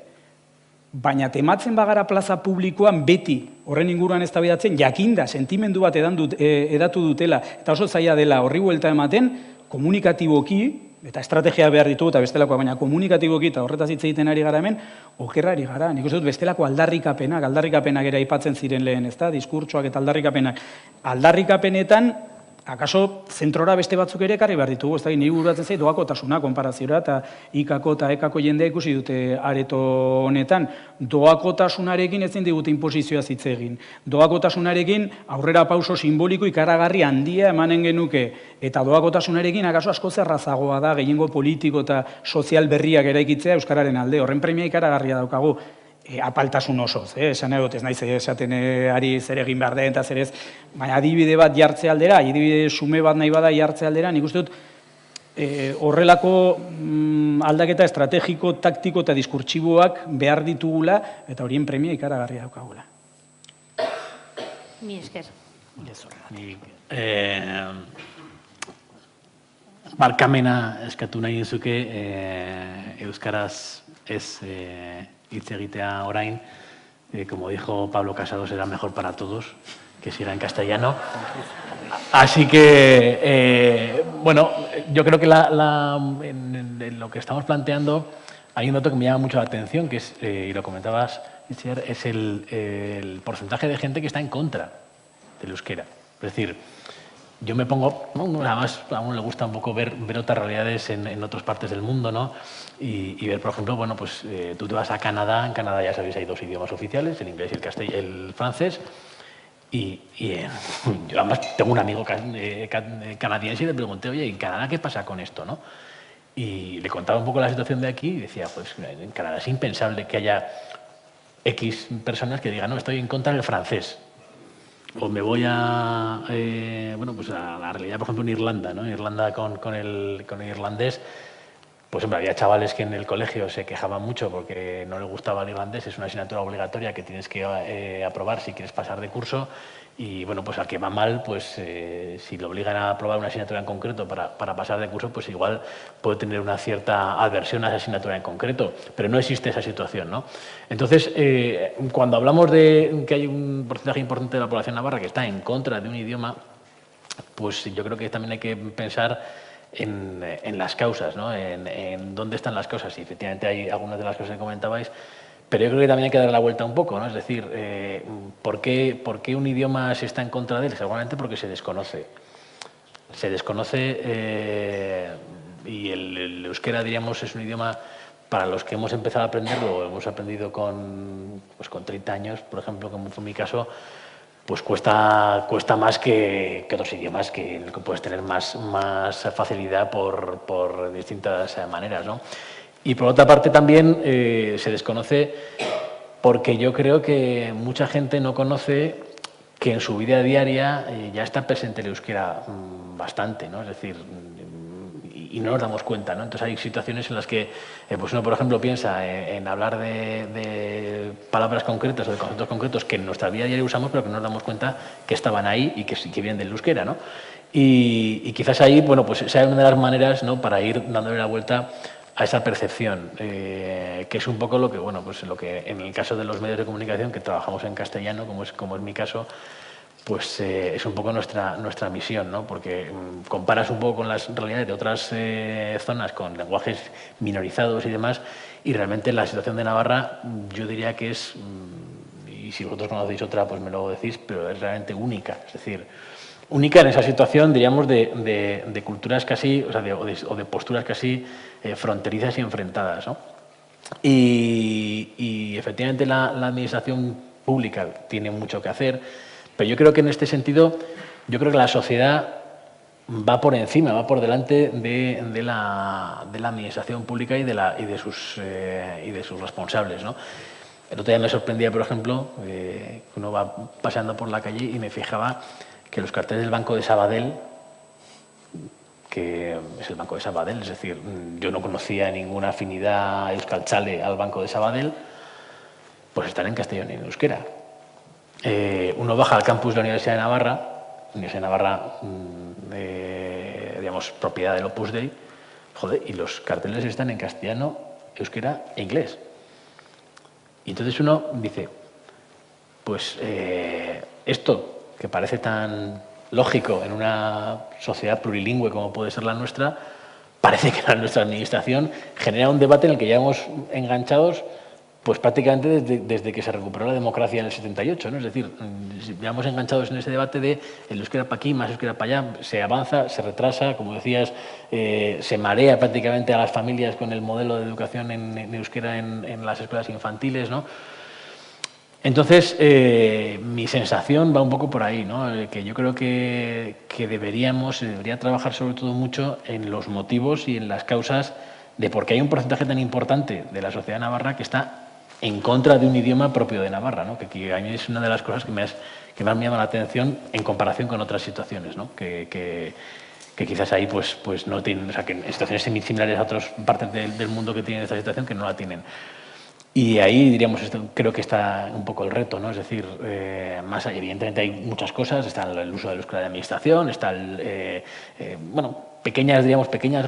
Baina tematzen bagara plaza publikoan beti horren inguruan eztabaidatzen jakinda sentimendu bat edatu dutela, eta oso zaila dela horri buelta ematen, komunikatiboki, eta estrategia behar ditugu eta bestelakoa, baina komunikatiboki eta horretaz hitz egiten ari gara hemen, okerrari gara. Nik uste dut bestelako aldarrikapenak ere aipatzen ziren lehen, ezta? Diskurtsoak eta aldarrikapenak. Aldarrikapenetan, akaso zentrora beste batzuk ere ekarri behar ditugu, ez da, niri bururatzen zait doakotasuna konparaziora, eta ikako eta ekako jendea ikusi dute areto honetan. Doakotasunarekin ezin digute inposizioa hitz egin. Doakotasunarekin aurrera pauso simboliko ikaragarri handia emanen genuke, eta doakotasunarekin akaso asko zerrazagoa da gehiengo politiko eta sozial berriak eraikitzea euskararen alde. Horren premia ikaragarria daukagu. Apaltasun osoz, esan egot, ez naiz esaten ari zer egin behar den eta zer ez, baina adibide bat jartze aldera, adibide sume bat nahi bada jartze aldera, nik uste dut horrelako aldaketa estrategiko, taktiko eta diskurtsiboak behar ditugula, eta horien premia ikaragarria daukagula. Mi esker. Barkamena eskatu nahi duzuke euskaraz ez hitz egitea orain, como dijo Pablo Casado, será mejor para todos que siga en castellano. Así que, yo creo que en lo que estamos planteando hay un dato que me llama mucho la atención, que es, y lo comentabas, Itziar, es el porcentaje de gente que está en contra del euskera. Es decir, yo me pongo, además a uno le gusta un poco ver otras realidades en otras partes del mundo, ¿no? Y ver, por ejemplo, tú te vas a Canadá, en Canadá ya sabéis hay 2 idiomas oficiales, el inglés y el francés, Y yo además tengo un amigo canadiense y le pregunté, oye, ¿en Canadá qué pasa con esto, no? Y le contaba un poco la situación de aquí y decía, pues en Canadá es impensable que haya X personas que digan, no, estoy en contra del francés. O me voy a, bueno, pues a la realidad, por ejemplo, en Irlanda, ¿no? En Irlanda con el irlandés, pues hombre, había chavales que en el colegio se quejaban mucho porque no les gustaba el irlandés, es una asignatura obligatoria que tienes que aprobar si quieres pasar de curso y bueno, pues al que va mal, pues si le obligan a aprobar una asignatura en concreto para pasar de curso, pues igual puede tener una cierta aversión a esa asignatura en concreto, pero no existe esa situación, ¿no? Entonces, cuando hablamos de que hay un porcentaje importante de la población navarra que está en contra de un idioma, pues yo creo que también hay que pensar en las causas, ¿no? En dónde están las cosas. Y efectivamente hay algunas de las cosas que comentabais, pero yo creo que también hay que dar la vuelta un poco, ¿no? Es decir, ¿por qué un idioma se está en contra de él? Seguramente porque se desconoce. Se desconoce y el euskera, diríamos, es un idioma para los que hemos empezado a aprenderlo, hemos aprendido con 30 años, por ejemplo, como fue mi caso, pues cuesta más que otros idiomas que puedes tener más facilidad por distintas maneras, ¿no? Y por otra parte también se desconoce porque yo creo que mucha gente no conoce que en su vida diaria ya está presente el euskera bastante, ¿no? Es decir, y no nos damos cuenta, ¿no? Entonces hay situaciones en las que pues uno, por ejemplo, piensa en hablar de palabras concretas o de conceptos concretos que en nuestra vida diaria usamos, pero que no nos damos cuenta que estaban ahí y que vienen del euskera, ¿no? Y quizás ahí, bueno, pues sea una de las maneras, ¿no?, para ir dándole la vuelta a esa percepción, que es un poco lo que, bueno, pues lo que en el caso de los medios de comunicación, que trabajamos en castellano, como es mi caso, pues es un poco nuestra misión, ¿no? Porque comparas un poco con las realidades de otras zonas con lenguajes minorizados y demás, y realmente la situación de Navarra yo diría que es, y si vosotros conocéis otra, pues me lo decís, pero es realmente única. Es decir, única en esa situación, diríamos, de culturas casi, o sea, o de posturas casi fronterizas y enfrentadas, ¿no? Y efectivamente la administración pública tiene mucho que hacer, pero yo creo que en este sentido, yo creo que la sociedad va por encima, va por delante de la administración pública y de sus responsables, ¿no? El otro día me sorprendía, por ejemplo, que uno va paseando por la calle y me fijaba que los carteles del Banco de Sabadell, que es el Banco de Sabadell, es decir, yo no conocía ninguna afinidad euskaltzale al Banco de Sabadell, pues están en castellano y en euskera. Uno baja al campus de la Universidad de Navarra, digamos, propiedad del Opus Dei, joder, y los carteles están en castellano, euskera e inglés. Y entonces uno dice, pues esto que parece tan lógico en una sociedad plurilingüe como puede ser la nuestra, parece que nuestra administración genera un debate en el que llevamos enganchados pues prácticamente desde que se recuperó la democracia en el 78, ¿no? Es decir, llevamos enganchados en ese debate de el euskera para aquí, más euskera para allá, se avanza, se retrasa, como decías, se marea prácticamente a las familias con el modelo de educación en euskera en las escuelas infantiles, ¿no? Entonces, mi sensación va un poco por ahí, ¿no? Que yo creo que se debería trabajar sobre todo mucho en los motivos y en las causas de por qué hay un porcentaje tan importante de la sociedad navarra que está en contra de un idioma propio de Navarra, ¿no? Que a mí es una de las cosas que más me llama la atención en comparación con otras situaciones, ¿no? Que quizás ahí pues no tienen, o sea, que en situaciones similares a otras partes del mundo que tienen esta situación que no la tienen. Y ahí, diríamos, creo que está un poco el reto, ¿no? Es decir, más evidentemente hay muchas cosas, está el uso del euskera de administración, está bueno, pequeñas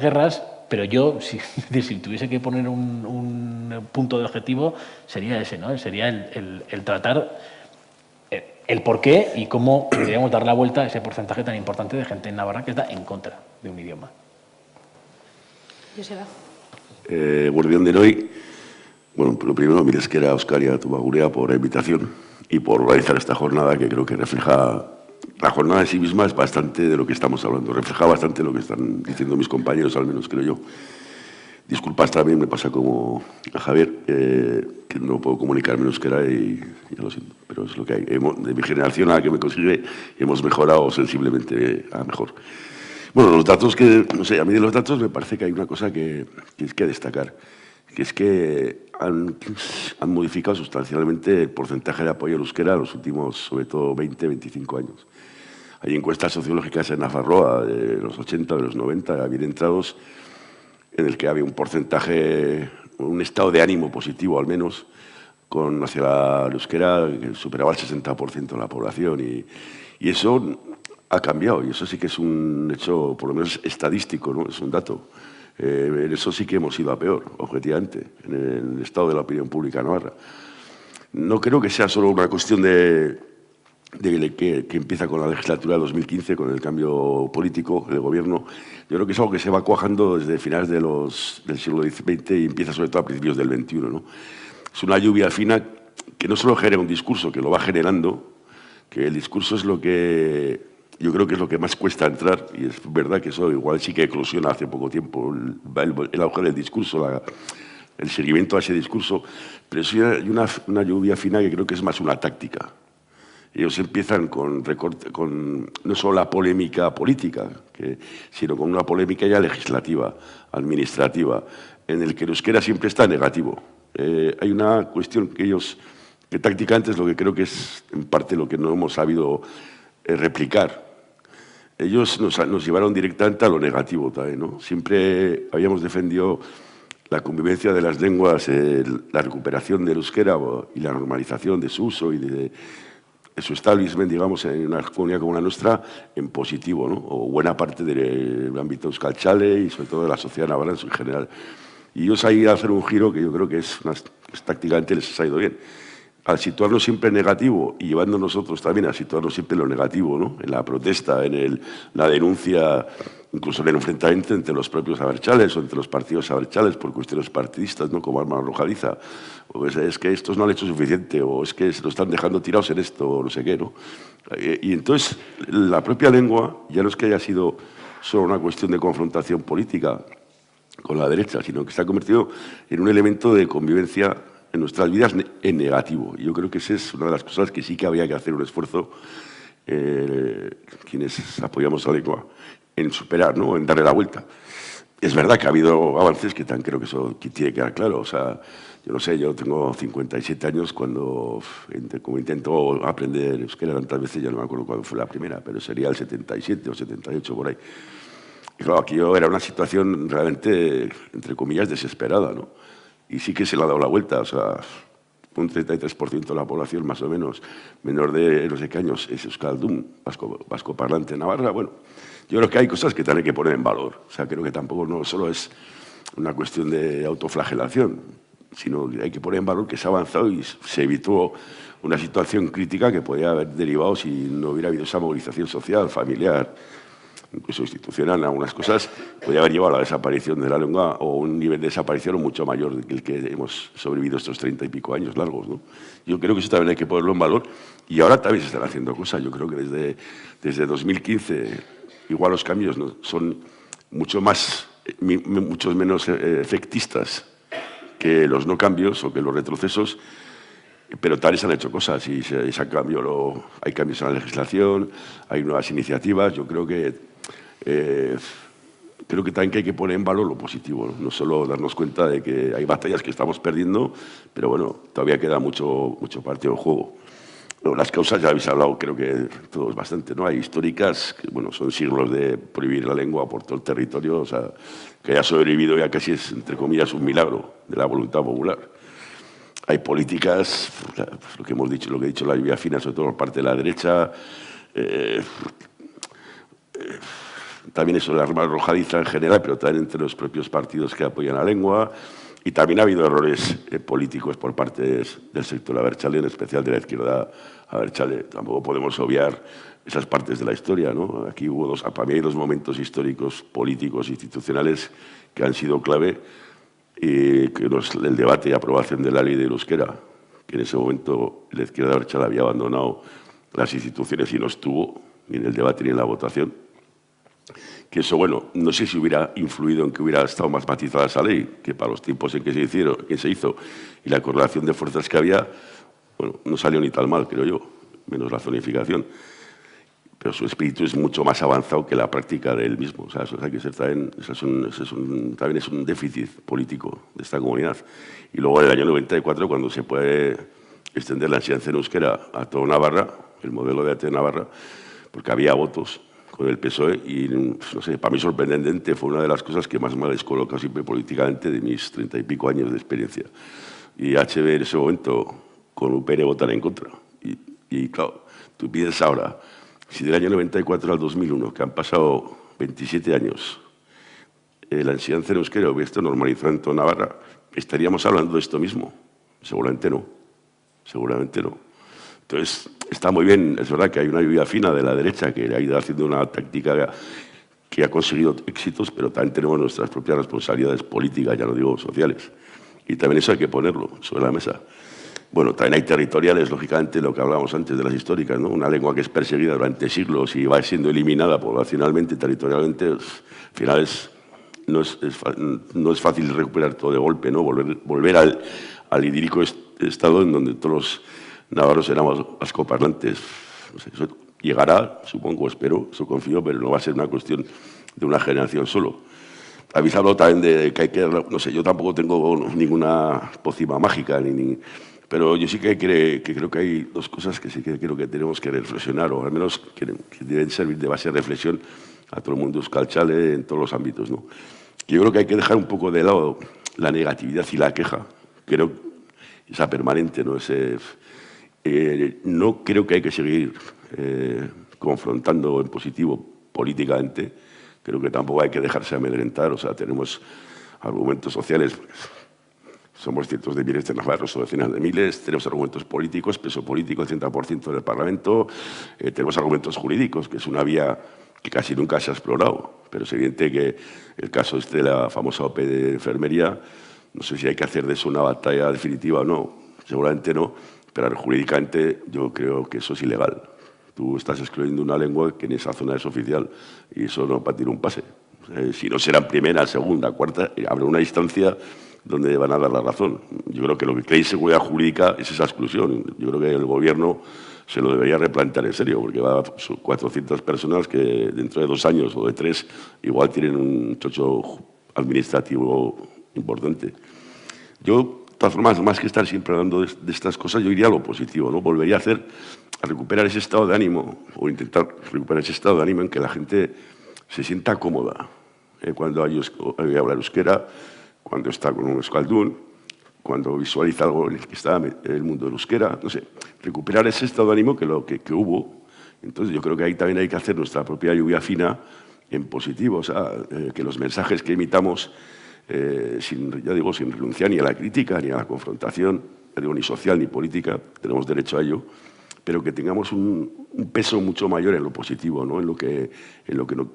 guerras, pero yo, si tuviese que poner un punto de objetivo, sería ese, ¿no? Sería el tratar el por qué y cómo deberíamos dar la vuelta a ese porcentaje tan importante de gente en Navarra que está en contra de un idioma. Joseba. Guardián de hoy. Bueno, lo primero, mira, es que era Euskal Herria Tubagurea por la invitación y por organizar esta jornada que creo que refleja. La jornada en sí misma es bastante de lo que estamos hablando, refleja bastante lo que están diciendo mis compañeros, al menos creo yo. Disculpas también, me pasa como a Javier, que no puedo comunicarme en euskera y ya lo siento, pero es lo que hay. De mi generación a la que me consigue hemos mejorado sensiblemente a mejor. Bueno, los datos que, no sé, a mí de los datos me parece que hay una cosa que es que destacar, que es que han modificado sustancialmente el porcentaje de apoyo al euskera en los últimos, sobre todo, 20-25 años. Hay encuestas sociológicas en Nafarroa de los 80, de los 90, bien entrados, en el que había un porcentaje, un estado de ánimo positivo al menos, hacia el euskera que superaba el 60% de la población. Y eso ha cambiado, y eso sí que es un hecho, por lo menos estadístico, ¿no? Es un dato. En eso sí que hemos ido a peor, objetivamente, en el estado de la opinión pública navarra. No creo que sea solo una cuestión que empieza con la legislatura de 2015, con el cambio político del gobierno. Yo creo que es algo que se va cuajando desde finales del siglo XX y empieza sobre todo a principios del XXI, ¿no? Es una lluvia fina que no solo genera un discurso, que lo va generando, que el discurso es lo que yo creo que es lo que más cuesta entrar, y es verdad que eso igual sí que eclosiona hace poco tiempo, el auge del discurso, el seguimiento a ese discurso, pero sí hay una lluvia fina que creo que es más una táctica. Ellos empiezan con no solo la polémica política, sino con una polémica ya legislativa, administrativa, en el que el euskera siempre está negativo. Hay una cuestión que tácticamente es lo que creo que es en parte lo que no hemos sabido replicar. Ellos nos llevaron directamente a lo negativo también, ¿no? Siempre habíamos defendido la convivencia de las lenguas, la recuperación del euskera y la normalización de su uso y de su establishment, digamos, en una comunidad como la nuestra, en positivo, ¿no? O buena parte del ámbito euskalchale y sobre todo de la sociedad navarra en general. Y ellos ahí hacer un giro que yo creo que tácticamente les ha ido bien. Al situarnos siempre en negativo y llevando nosotros también a situarnos siempre en lo negativo, ¿no? En la protesta, en la denuncia, incluso en el enfrentamiento entre los propios abertzales o entre los partidos abertzales por cuestiones partidistas, ¿no? Como arma arrojadiza, o es que estos no han hecho suficiente, o es que se lo están dejando tirados en esto, o no sé qué, ¿no? Y entonces la propia lengua ya no es que haya sido solo una cuestión de confrontación política con la derecha, sino que se ha convertido en un elemento de convivencia en nuestras vidas en negativo. Y yo creo que esa es una de las cosas que sí que había que hacer un esfuerzo, quienes apoyamos a la lengua, en superar, ¿no? En darle la vuelta. Es verdad que ha habido avances que creo que eso tiene que quedar claro. O sea, yo no sé, yo tengo 57 años como intento aprender euskera tantas veces, ya no me acuerdo cuándo fue la primera, pero sería el 77 o 78 por ahí. Y claro, aquí era una situación realmente, entre comillas, desesperada, ¿no? Y sí que se le ha dado la vuelta, o sea, un 33% de la población, más o menos, menor de no sé qué años, es euskaldun, vasco parlante en Navarra. Bueno, yo creo que hay cosas que también hay que poner en valor. O sea, creo que tampoco no solo es una cuestión de autoflagelación, sino que hay que poner en valor que se ha avanzado y se evitó una situación crítica que podía haber derivado si no hubiera habido esa movilización social, familiar, incluso institucional en algunas cosas, podría haber llevado a la desaparición de la lengua o un nivel de desaparición mucho mayor que el que hemos sobrevivido estos 30 y pico años largos, ¿no? Yo creo que eso también hay que ponerlo en valor y ahora también se están haciendo cosas. Yo creo que desde 2015 igual los cambios, ¿no? Son muchos menos efectistas que los no cambios o que los retrocesos, pero tal se han hecho cosas y hay cambios en la legislación, hay nuevas iniciativas. Yo creo que también hay que poner en valor lo positivo, ¿no? No solo darnos cuenta de que hay batallas que estamos perdiendo, pero bueno, todavía queda mucho partido en juego. Bueno, las causas ya habéis hablado, creo que todos bastante, ¿no? Hay históricas, que bueno, son siglos de prohibir la lengua por todo el territorio, o sea, que haya sobrevivido ya casi es, entre comillas, un milagro de la voluntad popular. Hay políticas, lo que hemos dicho, lo que he dicho, la lluvia fina, sobre todo por parte de la derecha, también eso de la arma arrojadiza en general, pero también entre los propios partidos que apoyan la lengua. Y también ha habido errores políticos por parte del sector abertzale, en especial de la izquierda abertzale. Tampoco podemos obviar esas partes de la historia, ¿no? Aquí para mí hay dos momentos históricos, políticos, institucionales que han sido clave, que el debate y aprobación de la ley del euskera, que en ese momento la izquierda abertzale había abandonado las instituciones y no estuvo ni en el debate ni en la votación. que eso, bueno, no sé si hubiera influido en que hubiera estado más matizada esa ley, que para los tiempos en que se hizo y la correlación de fuerzas que había, bueno, no salió ni tan mal, creo yo, menos la zonificación. Pero su espíritu es mucho más avanzado que la práctica del mismo. O sea, eso hay que ser también, también es un déficit político de esta comunidad. Y luego en el año 94, cuando se puede extender la enseñanza en euskera a toda Navarra, el modelo de AT Navarra, porque había votos con el PSOE y, no sé, para mí sorprendente, fue una de las cosas que más me ha descolocado siempre políticamente de mis 30 y pico años de experiencia. Y HB en ese momento, con UPR, votar en contra. Y claro, tú piensas ahora, si del año 94 al 2001, que han pasado 27 años, la enseñanza en euskera hubiera estado normalizada en toda Navarra, ¿estaríamos hablando de esto mismo? Seguramente no. Seguramente no. Entonces, está muy bien, es verdad que hay una lluvia fina de la derecha que ha ido haciendo una táctica que ha conseguido éxitos, pero también tenemos nuestras propias responsabilidades políticas, ya no digo sociales. Y también eso hay que ponerlo sobre la mesa. Bueno, también hay territoriales, lógicamente, lo que hablábamos antes de las históricas, ¿no? Una lengua que es perseguida durante siglos y va siendo eliminada poblacionalmente, territorialmente, al final no es fácil recuperar todo de golpe, ¿no? Volver al idílico estado en donde todos los navarros éramos vascoparlantes. No sé, eso llegará, supongo, espero, eso confío, pero no va a ser una cuestión de una generación solo. Habéis hablado también de que hay que, no sé, yo tampoco tengo ninguna pócima mágica, pero yo sí que creo que hay dos cosas que sí que creo que tenemos que reflexionar, o al menos que deben servir de base de reflexión a todo el mundo euskalchale en todos los ámbitos, ¿no? Yo creo que hay que dejar un poco de lado la negatividad y la queja, creo, esa permanente, ¿no? No creo que hay que seguir confrontando en positivo políticamente, creo que tampoco hay que dejarse amedrentar, o sea, tenemos argumentos sociales. Somos cientos de miles de navarros o decenas de miles, tenemos argumentos políticos, peso político, el 30% del Parlamento, tenemos argumentos jurídicos, que es una vía que casi nunca se ha explorado, pero es evidente que el caso de la famosa OP de enfermería, no sé si hay que hacer de eso una batalla definitiva o no, seguramente no, pero jurídicamente yo creo que eso es ilegal. Tú estás excluyendo una lengua que en esa zona es oficial y eso no va a tirar un pase. Si no será primera, segunda, cuarta, habrá una instancia donde van a dar la razón. Yo creo que lo que cree inseguridad jurídica es esa exclusión. Yo creo que el Gobierno se lo debería replantear en serio, porque va a 400 personas que dentro de 2 años o de 3 igual tienen un chocho administrativo importante. Yo, de todas formas, más que estar siempre hablando de estas cosas, yo iría a lo positivo, ¿no? Volvería a recuperar ese estado de ánimo, o intentar recuperar ese estado de ánimo en que la gente se sienta cómoda cuando hay que hablar euskera, cuando está con un euskaldún, cuando visualiza algo en el que está el mundo del euskera, no sé, recuperar ese estado de ánimo que hubo. Entonces yo creo que ahí también hay que hacer nuestra propia lluvia fina en positivo, o sea, que los mensajes que emitamos, sin renunciar ni a la crítica ni a la confrontación, ni social ni política, tenemos derecho a ello, pero que tengamos un peso mucho mayor en lo positivo, ¿no? en lo que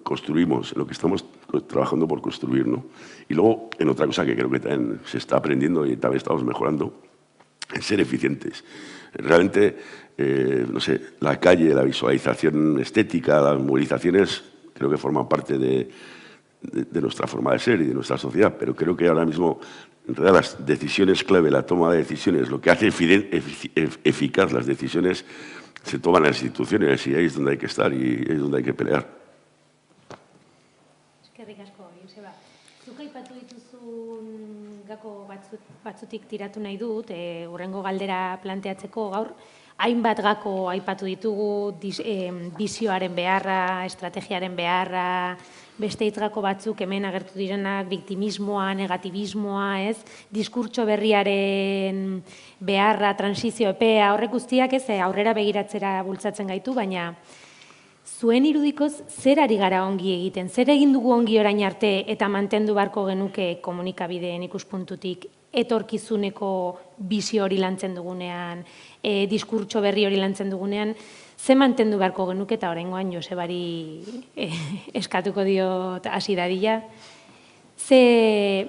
construimos, en lo que estamos trabajando por construir, ¿no? Y luego, en otra cosa que creo que también se está aprendiendo y también estamos mejorando, en ser eficientes. Realmente, no sé, la calle, la visualización estética, las movilizaciones, creo que forman parte de nuestra forma de ser y de nuestra sociedad, pero creo que ahora mismo, en realidad, las decisiones clave, la toma de decisiones, lo que hace eficaz las decisiones, se toman en las instituciones y ahí es donde hay que estar y ahí es donde hay que pelear. Eskerrik asko, Joseba. Zuk aipatu dituzun gako batzutik tiratu nahi dut, hurrengo galdera planteatzeko gaur, hainbat gako aipatu ditugu, bizioaren beharra, estrategiaren beharra, beste hitzgako batzuk hemen agertu direnak, biktimismoa, negatibismoa, ez? Diskurtso berriaren beharra, transizio epea, horrek guztiak ez aurrera begiratzera bultzatzen gaitu, baina zuen irudikoz zer ari gara ongi egiten? Zer egin dugu ongi orain arte eta mantendu beharko genuke komunikabideen ikuspuntutik etorkizuneko bizio hori lantzen dugunean, diskurtso berri hori lantzen dugunean, ze mantendu beharko genuke eta oraingoan Josebari eskatuko diot hasi dadila. Ze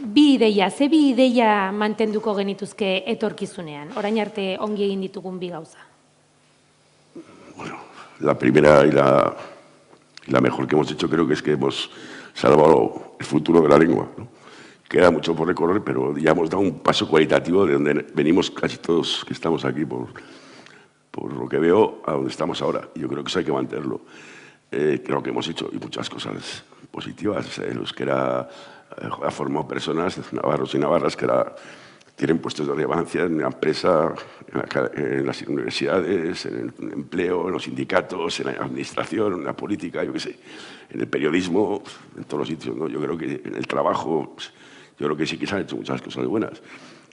bi ideia mantenduko genituzke etorkizunean, orain arte ongi egin ditugun bi gauza. Bueno, la primera y Y la mejor que hemos hecho creo que es que hemos salvado el futuro de la lengua, ¿no? Queda mucho por recorrer, pero ya hemos dado un paso cualitativo de donde venimos casi todos que estamos aquí, por lo que veo, a donde estamos ahora. Y yo creo que eso hay que mantenerlo. Creo que hemos hecho y muchas cosas positivas. El euskera ha formado personas, navarros y navarras, que tienen puestos de relevancia en la empresa, en las universidades, en el empleo, en los sindicatos, en la administración, en la política, yo qué sé, en el periodismo, en todos los sitios, ¿no? Yo creo que en el trabajo, yo creo que sí que se han hecho muchas cosas buenas.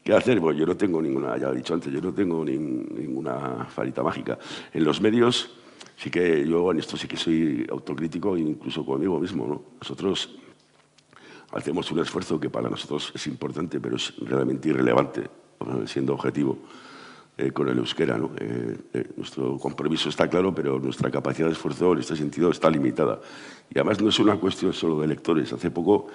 ¿Qué hacer? Pues yo no tengo ninguna, ya he dicho antes, yo no tengo ninguna varita mágica. En los medios, sí que yo en esto sí que soy autocrítico, incluso conmigo mismo, ¿no? Nosotros hacemos un esfuerzo que para nosotros es importante, pero es realmente irrelevante, siendo objetivo, con el euskera, ¿no? Nuestro compromiso está claro, pero nuestra capacidad de esfuerzo en este sentido está limitada. Y además no es una cuestión solo de lectores. Hace poco,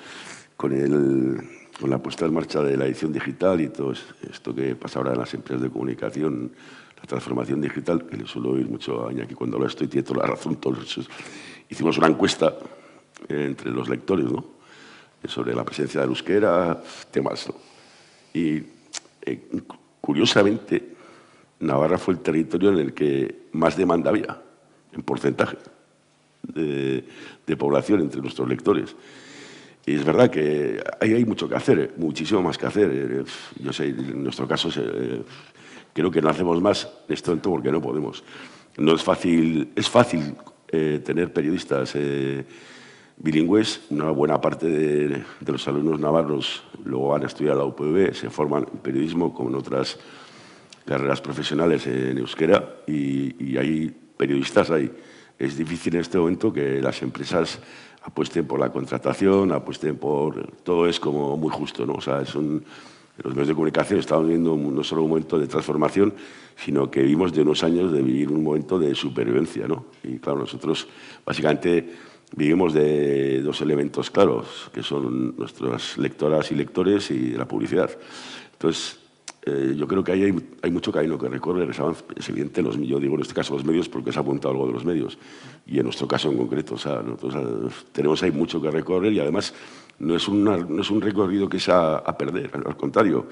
con la puesta en marcha de la edición digital y todo esto que pasa ahora en las empresas de comunicación, la transformación digital, que le suelo oír mucho a Iñaki cuando habla esto y tiene toda la razón, hicimos una encuesta entre los lectores, ¿no? Sobre la presencia del euskera, temas, ¿no? Y curiosamente, Navarra fue el territorio en el que más demanda había, en porcentaje de población entre nuestros lectores. Y es verdad que hay mucho que hacer, muchísimo más que hacer. Yo sé, en nuestro caso creo que no hacemos más en este momento porque no podemos. No es fácil, tener periodistas bilingües. Una buena parte de los alumnos navarros luego van a estudiar a la UPV, se forman en periodismo como en otras carreras profesionales en euskera y hay periodistas ahí. Es difícil en este momento que las empresas apuesten por la contratación, apuesten por... Todo es como muy justo, ¿no? O sea, los medios de comunicación estamos viviendo no solo un momento de transformación, sino que vivimos de unos años de vivir un momento de supervivencia, ¿no? Y claro, nosotros básicamente vivimos de dos elementos claros, que son nuestras lectoras y lectores y la publicidad. Entonces, yo creo que ahí hay mucho camino que recorrer. Es evidente, yo digo en este caso los medios porque se ha apuntado algo de los medios. Y en nuestro caso en concreto, o sea, nosotros tenemos ahí mucho que recorrer y además no es un recorrido que sea a perder. Al contrario,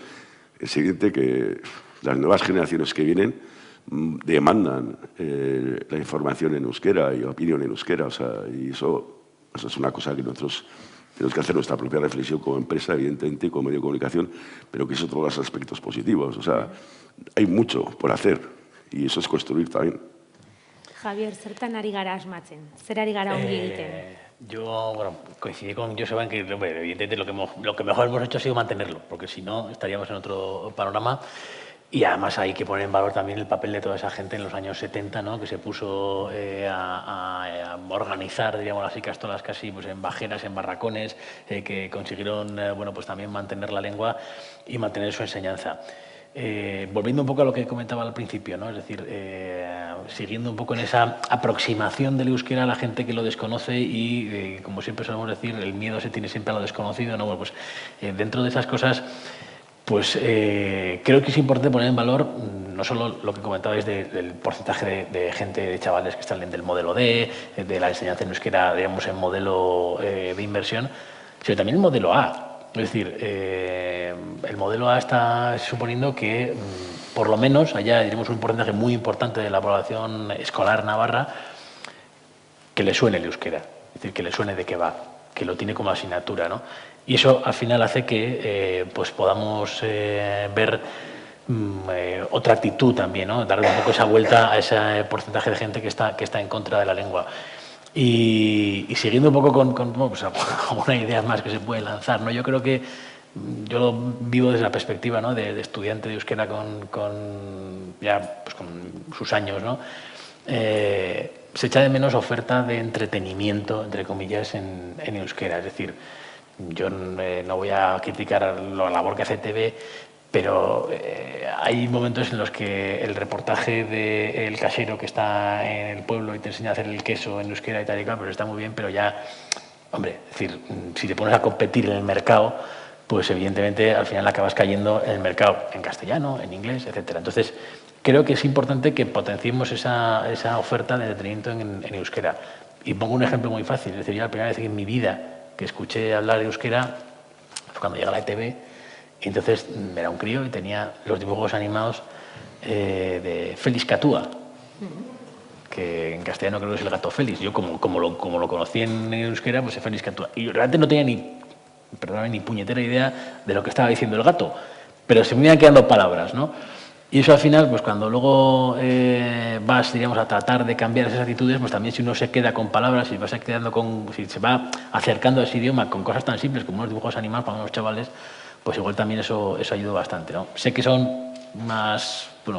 es evidente que las nuevas generaciones que vienen demandan la información en euskera y opinión en euskera. O sea, y eso es una cosa que nosotros tenemos que hacer nuestra propia reflexión como empresa, evidentemente, como medio de comunicación, pero que eso todos los aspectos positivos. O sea, hay mucho por hacer y eso es construir también. Javier, zertan ari gara asmatzen? Zer ari gara ongi egiten? Yo, bueno, coincidí con Joseba en que, evidentemente, lo que mejor hemos hecho ha sido mantenerlo, porque si no, estaríamos en otro panorama. Y además hay que poner en valor también el papel de toda esa gente en los años 70, ¿no? Que se puso a organizar, diríamos así, castolas casi pues, en bajeras, en barracones, que consiguieron bueno, pues también mantener la lengua y mantener su enseñanza. Volviendo un poco a lo que comentaba al principio, ¿no? Es decir, siguiendo un poco en esa aproximación del euskera a la gente que lo desconoce y, como siempre solemos decir, el miedo se tiene siempre a lo desconocido, ¿no? Bueno, pues dentro de esas cosas... Pues creo que es importante poner en valor no solo lo que comentabais del porcentaje de gente, de chavales que salen del modelo D, de la enseñanza en euskera, digamos, en modelo de inversión, sino también el modelo A. Es decir, el modelo A está suponiendo que por lo menos allá diremos un porcentaje muy importante de la población escolar navarra que le suene el euskera, es decir, que le suene de qué va, que lo tiene como asignatura, ¿no? Y eso al final hace que pues podamos ver otra actitud también, ¿no? Darle un poco esa vuelta a ese porcentaje de gente que está en contra de la lengua. Y siguiendo un poco con pues, alguna idea más que se puede lanzar, ¿no? Yo creo que yo lo vivo desde la perspectiva, ¿no? de estudiante de euskera con sus años, ¿no? Se echa de menos oferta de entretenimiento, entre comillas, en euskera. Es decir, yo no voy a criticar la labor que hace TV, pero hay momentos en los que el reportaje del casero que está en el pueblo y te enseña a hacer el queso en euskera y tal y cual, pues está muy bien, pero ya, hombre, es decir, si te pones a competir en el mercado, pues evidentemente al final acabas cayendo en el mercado en castellano, en inglés, etcétera. Entonces, creo que es importante que potenciemos esa oferta de entretenimiento en euskera. Y pongo un ejemplo muy fácil, es decir, yo la primera vez en mi vida que escuché hablar euskera fue cuando llegué a la ETV, y entonces era un crío y tenía los dibujos animados de Félix Catúa, que en castellano creo que es el gato Félix. Yo como lo conocí en euskera, pues es Félix Catúa. Y yo realmente no tenía ni puñetera idea de lo que estaba diciendo el gato, pero se me iban quedando palabras, ¿no? Y eso al final, pues cuando luego vas, diríamos, a tratar de cambiar esas actitudes, pues también si uno se queda con palabras, si se va acercando a ese idioma con cosas tan simples como unos dibujos animados para unos chavales, pues igual también eso ayuda bastante, ¿no? Sé que son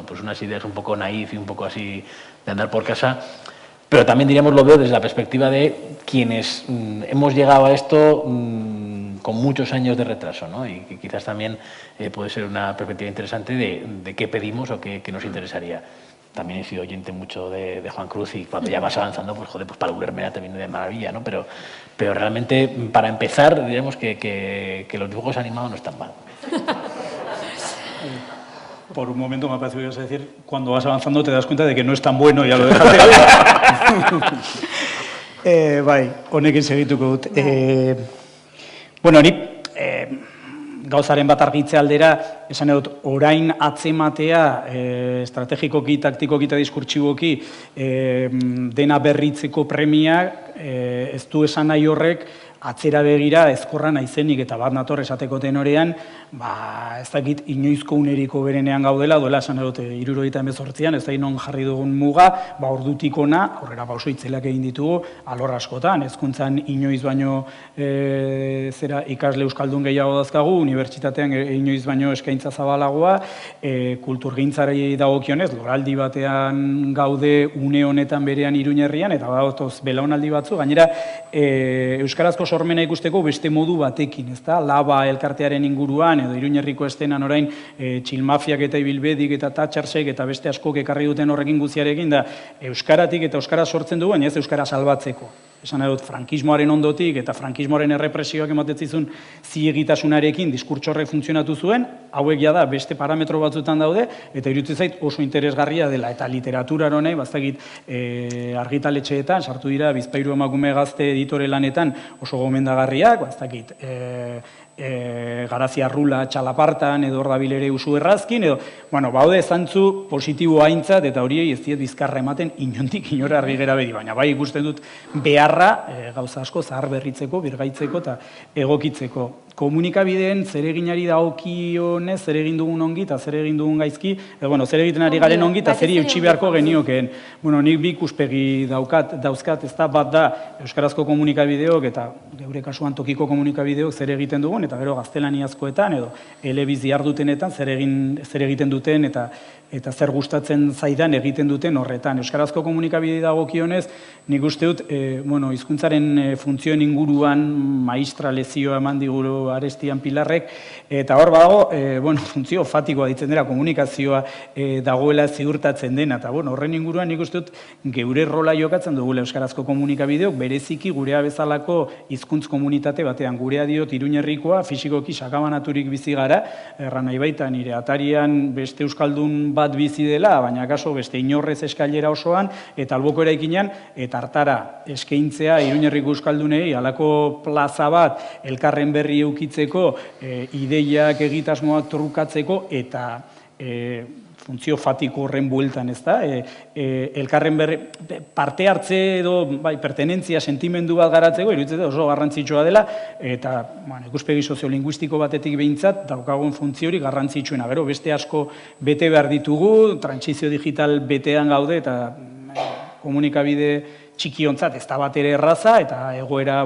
pues unas ideas un poco naif y un poco así de andar por casa, pero también, diríamos, lo veo desde la perspectiva de quienes hemos llegado a esto con muchos años de retraso, ¿no? Y que quizás también puede ser una perspectiva interesante de qué pedimos o qué nos interesaría. También he sido oyente mucho de Juan Cruz, y cuando ya vas avanzando, pues joder, pues Pablo Urmera te viene de maravilla, ¿no? Pero realmente, para empezar, diríamos que los dibujos animados no están mal. Por un momento me ha parecido que ibas a decir, cuando vas avanzando te das cuenta de que no es tan bueno y ya lo dejaste. Bai, honekin segituko dut. Bueno, ni gauzaren bat argitze aldera, esan edut, orain atzematea estrategikoki, taktikoki eta diskurtsiboki dena berritzeko premia, ez du esan nahi horrek, atzera begira ezkorra naizenik eta bat nator esateko tenorean, ez dakit inoizko uneriko berenean gaudela, duela esan edote 78an, ez da inon jarri dugun muga, ordutik ona, aurrera pauso itzelak egin ditugu, alor askotan, hezkuntzan inoiz baino ikasle euskaldun gehiago dazkagu, unibertsitatean inoiz baino eskaintza zabalagoa, kulturgintzari dagokionez, loraldi batean gaude une honetan berean Iruñerrian, eta badotoz belaunaldi batzu, gainera euskarazko sormena ikusteko beste modu batekin, ezta? Laba elkartearen inguruan, edo Iruñerriko estenan orain txilmafiak eta ibilbedik eta tatxarsek eta beste askok ekarri duten horrekin guziarekin, da euskaratik eta euskara sortzen dugu, baina ez euskara salbatzeko. Esan dut, frankismoaren ondotik eta frankismoaren errepresioak ematetzizun ziegitasunarekin diskurtso horrek funtzionatu zuen, hauek ja da beste parametro batzutan daude, eta iruditzen zait oso interesgarria dela, eta literaturan honei, baztakit argitaletxeetan, sartu dira Bizpahiru emakume gazte editore lanetan oso gomendagarriak, baztakit Garazia Rula Txalapartan, edo Ordabilere Usu Errazkin, edo, baude zantzu positibo haintzat, eta horiei ez diet bizkarra ematen inondik inora argi gera bedi, baina bai ikusten dut beharra gauza asko zahar berritzeko, birgaitzeko eta egokitzeko. Komunikabideen zereginari dagokionez, zer egin dugun ongi eta zer egin dugun gaizki, zer egiten ari garen ongi eta zeri eutxi beharko geniokeen. Nik bi ikuspegi dauzkat, ez da bat da euskarazko komunikabideok eta geure kasuan tokiko komunikabideok zer egiten dugun, eta gero gaztelaniazkoetan edo elebiz diardutenetan zer egiten duten eta zer gustatzen zaidan egiten duten horretan. Euskarazko komunikabide dagokionez, nik uste dut, hizkuntzaren funtzioen inguruan maistra lezioa eman diguru Arestian Pilarrek, eta hor badago, funtzio fatikoa ditzen dira, komunikazioa dagoela ziurtatzen dena, eta horren inguruan nik uste dut geure rola jokatzen dugula euskarazko komunikabideok, bereziki gurea bezalako hizkuntz komunitate batean, gurea diot Iruñerrikoa, fisikoki sakabanaturik bizi gara, erran nahi baita nire atarian beste euskaldun bat bizi dela, baina kaso beste inorrez eskailera osoan, eta alboko eraikinean, eta hartara eskaintzea Iruñerriko euskaldunei, halako plaza bat elkarren berri eukitzeko, ideiak egitasmoak trukatzeko, eta funtzio fatiko horren bueltan, ez da? Elkarren berri, parte hartze edo pertenentzia sentimendu bat garatzeko, iruditzen oso garrantzitsua dela, eta ikuspegi soziolinguistiko batetik behintzat, daukagun funtziori garrantzitsuena. Gero, beste asko bete behar ditugu, trantsizio digital betean gaude, eta komunikabide txikiontzat ez da bat ere erraza, eta egoera,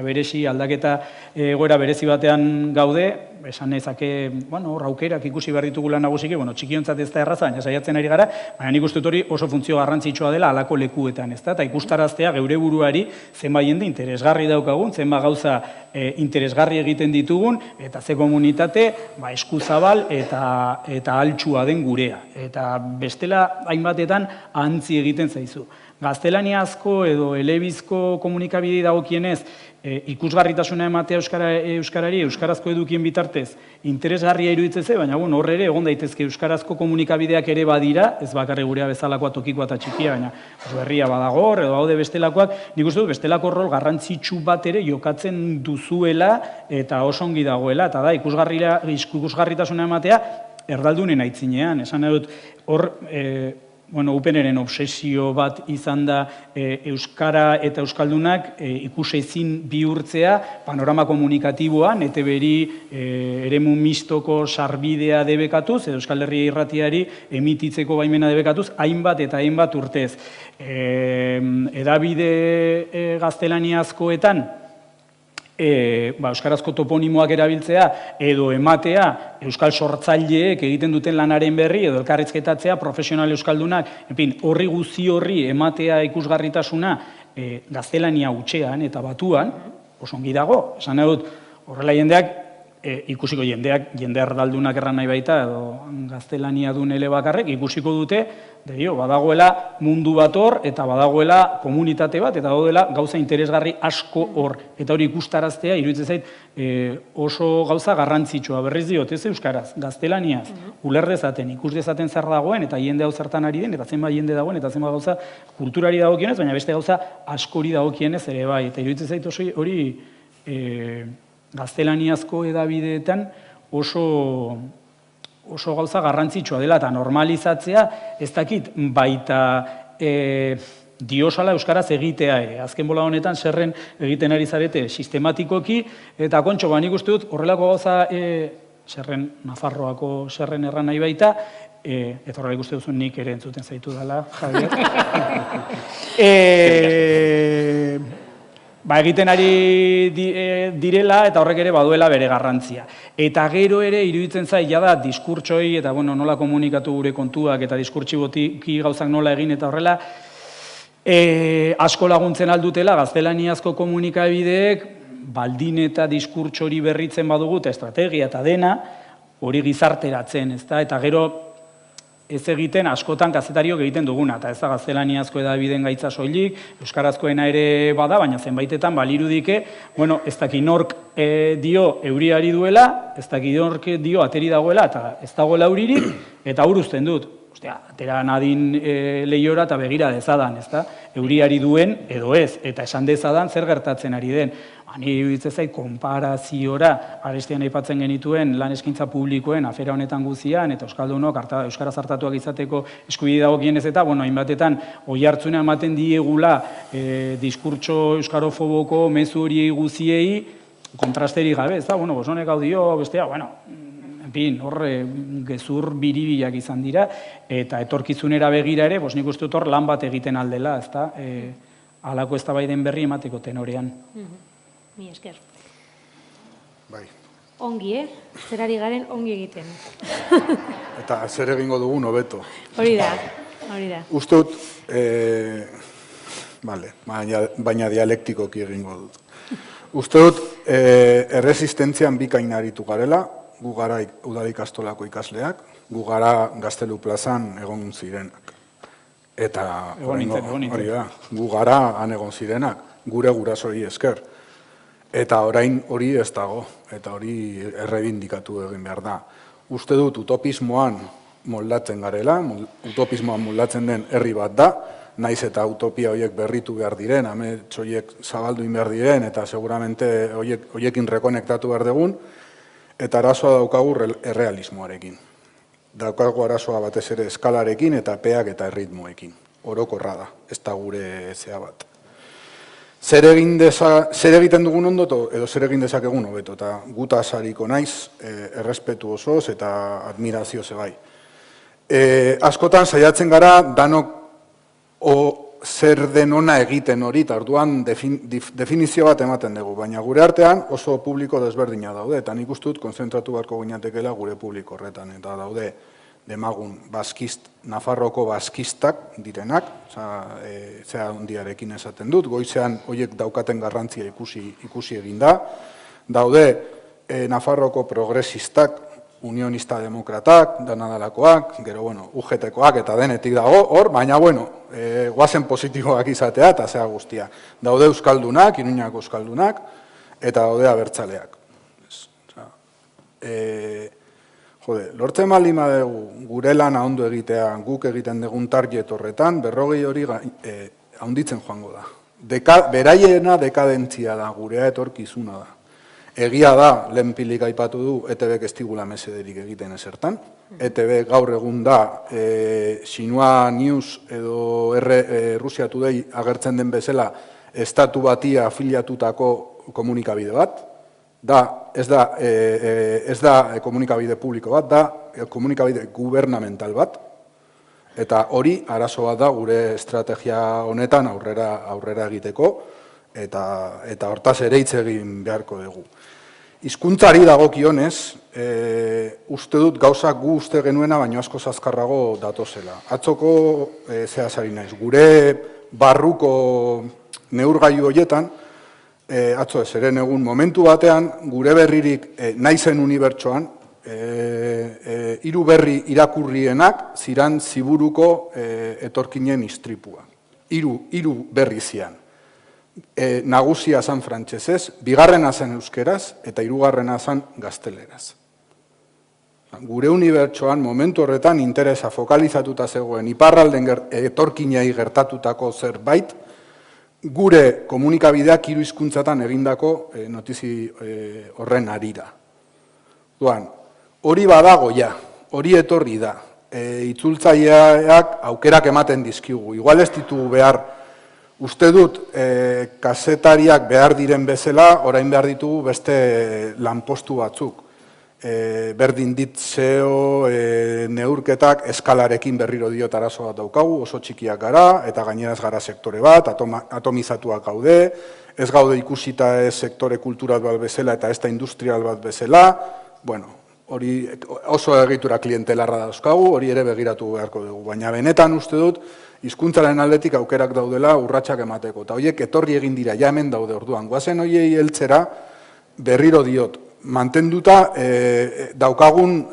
berezi, aldaketa egoera berezi batean gaude, esan ezake, raukerak ikusi behar ditugula nagusiki, txikiontzat ez da erraza, baina saiatzen ari gara, baina nik uste hori oso funtzio garrantzitsua dela halako lekuetan, ez da, eta ikustaraztea geure buruari zenbait jende interesgarri daukagun, zenbait gauza interesgarri egiten ditugun, eta ze komunitate eskuzabal eta altxua den gurea, eta bestela hainbatetan ahantzi egiten zaizu. Gaztelaniazko edo elebizko komunikabidei dagokienez, ikusgarritasuna ematea euskarari, euskarazko edukien bitartez, interesgarria iruditzen ze, baina hor ere egon daitezke euskarazko komunikabideak ere badira, ez bakarri gurea bezalakoa tokikoa eta txikia, baina berria badago, edo haude bestelakoak, nik uste dut bestelako rol garrantzitsu bat ere jokatzen duzuela eta oso ongi dagoela, eta da, ikusgarritasuna ematea erdaldunen aitzinean, esan dut, hor, UPNren obsesio bat izan da euskara eta euskaldunak ikusezin bihurtzea panorama komunikatiboan, ETB-ri eremu mistoko sarbidea debekatuz, edo Euskal Herria irratiari emititzeko baimena debekatuz, hainbat eta hainbat urtez. Edabide gaztelaniazkoetan, euskarazko toponimoak erabiltzea edo ematea euskal sortzaileek egiten duten lanaren berri edo elkarrizketatzea profesional euskaldunak, horri guzi horri ematea ikusgarritasuna gaztelania hutsean eta batuan, oso ongi dago, esan dut, horrela jendeak, ikusiko jende erdaldunak erran nahi baita, edo gaztelania dun elebakarrek, ikusiko dute, badagoela mundu bat hor, eta badagoela komunitate bat, eta badagoela gauza interesgarri asko hor. Eta hori ikustaraztea, iruditzen zait, oso gauza garrantzitsua, berriz diot, ez euskaraz, gaztelaniaz, uler dezaten, ikus dezaten zer dagoen, eta jende hau zertan ari den, eta zenbat jende dagoen, eta zenbat gauza kulturari dagokienez, baina beste gauza askori dagokienez ere bai. Eta iruditzen zait hori gaztelaniazko edabideetan oso gauza garrantzitsua dela eta normalizatzea, ez dakit baita diosala euskaraz egitea ere. Azken bola honetan zerren egiten ari zarete sistematikoki, eta kontxo, nik uste dut horrelako gauza zerren Nafarroako zerren erran nahi baita, eta horrela ikuste duzun nik ere entzuten zaitu dela, Javier. Egiten ari direla eta horrek ere baduela bere garrantzia. Eta gero ere iruditzen zait jada diskurtsoi eta nola komunikatu gure kontuak eta diskurtsibotiki gauzak nola egin eta horrela asko laguntzen aldutela gaztelaniazko komunikabideek baldin eta diskurtsori berritzen badugu eta estrategia eta dena hori gizarteratzen, eta gero ez egiten askotan kazetariok egiten duguna, eta ez da gaztelaniazko edabideen gaitza soilik, euskarazkoena ere bada, baina zenbaitetan balirudike, ez dakit nork dio euriari duela, ez dakit nork dio ateri dagoela, eta ez dagoela euririk, eta hor uzten dut. Atera nadin lehiora eta begira dezadan, euriari duen edo ez, eta esan dezadan zer gertatzen ari den. Ni iruditzen zait, konparaziora, arestian aipatzen genituen lan eskaintza publikoen afera honetan guzian, eta euskaldunok euskaraz hartatuak izateko eskubide dagokienez eta, hainbatetan, oi hartzuna ematen diegula diskurtso euskarofoboko mezu horiei guziei kontrasteri gabe, ez da, honek hau dio, bestea, horre gezur biribilak izan dira, eta etorkizunera begira ere, nik uste dut hor lan bat egiten aldela, ez da, halako eztabaiden berri emateko tenorean. Mi esker. Bai. Ongi, zerari garen ongi egiten. Eta zer egingo dugun hobeto. Hori da. Uste dut, baina dialektikoki egingo dut. Uste dut, erresistentzian bikain aritu garela, gu gara udal ikastolako ikasleak, gu gara Gaztelu plazan egon zirenak. Eta hori da, gu gara han egon zirenak, gure gurasoi esker. Eta orain hori ez dago, eta hori errebindikatu egin behar da. Uste dut utopismoan moldatzen garela, utopismoan moldatzen den herri bat da, naiz eta utopia horiek berritu behar diren, amets horiek zabalduin behar diren, eta seguramente horiekin rekonektatu behar dugun, eta arazoa daukagu errealismoarekin. Daukagu arazoa batez ere eskalarekin eta peak eta erritmoekin. Orokorra da, ez da gure zea bat. Zer egiten dugun ondo edo zer egin dezakegun hobeto, eta gutaz hariko naiz, errespetu osoz eta admirazio zebai. Askotan saiatzen gara danok zer den ona egiten hori, eta orduan definizio bat ematen dugu, baina gure artean oso publiko desberdina daude, eta nik uste dut konzentratu beharko ginatekela gure publiko horretan, eta daude demagun Nafarroko baskistak direnak, zea hondiarekin esaten dut, goizean horiek daukaten garrantzia ikusi egin da, daude Nafarroko progresistak, unionista demokratak, danadalakoak, gero, bueno, UGT-koak eta denetik dago, hor, baina, bueno, guazen positiboak izatea eta zea guztia. Daude euskaldunak, Iruñako euskaldunak, eta daude abertzaleak. Lortzen baldin badegu gure lana ondo egitea, guk egiten dugun target horretan, 40 hori haunditzen joango da. Beraiena dekadentzia da, gurea etorkizuna da. Egia da, lehen pilik aipatu du, ETB-ek ez digula mesederik egiten ezertan. ETB gaur egun da, Xinhua News edo Russia Today agertzen den bezala, estatu batia afiliatutako komunikabide bat. Ez da komunikabide publiko bat, da komunikabide gubernamental bat. Eta hori arazo bat da gure estrategia honetan aurrera egiteko, eta hortaz ere hitz egin beharko dugu. Hizkuntzari dagokionez, uste dut gauzak gu uste genuena, baino asko azkarrago datozela. Atzoko zehazari naiz, gure barruko neurgailu horietan, atzo ez eren egun momentu batean, gure berririk naizen unibertsoan, 3 berri irakurrienak ziran ziburuko etorkinen istripua. 3 berri zian. Nagusia zan frantsesez, bigarrena zen euskeraz, eta 3. zan gazteleraz. Gure unibertsoan momentu horretan interesa fokalizatuta zegoen iparralden etorkinei gertatutako zerbait, gure komunikabideak 3 hizkuntzatan egindako notizi horren harira. Hori badago ja, hori etorri da. Itzultzaileak aukerak ematen dizkigu. Igual ez ditugu behar, uste dut, kazetariak behar diren bezala, orain behar ditugu beste lanpostu batzuk. Berdin dit SEO neurketak eskalarekin berriro diot arazo bat daukagu, oso txikiak gara, eta gaineraz gara sektore bat, atomizatuak gaude, ez gaude ikusita ez sektore kultural bat bezala eta ez da industrial bat bezala, bueno, hori oso egitura klientelarra dauzkagu, hori ere begiratu beharko dugu, baina benetan uste dut, hizkuntzaren aldetik aukerak daudela urratsak emateko, eta horiek etorri egin dira, ja hemen daude orduan, goazen horiei heltzera berriro diot, mantenduta daukagun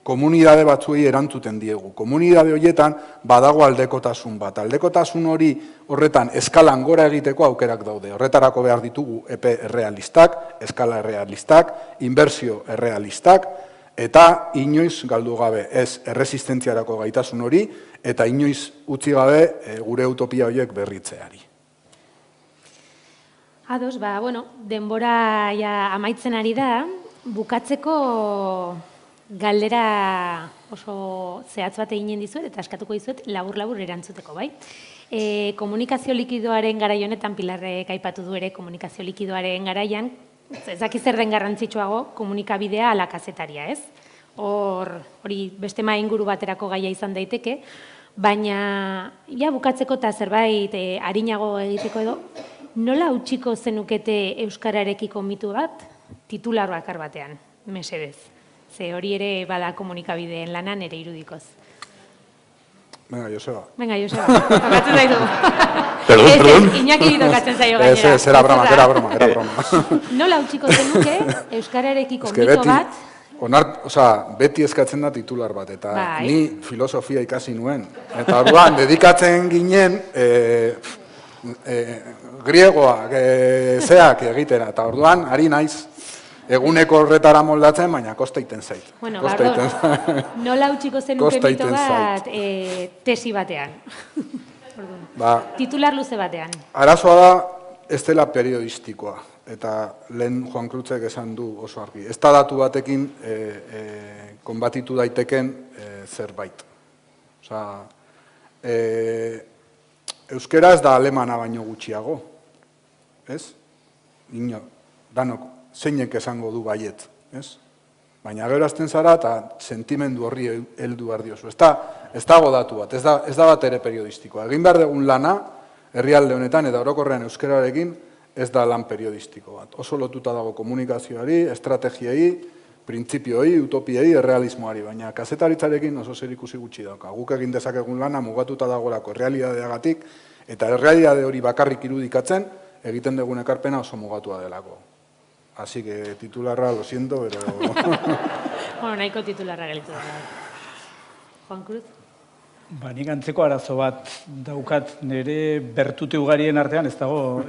komunidade batzuei erantzuten diegu. Komunidade horietan badago aldekotasun bat. Aldekotasun hori horretan eskalan gora egiteko aukerak daude. Horretarako behar ditugu epe errealistak, eskala errealistak, inbertsio errealistak, eta inoiz galdu gabe ez erresistentziarako gaitasun hori, eta inoiz utzi gabe gure utopia horiek berritzeari. Ados, denbora amaitzen ari da, bukatzeko galdera oso zehatz bat eginen dizuet, eta eskatuko dizuet labur-labur erantzuteko, bai? Komunikazio likidoaren garai honetan, Pilarrek aipatu du ere komunikazio likidoaren garaian, ez dakiz zer den garrantzitsuago komunikabidea ala kazetaria, ez? Hori beste inguru baterako gaia izan daiteke, baina bukatzeko eta zerbait arinago egiteko edo, nola utziko zenukete euskararekiko mitu bat titular bakar batean, mesedez? Ze hori ere bada komunikabideen lanan ere irudikoz. Venga, Joseba. Tokatzen zaitu. Perdón. Iñaki tokatzen zaio gainera. Era broma. Nola utziko zenuke euskararekiko mito bat? Beti eskatzen da titular bat, eta ni filosofia ikasi nuen. Eta orduan, dedikatzen ginen griegoak, zeak egitera, eta orduan, ari naiz, eguneko horretara moldatzen, baina kosta iten zait. Bueno, nola utziko zenuke mito bat tesi batean? Titular luze batean. Arazoa da, ez dela periodistikoa, eta lehen Juan Krutzek esan du oso argi. Ez da datu batekin konbatitu daiteken zerbait. Euskera ez da alemana baino gutxiago. Ez? Danok, zeinek esango du baiet. Baina gero azten zara eta sentimendu horri heldu behar diozu. Ez dago datu bat, ez da bat ere periodistikoa. Egin behar dugun lana, herrialde honetan eta orokorrean euskerarekin, ez da lan periodistiko bat. Oso lotuta dago komunikazioari, estrategiei, printzipioei, utopiei, errealismoari, baina kazetaritzarekin oso zer ikusi gutxi dauka. Guk egin dezakegun lana mugatuta dagoelako errealidadeagatik, eta errealidade hori bakarrik irudikatzen, egiten dugun ekarpena oso mugatua delako. Así que titularra, lo siento, pero... Bueno, nahiko titularra gelitu da. Juan Cruz? Ba, nik antzeko arazo bat daukat nire bertute ugarien artean, ez dago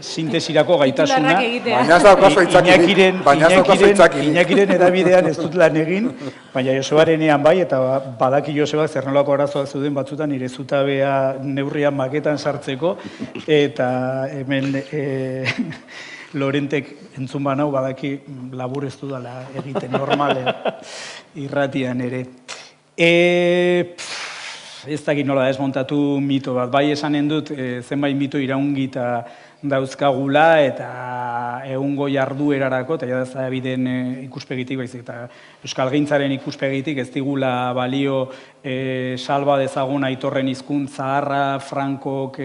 sintesirako gaitasuna. Baina ez daukazu aitzakirik. Iñakiren edabidean ez dut lan egin, baina Josebarenean bai, eta badaki Josebak zer nolako arazoak zeuden batzutan nire zutabea neurrian maketan sartzeko, eta hemen Lorentek entzun banau badaki labur ez dudala egiten normalen irratian ere. Ez dakit nola desmontatu mito bat. Bai esanen dut zenbait mito iraungita dauzkagula eta egungo jarduerarako, eta jada zabiden ikuspegitik, baizik eta euskalgintzaren ikuspegitik ez digula balio salba dezagun Aitorren hizkuntza zaharra Frankok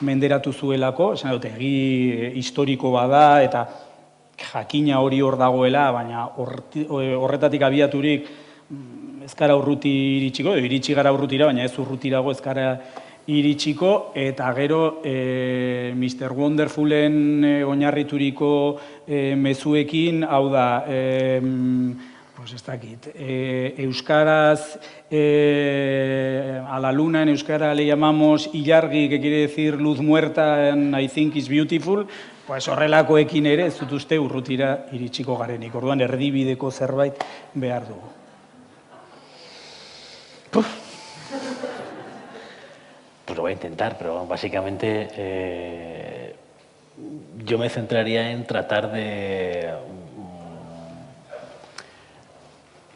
menderatu zuelako, esan dut egi historiko bada eta jakina hori hor dagoela, baina horretatik abiaturik ez gara urruti iritsiko, iritsi gara urrutira, baina ez urrutirago ez gara iritsiko, eta gero Mr. Wonderfulen oinarrituriko mezuekin, hau da, pues ez dakit, euskaraz, a la luna en euskara le llamamos ilargi, que quiere decir luz muerta, and I think is beautiful, pues horrelakoekin ere ez dut uste urrutira iritsiko garenik, orduan erdibideko zerbait behar dugu. Pues lo voy a intentar, pero básicamente yo me centraría en tratar de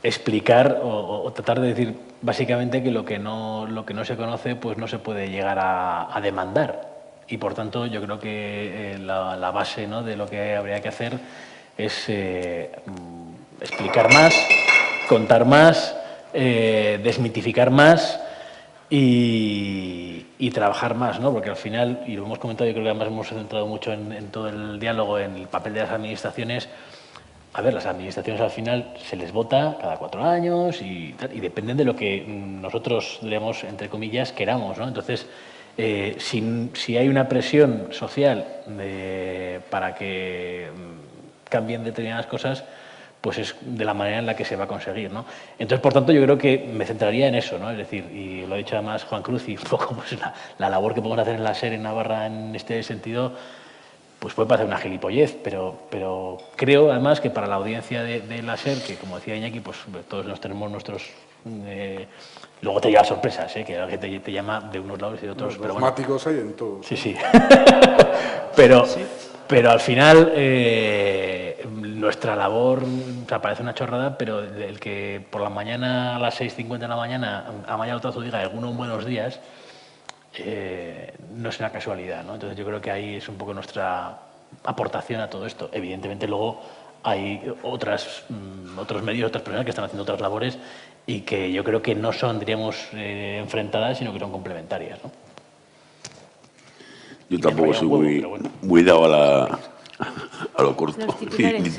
explicar o tratar de decir básicamente que lo que no se conoce pues no se puede llegar a demandar, y por tanto yo creo que la base, ¿no?, de lo que habría que hacer es explicar más, contar más, desmitificar más y trabajar más, ¿no? Porque al final, y lo hemos comentado, yo creo que además hemos centrado mucho en todo el diálogo, en el papel de las administraciones. A ver, las administraciones al final se les vota cada 4 años y dependen de lo que nosotros, digamos, entre comillas, queramos, ¿no? Entonces, si hay una presión social para que cambien determinadas cosas, pues es de la manera en la que se va a conseguir, ¿no? Entonces, por tanto, yo creo que me centraría en eso, ¿no? Es decir, y lo ha dicho además Juan Cruz, y un poco pues, la labor que podemos hacer en la SER en Navarra en este sentido, pues puede parecer una gilipollez, pero creo además que para la audiencia de la SER, que como decía Iñaki, pues todos nos tenemos nuestros... luego te lleva sorpresas, que la gente te llama de unos lados y de otros. Los máticos hay en todos. Sí, sí. Pero al final... nuestra labor, o sea, parece una chorrada, pero el que por la mañana a las 6:50 de la mañana Amaia Otazu diga algunos buenos días, no es una casualidad, ¿no? Entonces yo creo que ahí es un poco nuestra aportación a todo esto. Evidentemente luego hay otros medios, otras personas que están haciendo otras labores y que yo creo que no son, diríamos, enfrentadas, sino que son complementarias, ¿no? Yo tampoco soy muy dado a lo corto,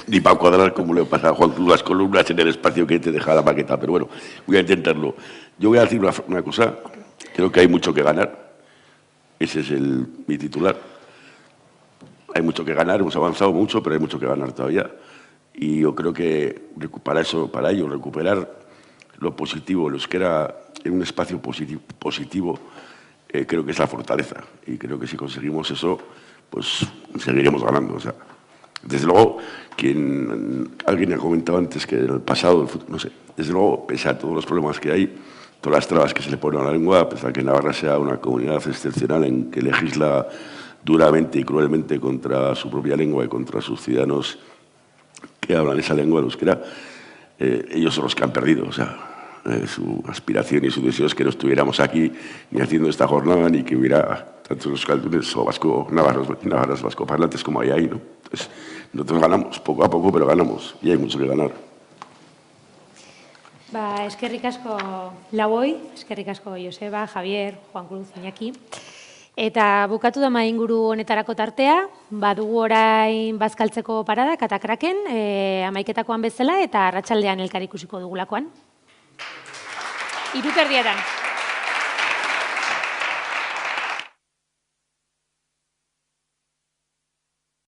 ni para cuadrar como le pasa a Juan Cruz las columnas en el espacio que te deja la maqueta, pero bueno, voy a intentarlo. Yo voy a decir una cosa, creo que hay mucho que ganar, ese es mi titular. Hay mucho que ganar, hemos avanzado mucho, pero hay mucho que ganar todavía. Y yo creo que para ello, recuperar lo positivo, el euskera en un espacio positivo, creo que es la fortaleza. Y creo que si conseguimos eso, pues seguiremos ganando. O sea, desde luego, alguien ha comentado antes que en el pasado, el futuro, no sé, desde luego, pese a todos los problemas que hay, todas las trabas que se le ponen a la lengua, pese a que Navarra sea una comunidad excepcional en que legisla duramente y cruelmente contra su propia lengua y contra sus ciudadanos que hablan esa lengua, el euskera, ellos son los que han perdido. O sea, su aspiración y su deseo es que no estuviéramos aquí ni haciendo esta jornada, ni que hubiera tanto los euskaldunes o navarros vascoparlantes como hay ahí, ¿no? Entonces, nosotros ganamos, poco a poco, pero ganamos, y hay mucho que ganar. Eskerrik asko Laboi, eskerrik asko Joseba, Javier, Juan Cruz, Iñaki. Eta bukatu da inguru honetarako tartea, badugu orain bazkaltzeko parada, katakraken, 11:00 bezala, eta arratsaldean elkar ikusiko dugulakoan. 3:00.